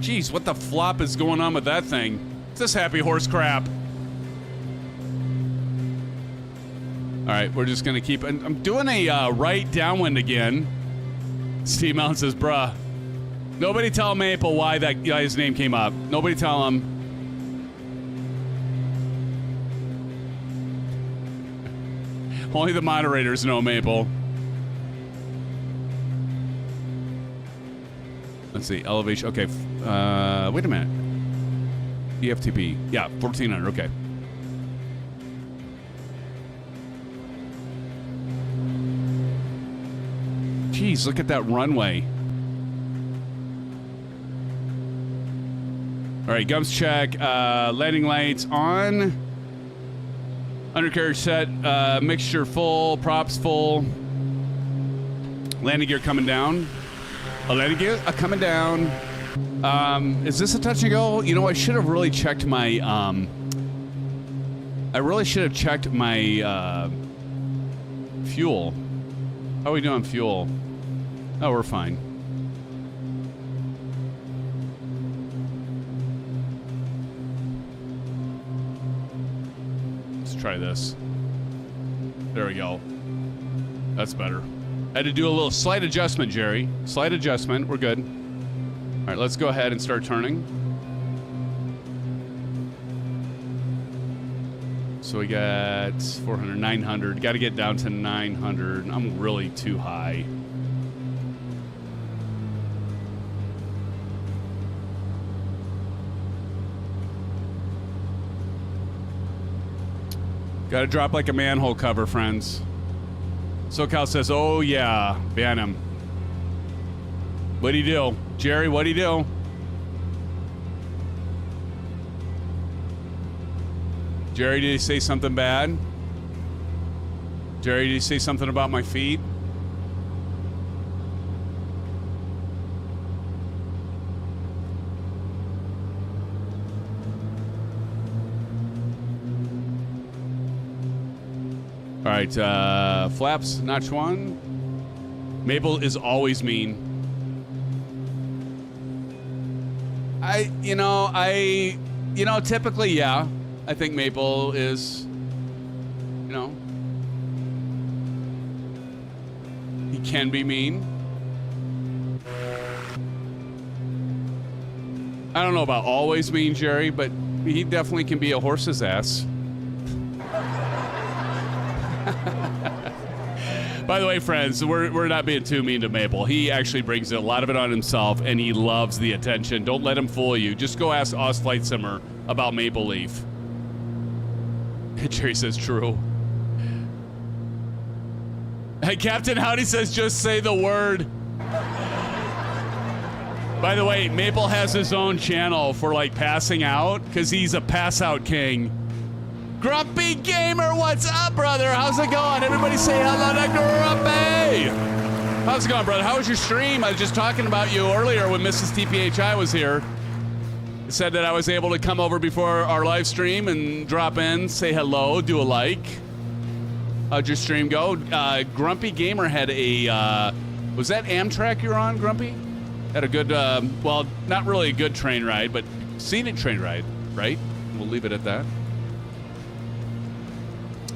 Jeez, what the flop is going on with that thing? It's this happy horse crap. All right, we're just going to keep... I'm doing a right downwind again. Steve Mountain says, bruh. Nobody tell Maple why that guy's name came up. Nobody tell him. Only the moderators know, Maple. Let's see, elevation. Okay, wait a minute. EFTP. Yeah, 1,400. Okay. Jeez, look at that runway. All right, gums check. Landing lights on. Undercarriage set. Mixture full. Props full. Landing gear coming down. Landing gear coming down. Is this a touch and go? You know, I should have really checked my. I really should have checked my fuel. How are we doing on fuel? Oh, we're fine. Let's try this. There we go. That's better. I had to do a little slight adjustment, Jerry. Slight adjustment. We're good. All right, let's go ahead and start turning. So we got 400, 900. Got to get down to 900. I'm really too high. Got to drop like a manhole cover, friends. SoCal says, oh yeah, ban him. What'd he do? Jerry, what'd he do? Jerry, did he say something bad? Jerry, did he say something about my feet? All right, flaps, notch one. Maple is always mean. Typically, yeah. I think Maple is, he can be mean. I don't know about always mean, Jerry, but he definitely can be a horse's ass. By the way, friends, we're not being too mean to Maple. He actually brings a lot of it on himself, and he loves the attention. Don't let him fool you. Just go ask Oz Flight Simmer about Maple Leaf. Jerry says true. Hey, Captain Howdy says just say the word. By the way, Maple has his own channel for like passing out because he's a pass out king. Grumpy Gamer, what's up, brother? How's it going? Everybody say hello to Grumpy. How's it going, brother? How was your stream? I was just talking about you earlier when Mrs. TPHI was here. Said that I was able to come over before our live stream and drop in, say hello, do a like. How'd your stream go? Grumpy Gamer had a, was that Amtrak you're on, Grumpy? Had a good, well, not really a good train ride, but scenic train ride, right? We'll leave it at that.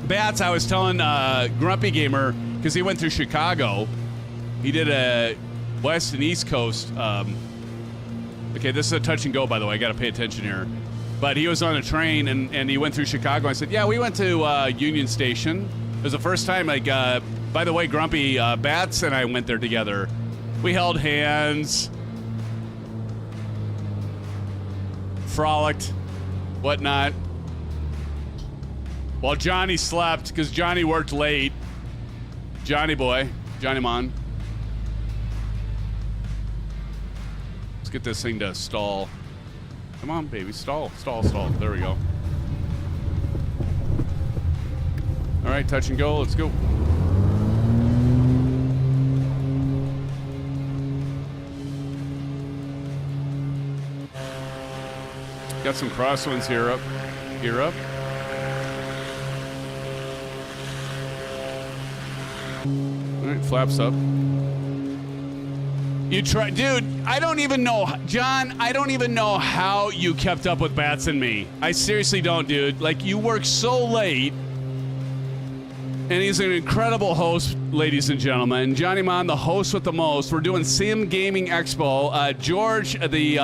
Bats, I was telling Grumpy Gamer, because he went through Chicago. He did a West and East Coast, okay, this is a touch and go, by the way. I got to pay attention here. But he was on a train, and he went through Chicago. I said, yeah, we went to Union Station. It was the first time, like, by the way, Grumpy, Bats and I went there together. We held hands, frolicked, whatnot. While Johnny slept, because Johnny worked late. Johnny boy, Johnny Mon. Let's get this thing to stall. Come on, baby, stall, stall, stall. There we go. All right, touch and go, let's go. Got some crosswinds here up. Gear up. All right, flaps up. You try, dude, I don't even know, John, I don't even know how you kept up with Bats and me. I seriously don't, dude. Like, you work so late, and he's an incredible host, ladies and gentlemen. Johnny Mon, the host with the most. We're doing Sim Gaming Expo. George, the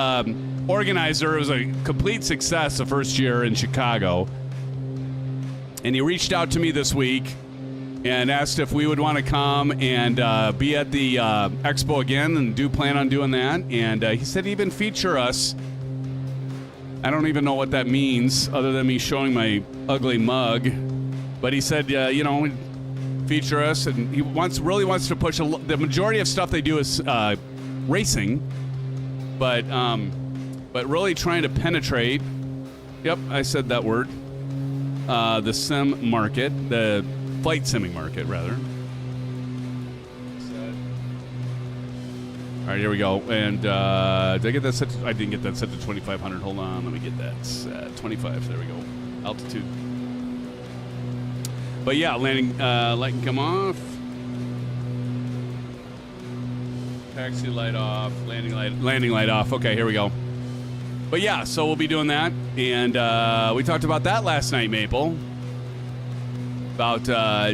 organizer, was a complete success the first year in Chicago. And he reached out to me this week and asked if we would want to come and be at the Expo again, and do plan on doing that. And he said even feature us. I don't even know what that means other than me showing my ugly mug. But he said, feature us, and he really wants to push the majority of stuff they do is racing. But but really trying to penetrate. Yep, I said that word. The sim market, the flight simming market, rather. All right, here we go. And did I get that set to, I didn't get that set to 2,500. Hold on, let me get that set. 25, there we go. Altitude. But yeah, landing light can come off. Taxi light off, landing light off. Okay, here we go. But yeah, so we'll be doing that. And we talked about that last night, Maple. About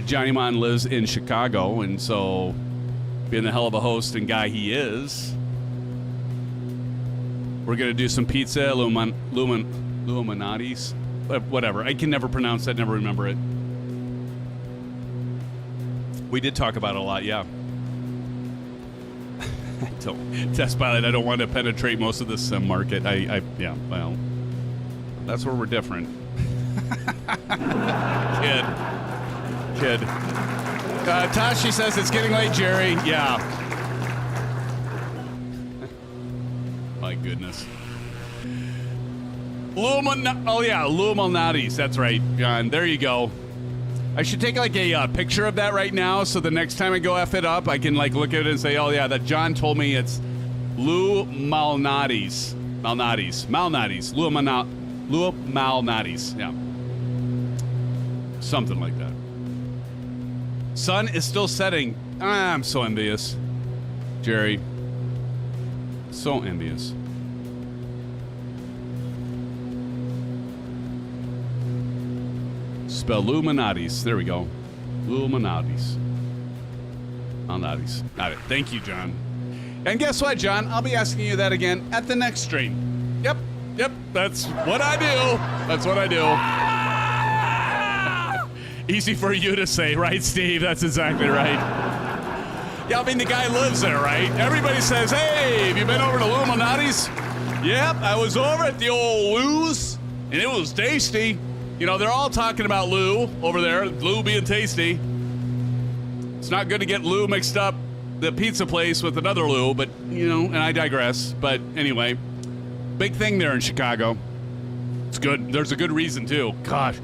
Johnny Mon lives in Chicago, and so being the hell of a host and guy he is, we're going to do some pizza, Illuminati's, whatever. I can never pronounce that, never remember it. We did talk about it a lot, yeah. Test pilot, I don't want to penetrate most of the sim market. Yeah, well, that's where we're different. Kid. Tashi says it's getting late, Jerry. Yeah. My goodness. Illuminati's. That's right, John. There you go. I should take like a picture of that right now, so the next time I go F it up, I can like look at it and say, oh yeah, that John told me it's Malnati's. Malnati's. Yeah. Something like that. Sun is still setting. I'm so envious, Jerry. So envious. Spell Illuminati's. There we go. Illuminati's. Malnati's. Got it. Thank you, John. And guess what, John? I'll be asking you that again at the next stream. Yep. That's what I do. That's what I do. Easy for you to say, right, Steve? That's exactly right. Yeah, I mean, the guy lives there, right? Everybody says, hey, have you been over to Illuminati's? Yep, I was over at the old Lou's, and it was tasty. You know, they're all talking about Lou over there, Lou being tasty. It's not good to get Lou mixed up, the pizza place, with another Lou, but, you know, and I digress. But anyway, big thing there in Chicago. It's good. There's a good reason, too. Gosh.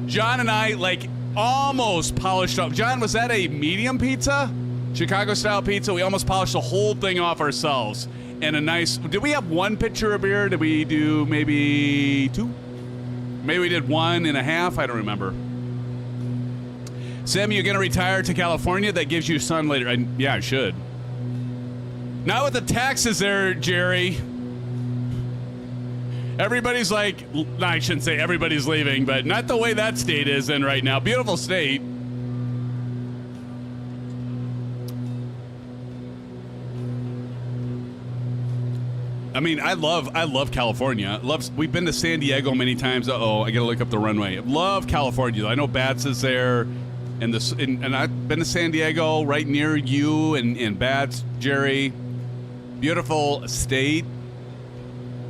John and I, like, almost polished up. John, was that a medium pizza? Chicago-style pizza? We almost polished the whole thing off ourselves. And a nice... Did we have one pitcher of beer? Did we do maybe two? Maybe we did 1.5? I don't remember. Sam, you going to retire to California? That gives you sun later. Yeah, I should. Not with the taxes there, Jerry. Everybody's like, no, I shouldn't say everybody's leaving, but not the way that state is in right now. Beautiful state. I mean, I love California. We've been to San Diego many times. Uh-oh, I gotta look up the runway. Love California. I know Bats is there, and I've been to San Diego, right near you and Bats, Jerry. Beautiful state,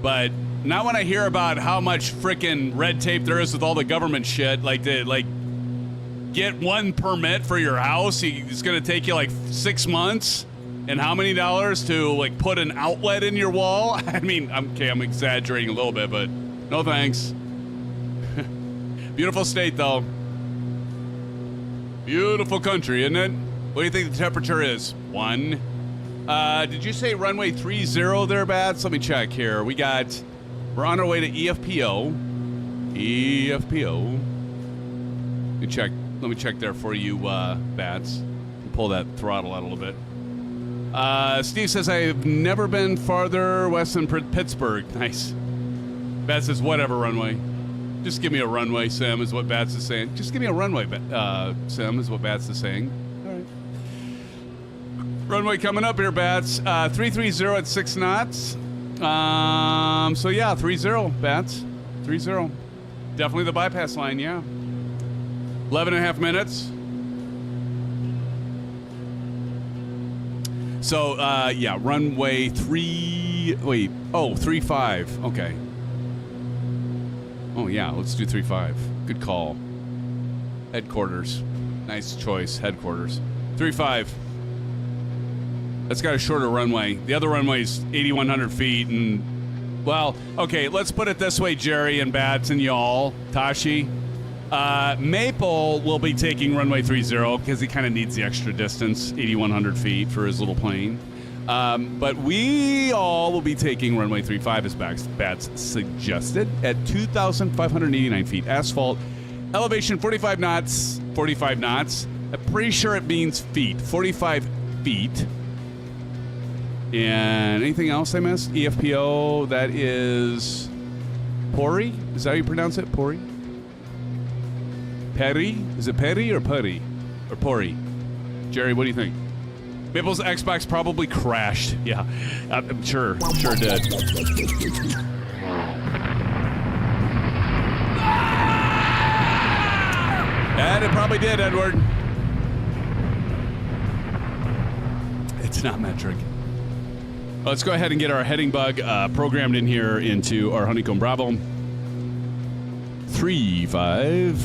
but not when I hear about how much freaking red tape there is with all the government shit. Like to get one permit for your house, it's gonna take you like 6 months. And how many dollars to like put an outlet in your wall? I mean, I'm exaggerating a little bit, but no thanks. Beautiful state though. Beautiful country, isn't it? What do you think the temperature is? 1. Did you say runway 30 there, Bats? Let me check here. We're on our way to EFPO. EFPO. Let me check there for you, Bats. Pull that throttle out a little bit. Steve says, I've never been farther west than Pittsburgh. Nice. Bats says, whatever runway. Just give me a runway, Sam, is what Bats is saying. Just give me a runway, Sam, is what Bats is saying. All right. Runway coming up here, Bats. 330 at 6 knots. So, yeah, 30, Bats. 30. Definitely the bypass line, yeah. 11.5 minutes. So, yeah, runway 35. Okay. Oh, yeah, let's do 35. Good call. Headquarters. Nice choice, headquarters. 35. That's got a shorter runway. The other runway is 8,100 feet, and Well, okay, let's put it this way, Jerry and Bats and y'all, Tashi. Maple will be taking runway 30 because he kind of needs the extra distance, 8,100 feet for his little plane. But we all will be taking runway 35 as Bats suggested at 2,589 feet. Asphalt, elevation 45 knots, 45 knots. I'm pretty sure it means feet, 45 feet. And anything else I missed? EFPO, that is Pori? Is that how you pronounce it? Pori? Peri? Is it Peri or Puri? Or Pori? Jerry, what do you think? Maple's Xbox probably crashed. Yeah, I'm sure. Sure did. And it probably did, Edward. It's not metric. Let's go ahead and get our heading bug programmed in here into our Honeycomb Bravo. 3-5.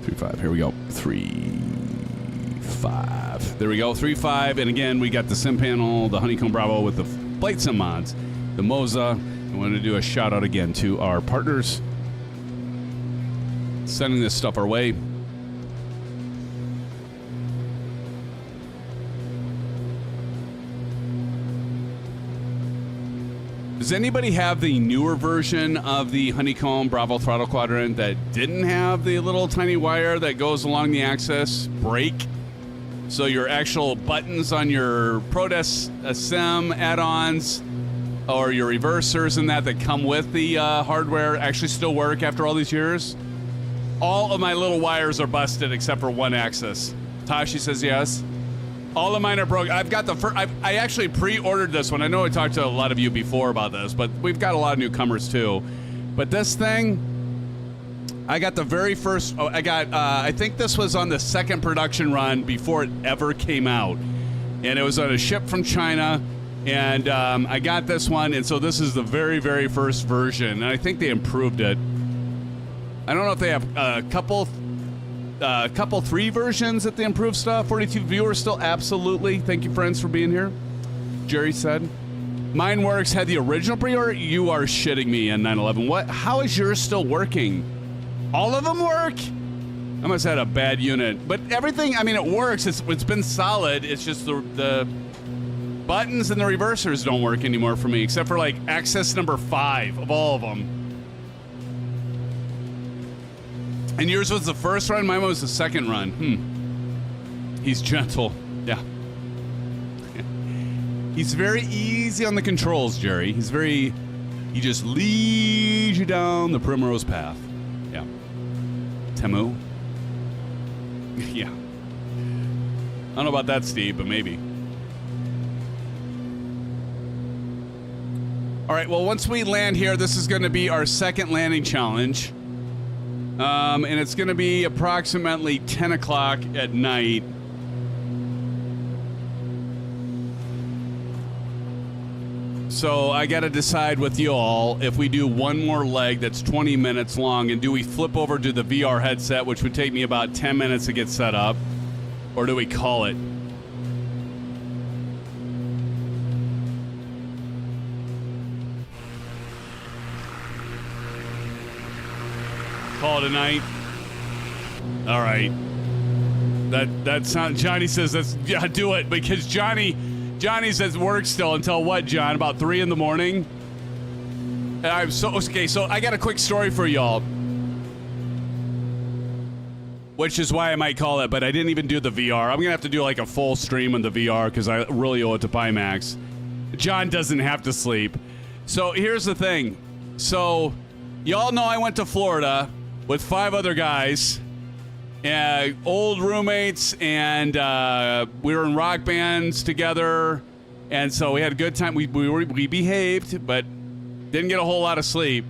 3-5. Here we go. 3-5. There we go. 3-5. And again, we got the sim panel, the Honeycomb Bravo with the flight sim mods, the Moza. I want to do a shout out again to our partners sending this stuff our way. Does anybody have the newer version of the Honeycomb Bravo throttle quadrant that didn't have the little tiny wire that goes along the axis brake? So your actual buttons on your Prodesk sim add-ons or your reversers and that come with the hardware actually still work after all these years? All of my little wires are busted except for one axis. Tashi says yes. All of mine are broken. I've got the first. I actually pre-ordered this one. I know I talked to a lot of you before about this, but we've got a lot of newcomers too. But this thing, I got the very first. Oh, I think this was on the second production run before it ever came out, and it was on a ship from China. And I got this one, and so this is the very, very first version, and I think they improved it. I don't know if they have a couple 3 versions that they improved stuff. 42 viewers still, absolutely. Thank you, friends, for being here. Jerry said. Mine works. Had the original pre-order. You are shitting me on 9/11. What? How is yours still working? All of them work? I must have had a bad unit. But everything, I mean, it works. It's been solid. It's just the buttons and the reversers don't work anymore for me, except for like access number 5 of all of them. And yours was the first run, mine was the second run. He's gentle. Yeah. He's very easy on the controls, Jerry. He just leads you down the primrose path. Yeah. Temu? Yeah. I don't know about that, Steve, but maybe. All right, well, once we land here, this is going to be our second landing challenge. And it's going to be approximately 10 o'clock at night. So I got to decide with you all if we do one more leg that's 20 minutes long, and do we flip over to the VR headset, which would take me about 10 minutes to get set up, or do we call it? Call it a night. All right. That sound. Johnny says that's yeah. Do it because Johnny says work still until what? John, about 3 in the morning. And I'm so okay. So I got a quick story for y'all, which is why I might call it. But I didn't even do the VR. I'm gonna have to do like a full stream on the VR because I really owe it to Pimax. John doesn't have to sleep. So here's the thing. So y'all know I went to Florida with 5 other guys, old roommates, and we were in rock bands together, and so we had a good time. We behaved, but didn't get a whole lot of sleep.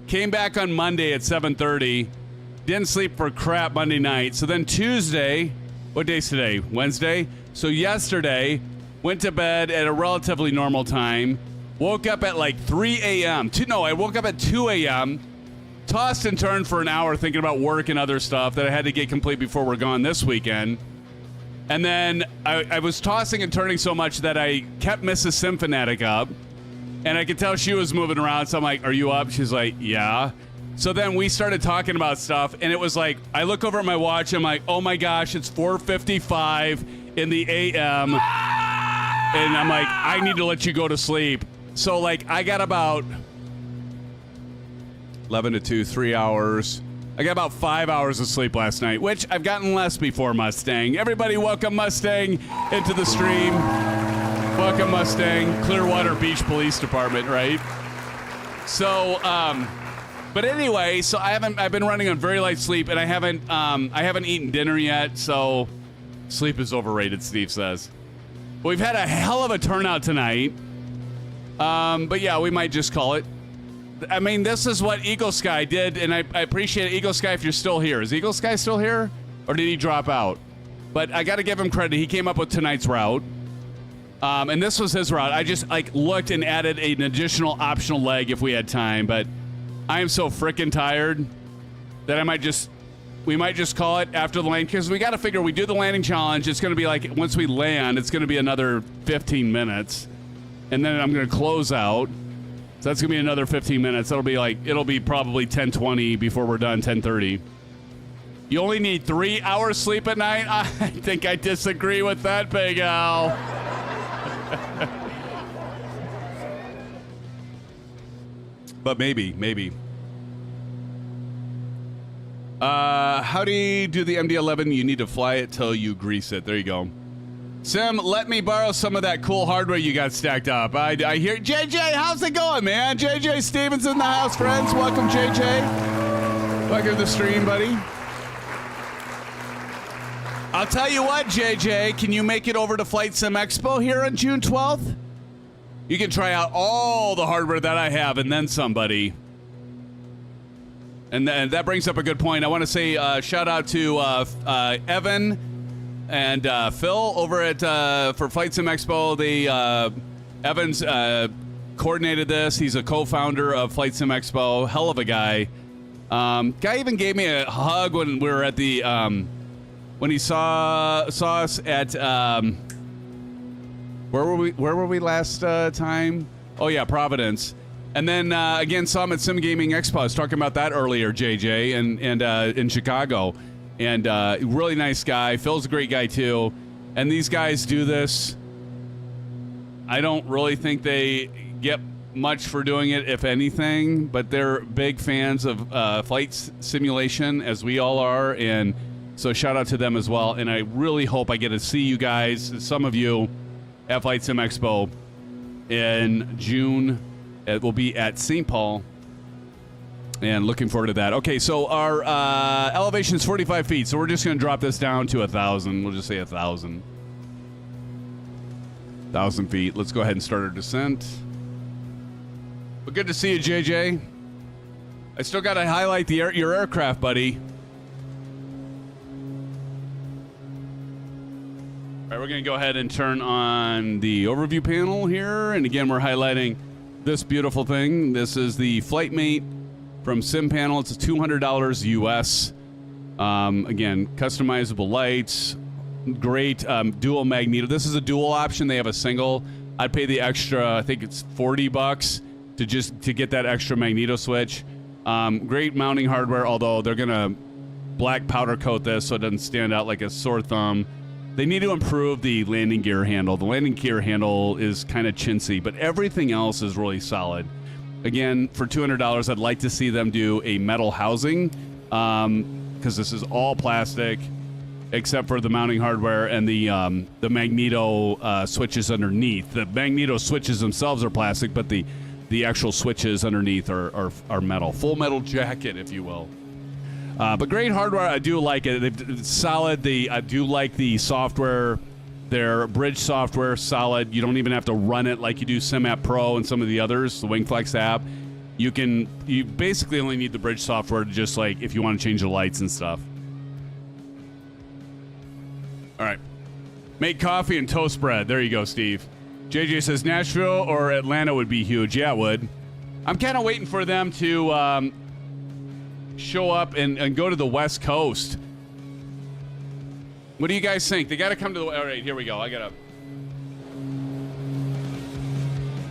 Came back on Monday at 7:30. Didn't sleep for crap Monday night. So then Tuesday, what day's today? Wednesday? So yesterday, went to bed at a relatively normal time. Woke up at like 3 a.m. I woke up at 2 a.m., tossed and turned for an hour thinking about work and other stuff that I had to get complete before we're gone this weekend. And then I was tossing and turning so much that I kept Mrs. Simfanatic up. And I could tell she was moving around, so I'm like, are you up? She's like, yeah. So then we started talking about stuff, and it was like, I look over at my watch, and I'm like, oh my gosh, it's 4:55 in the a.m., and I'm like, I need to let you go to sleep. So, like, I got about 11 to 2, 3 hours. I got about 5 hours of sleep last night, which I've gotten less before Mustang. Everybody welcome Mustang into the stream. Welcome Mustang, Clearwater Beach Police Department, right? So, but anyway, so I've been running on very light sleep, and I haven't eaten dinner yet, so sleep is overrated, Steve says. We've had a hell of a turnout tonight. But yeah, we might just call it. I mean, this is what Eagle Sky did, and I appreciate it. Eagle Sky, if you're still here. Is Eagle Sky still here? Or did he drop out? But I got to give him credit. He came up with tonight's route. And this was his route. I just looked and added an additional optional leg if we had time, but I am so freaking tired that we might just call it after the landing, because we got to figure we do the landing challenge. It's going to be like, once we land, it's going to be another 15 minutes. And then I'm going to close out. So that's going to be another 15 minutes. It'll be probably 10:20 before we're done, 10:30. You only need 3 hours sleep at night? I think I disagree with that, Big Al. But maybe. How do you do the MD-11? You need to fly it till you grease it. There you go. Sim, let me borrow some of that cool hardware you got stacked up. I hear... JJ, how's it going, man? JJ Stevens in the house, friends. Welcome, JJ. Welcome to the stream, buddy. I'll tell you what, JJ. Can you make it over to Flight Sim Expo here on June 12th? You can try out all the hardware that I have and then somebody. And that brings up a good point. I want to say shout out to Evan and Phil over at for Flight Sim Expo. Evan's coordinated this. He's a co-founder of Flight Sim Expo. Hell of a guy. Guy even gave me a hug when we were at the when he saw us at where were we last time? Oh yeah, Providence. And then again, saw him at Sim Gaming Expo. I was talking about that earlier, JJ, and in Chicago. And really nice guy. Phil's a great guy too. And these guys do this. I don't really think they get much for doing it, if anything, but they're big fans of flight simulation, as we all are. And so shout out to them as well. And I really hope I get to see you guys, some of you, at Flight Sim Expo in June. It will be at St. Paul, and looking forward to that. Okay, so our elevation is 45 feet, so we're just going to drop this down to 1,000. We'll just say 1,000. 1,000 feet. Let's go ahead and start our descent. But good to see you, JJ. I still got to highlight your aircraft, buddy. All right, we're going to go ahead and turn on the overview panel here, and again, we're highlighting this beautiful thing. This is the FlightMate from SimPanel. It's $200 US. Again, customizable lights, great dual magneto. This is a dual option. They have a single. I'd pay the extra. I think it's $40 to get that extra magneto switch. Great mounting hardware, although they're gonna black powder coat this so it doesn't stand out like a sore thumb. They need to improve the landing gear handle. The landing gear handle is kind of chintzy, but everything else is really solid. Again, for $200, I'd like to see them do a metal housing, because this is all plastic, except for the mounting hardware and the magneto switches underneath. The magneto switches themselves are plastic, but the actual switches underneath are metal. Full metal jacket, if you will. But great hardware. I do like it. It's solid. I do like the software. Their bridge software, solid. You don't even have to run it like you do SimApp Pro and some of the others, the WingFlex app. You basically only need the bridge software to just like if you want to change the lights and stuff. All right. Make coffee and toast bread. There you go, Steve. JJ says Nashville or Atlanta would be huge. Yeah, it would. I'm kind of waiting for them to show up and go to the West Coast. What do you guys think? They got to come to the... All right, here we go. All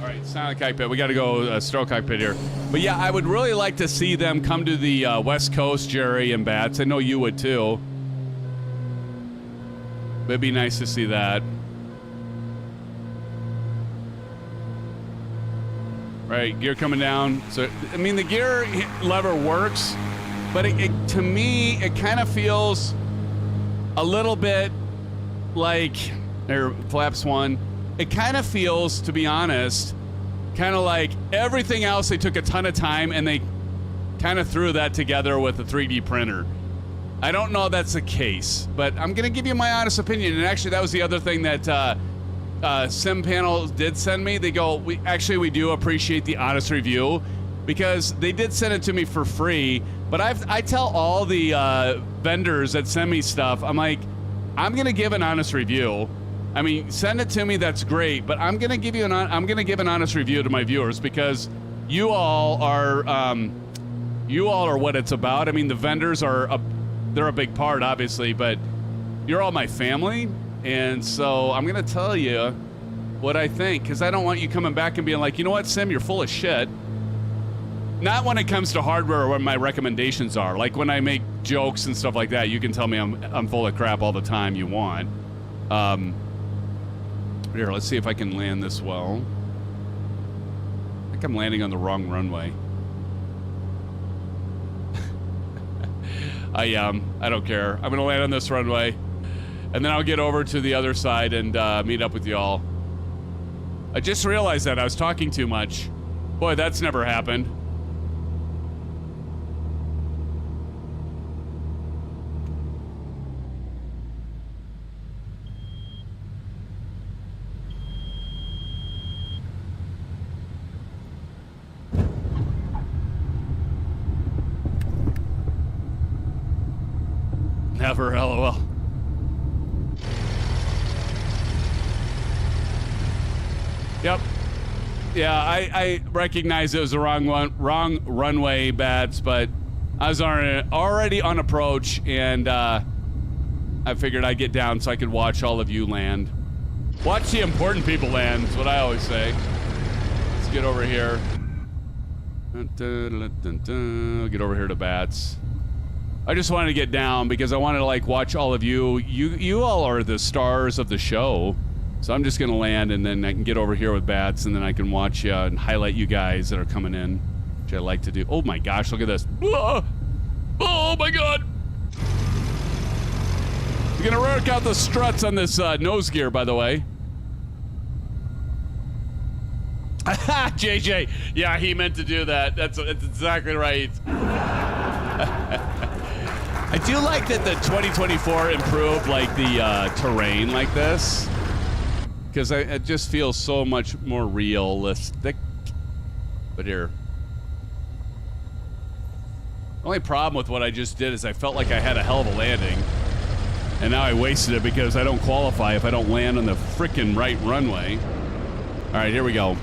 right, right, silent cockpit. We got to go stroke cockpit here. But yeah, I would really like to see them come to the West Coast, Jerry and Bats. I know you would too. It'd be nice to see that. Right, gear coming down. So, I mean, the gear lever works, but to me, it kind of feels a little bit like, there, flaps one. It kind of feels, to be honest, kind of like everything else, they took a ton of time and they kind of threw that together with a 3D printer. I don't know if that's the case, but I'm going to give you my honest opinion. And actually, that was the other thing that Sim Panel did send me. They go, we do appreciate the honest review, because they did send it to me for free. But I tell all the vendors that send me stuff, I'm like, I'm going to give an honest review. I mean, send it to me, that's great, but I'm going to give an honest review to my viewers, because you all are what it's about. I mean, the vendors they're a big part, obviously, but you're all my family, and so I'm going to tell you what I think, because I don't want you coming back and being like, you know what, Sim, you're full of shit. Not when it comes to hardware or what my recommendations are. Like when I make jokes and stuff like that, you can tell me I'm full of crap all the time you want. Here, let's see if I can land this well. I think I'm landing on the wrong runway. I don't care. I'm gonna land on this runway, and then I'll get over to the other side and meet up with y'all. I just realized that I was talking too much. Boy, that's never happened. Never, LOL. Yep. Yeah, I recognize it was the wrong runway, Bats, but I was already on approach, and I figured I'd get down so I could watch all of you land. Watch the important people land, is what I always say. Let's get over here. Get over here to Bats. I just wanted to get down because I wanted to like watch all of you. You all are the stars of the show. So I'm just gonna land and then I can get over here with Bats and then I can watch you and highlight you guys that are coming in, which I like to do. Oh my gosh, look at this. Oh my God. We're gonna work out the struts on this nose gear, by the way. JJ, yeah, he meant to do that. That's exactly right. I do like that the 2024 improved like the terrain like this, because it just feels so much more realistic. But here, the only problem with what I just did is I felt like I had a hell of a landing, and now I wasted it because I don't qualify if I don't land on the frickin' right runway. All right, here we go.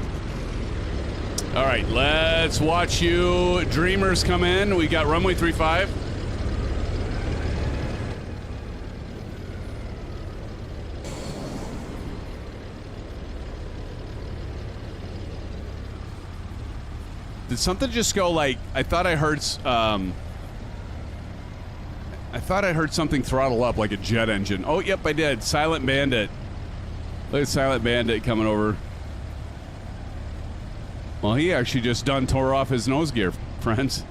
All right, let's watch you dreamers come in. We got runway 35. Did something just go like, I thought I heard something throttle up like a jet engine. Oh, yep, I did. Silent Bandit. Look at Silent Bandit coming over. Well, he actually just tore off his nose gear, friends.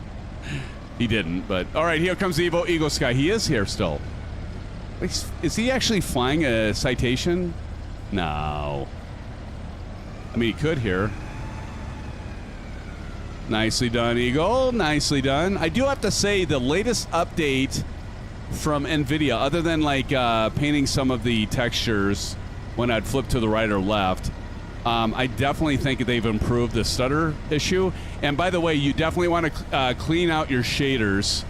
He didn't, but all right, here comes Eagle Sky. He is here still. Is he actually flying a Citation? No. I mean, he could here. Nicely done, Eagle. Nicely done. I do have to say the latest update from NVIDIA, other than like painting some of the textures when I'd flip to the right or left, I definitely think they've improved the stutter issue. And by the way, you definitely want to clean out your shaders.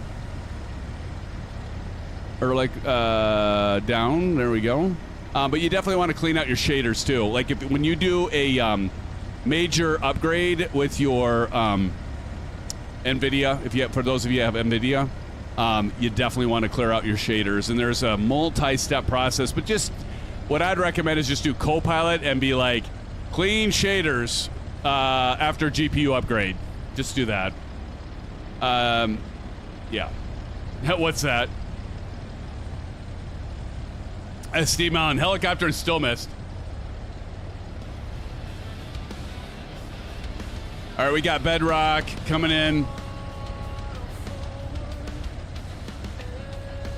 Or like down, there we go. But you definitely want to clean out your shaders too. Like when you do a major upgrade with your NVIDIA, for those of you who have NVIDIA, you definitely want to clear out your shaders. And there's a multi-step process, but just what I'd recommend is just do Copilot and be like, clean shaders, after GPU upgrade. Just do that. Yeah. What's that? Steve Mountain. Helicopter and still missed. All right, we got Bedrock coming in.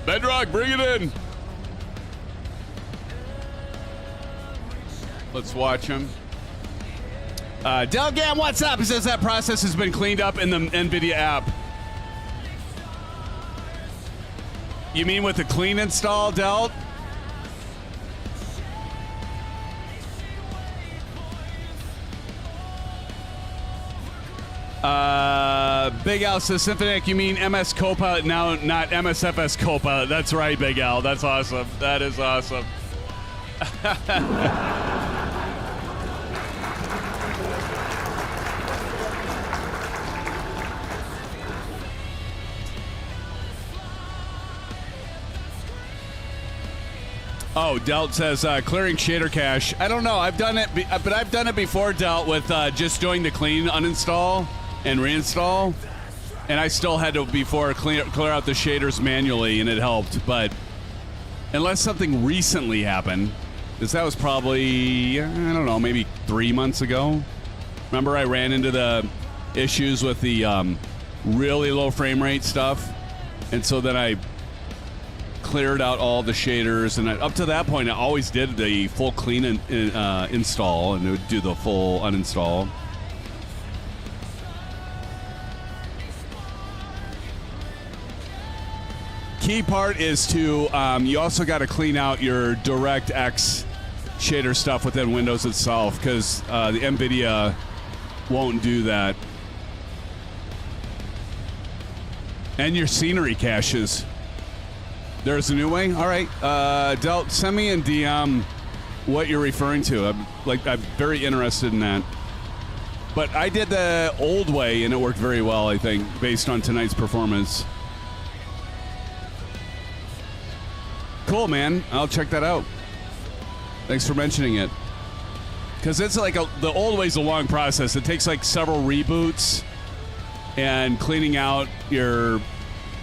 Bedrock, bring it in. Let's watch him. Delgam, what's up? He says that process has been cleaned up in the NVIDIA app. You mean with the clean install, Delt? Big Al says, Symphonic, you mean MS Copilot now, not MSFS Copilot. That's right, Big Al. That's awesome. That is awesome. Oh, Delt says clearing shader cache. I don't know. I've done it, but I've done it before, Delt, with just doing the clean uninstall and reinstall, and I still had to before clear out the shaders manually, and it helped. But unless something recently happened, because that was probably, I don't know, maybe 3 months ago. Remember, I ran into the issues with the really low frame rate stuff, and so then I cleared out all the shaders, and up to that point I always did the full clean install, and it would do the full uninstall. Key part is to you also got to clean out your DirectX shader stuff within Windows itself, because the NVIDIA won't do that. And your scenery caches. There's a new way? All right. Delt, send me in DM what you're referring to. I'm very interested in that. But I did the old way, and it worked very well, I think, based on tonight's performance. Cool, man. I'll check that out. Thanks for mentioning it. Because it's like the old way's a long process. It takes like several reboots and cleaning out your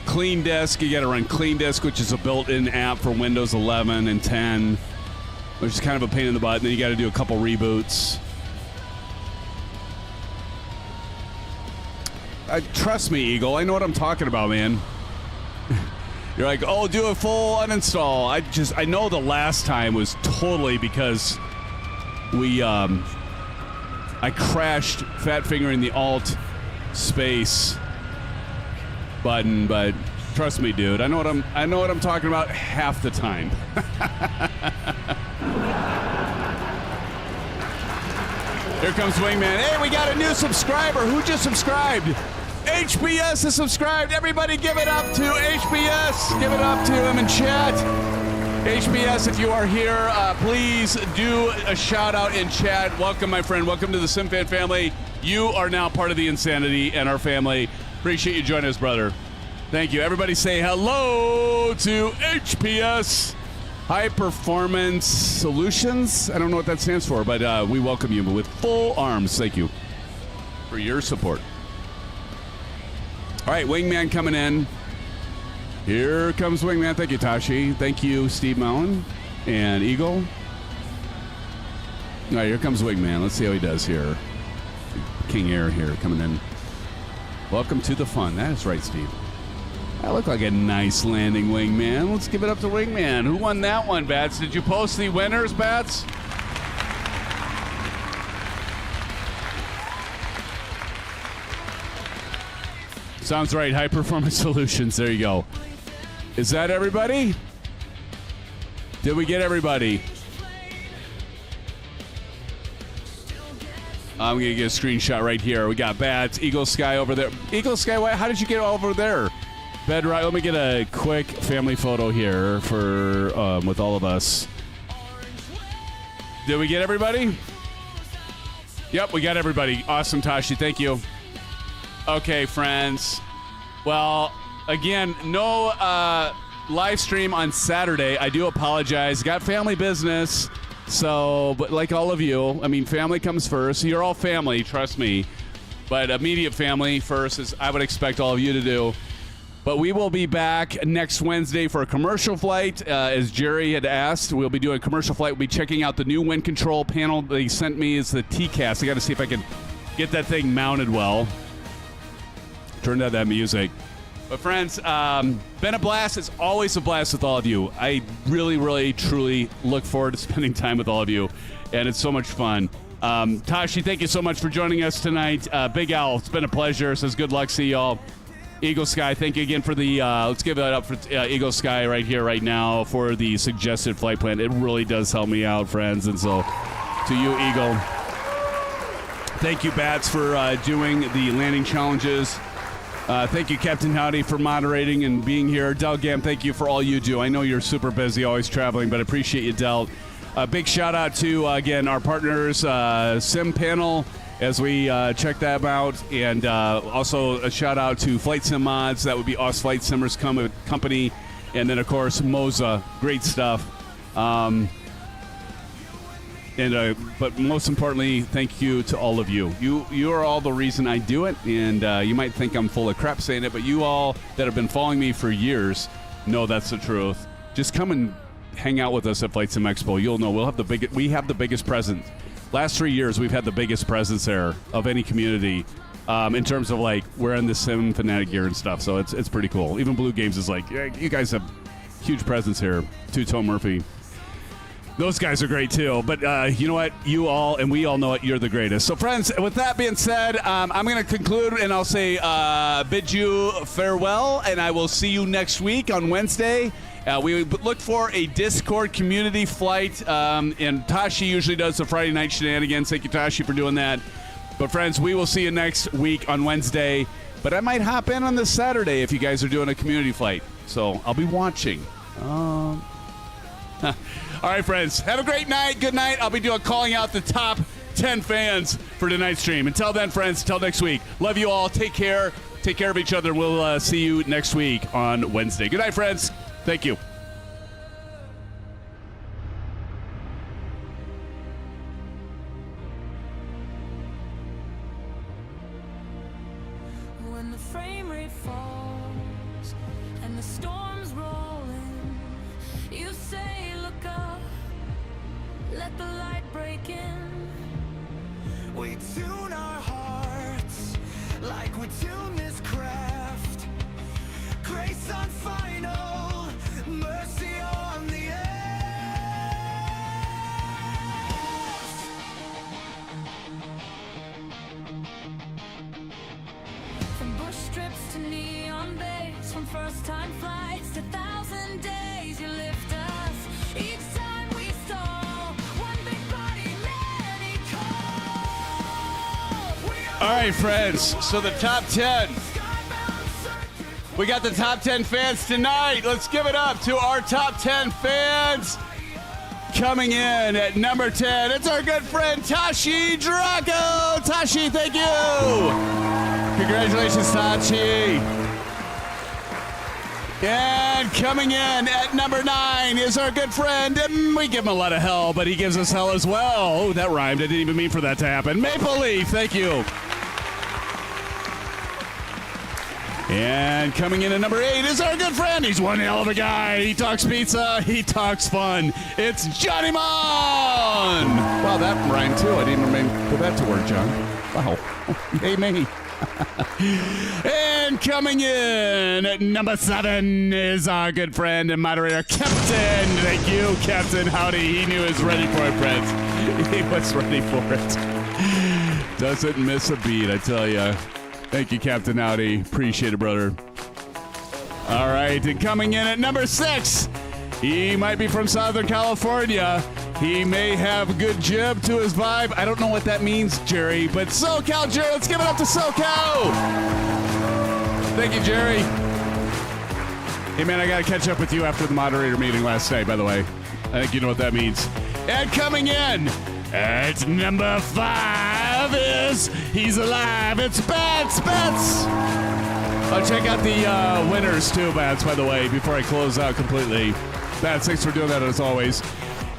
Clean Disk. You got to run Clean Disk, which is a built-in app for Windows 11 and 10, which is kind of a pain in the butt. And then you got to do a couple reboots. Trust me, Eagle. I know what I'm talking about, man. You're like, oh, do a full uninstall. I know the last time was totally because I crashed fat fingering the Alt space button, but trust me, dude, I know what I'm talking about half the time. Here comes Wingman. Hey, we got a new subscriber. Who just subscribed? HBS is subscribed. Everybody give it up to HBS. Give it up to him in chat. HBS, if you are here, please do a shout out in chat. Welcome, my friend. Welcome to the SimFan family. You are now part of the insanity and our family. Appreciate you joining us, brother. Thank you. Everybody say hello to HPS, High Performance Solutions. I don't know what that stands for, but we welcome you with full arms. Thank you for your support. All right, Wingman coming in. Here comes Wingman. Thank you, Tashi. Thank you, Steve Mountain and Eagle. All right, here comes Wingman. Let's see how he does here. King Air here coming in. Welcome to the fun. That is right, Steve. That looked like a nice landing, Wingman. Let's give it up to Wingman. Who won that one, Bats? Did you post the winners, Bats? Sounds right. High Performance Solutions. There you go. Is that everybody? Did we get everybody? I'm going to get a screenshot right here. We got Bats, Eagle Sky over there. Eagle Sky, how did you get over there? Bedrock, let me get a quick family photo here for with all of us. Did we get everybody? Yep, we got everybody. Awesome, Tashi. Thank you. Okay, friends. Well, again, no live stream on Saturday. I do apologize. Got family business. So, but like all of you, I mean, family comes first. You're all family, trust me. But immediate family first, as I would expect all of you to do. But we will be back next Wednesday for a commercial flight. As Jerry had asked, we'll be doing a commercial flight. We'll be checking out the new wind control panel they sent me. It's the TCAS. I got to see if I can get that thing mounted well. Turned out that music. But friends, been a blast. It's always a blast with all of you. I really, really, truly look forward to spending time with all of you. And it's so much fun. Tashi, thank you so much for joining us tonight. Big Al, it's been a pleasure. Says good luck. See y'all. Eagle Sky, thank you again for the, let's give it up for Eagle Sky right here, right now, for the suggested flight plan. It really does help me out, friends. And so, to you, Eagle. Thank you, Bats, for doing the landing challenges. Thank you, Captain Howdy, for moderating and being here. Delgam, thank you for all you do. I know you're super busy, always traveling, but I appreciate you, Del. A big shout out to, again, our partners, Sim Panel, as we check that out. And also a shout out to flightsimmods. That would be us Flight Simmers Company. And then, of course, Moza. Great stuff. But most importantly, thank you to all of you. You are all the reason I do it, and you might think I'm full of crap saying it, but you all that have been following me for years know that's the truth. Just come and hang out with us at Flight Sim Expo. You'll know we have the biggest presence. Last 3 years, we've had the biggest presence there of any community in terms of like wearing the Sim Fanatic gear and stuff. So it's pretty cool. Even Blue Games is like, yeah, you guys have huge presence here. Two-Toe Murphy. Those guys are great, too. But you know what? You all, and we all know it, you're the greatest. So, friends, with that being said, I'm going to conclude, and I'll say bid you farewell, and I will see you next week on Wednesday. We look for a Discord community flight, and Tashi usually does the Friday night shenanigans. Thank you, Tashi, for doing that. But, friends, we will see you next week on Wednesday. But I might hop in on this Saturday if you guys are doing a community flight. So I'll be watching. All right, friends. Have a great night. Good night. I'll be calling out the top 10 fans for tonight's stream. Until then, friends, until next week. Love you all. Take care. Take care of each other. We'll see you next week on Wednesday. Good night, friends. Thank you. When the frame rate falls and the storm's rolling, you say look up, let the light break in. We tune our hearts like we tune this craft. Grace on final, mercy on the earth. From bush strips to neon bays, from first time flights to 1,000 days, you lift us each time we stall. One big body, many calls. All right, friends. So the top 10. We got the top 10 fans tonight. Let's give it up to our top 10 fans. Coming in at number 10, it's our good friend Tashi Draco. Tashi, thank you. Congratulations, Tashi. And coming in at number 9 is our good friend, and we give him a lot of hell, but he gives us hell as well. Oh, that rhymed. I didn't even mean for that to happen. Maple Leaf, thank you. And coming in at number 8 is our good friend. He's one hell of a guy. He talks pizza. He talks fun. It's Johnny Mon. Wow, that rhymed too. I didn't even put that to work, John. Wow. Hey, me. And coming in at number 7 is our good friend and moderator, Captain. Thank you, Captain. Howdy. He knew he was ready for it, friends. He was ready for it. Doesn't miss a beat, I tell you. Thank you, Captain Howdy. Appreciate it, brother. All right, and coming in at number 6, he might be from Southern California. He may have a good jib to his vibe. I don't know what that means, Jerry, but SoCal Jerry, let's give it up to SoCal. Thank you, Jerry. Hey, man, I got to catch up with you after the moderator meeting last night, by the way. I think you know what that means. And coming in at number 5 is, he's alive, it's Bats. Check out the winners too, Bats, by the way, before I close out completely. Bats, thanks for doing that as always.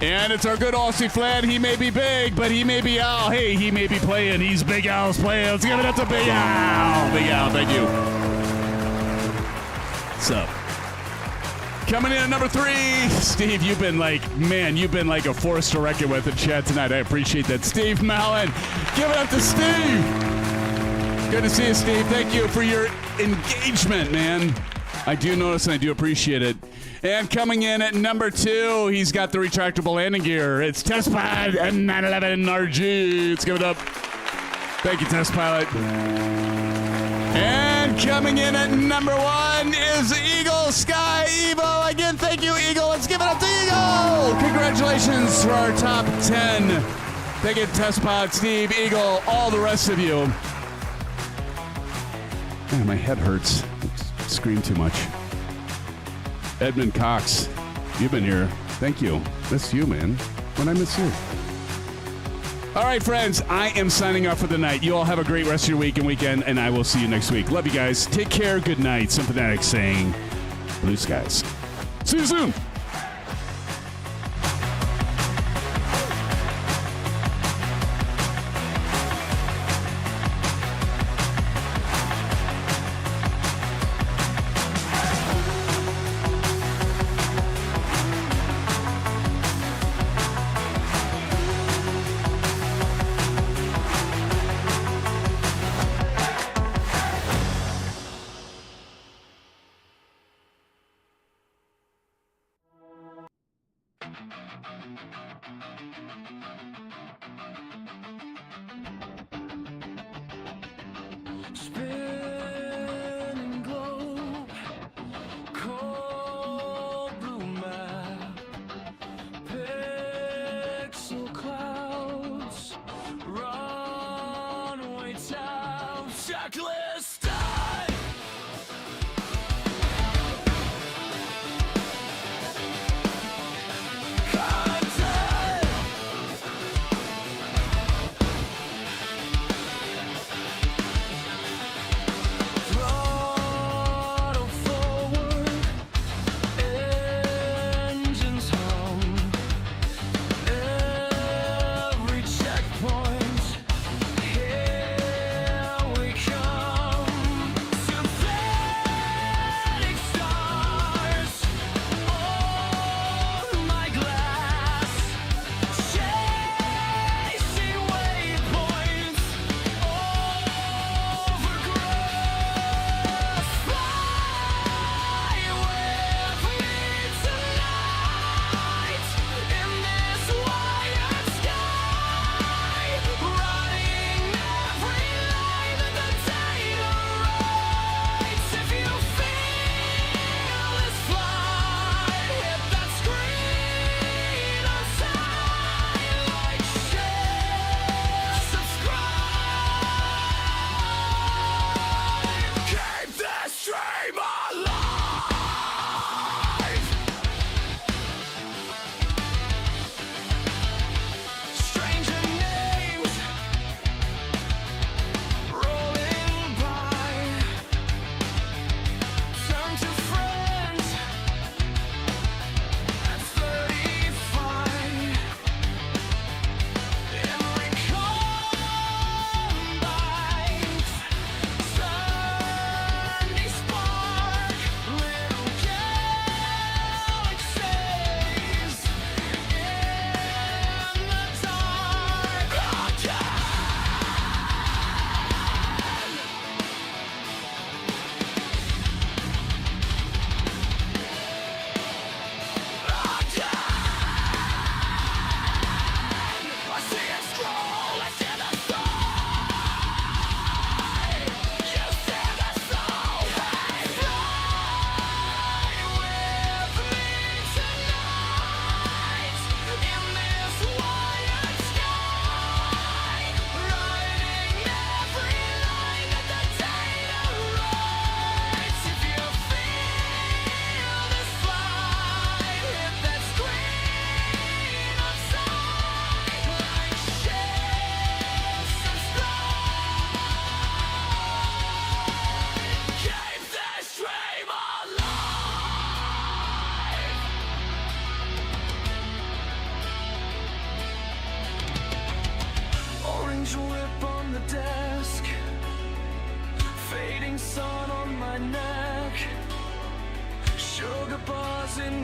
And it's our good Aussie Flan. He may be big, but he may be Al. Hey, he may be playing. He's Big Al's playing. Let's give it up to Big Al. Big Al, thank you. What's up? Coming in at number 3, Steve, you've been like a force to reckon with in chat tonight. I appreciate that. Steve Mallon. Give it up to Steve. Good to see you, Steve. Thank you for your engagement, man. I do notice and I do appreciate it. And coming in at number 2, he's got the retractable landing gear. It's Test Pilot M911 RG. Let's give it up. Thank you, Test Pilot. And coming in at number 1 is Eagle Sky Evo. Again, thank you, Eagle. Let's give it up to Eagle. Congratulations to our top 10. Thank you, Test Pilot, Steve, Eagle, all the rest of you. Man, my head hurts. I scream too much. Edmund Cox, you've been here. Thank you. Miss you, man. When I miss you. All right, friends, I am signing off for the night. You all have a great rest of your week and weekend, and I will see you next week. Love you guys. Take care. Good night. Sympathetic saying, blue skies. See you soon. Spinning globe, cold blue map, pixel clouds, runway town, checklist time. Every checkpoint, here we come. the desk, fading sun on my neck, sugar bars in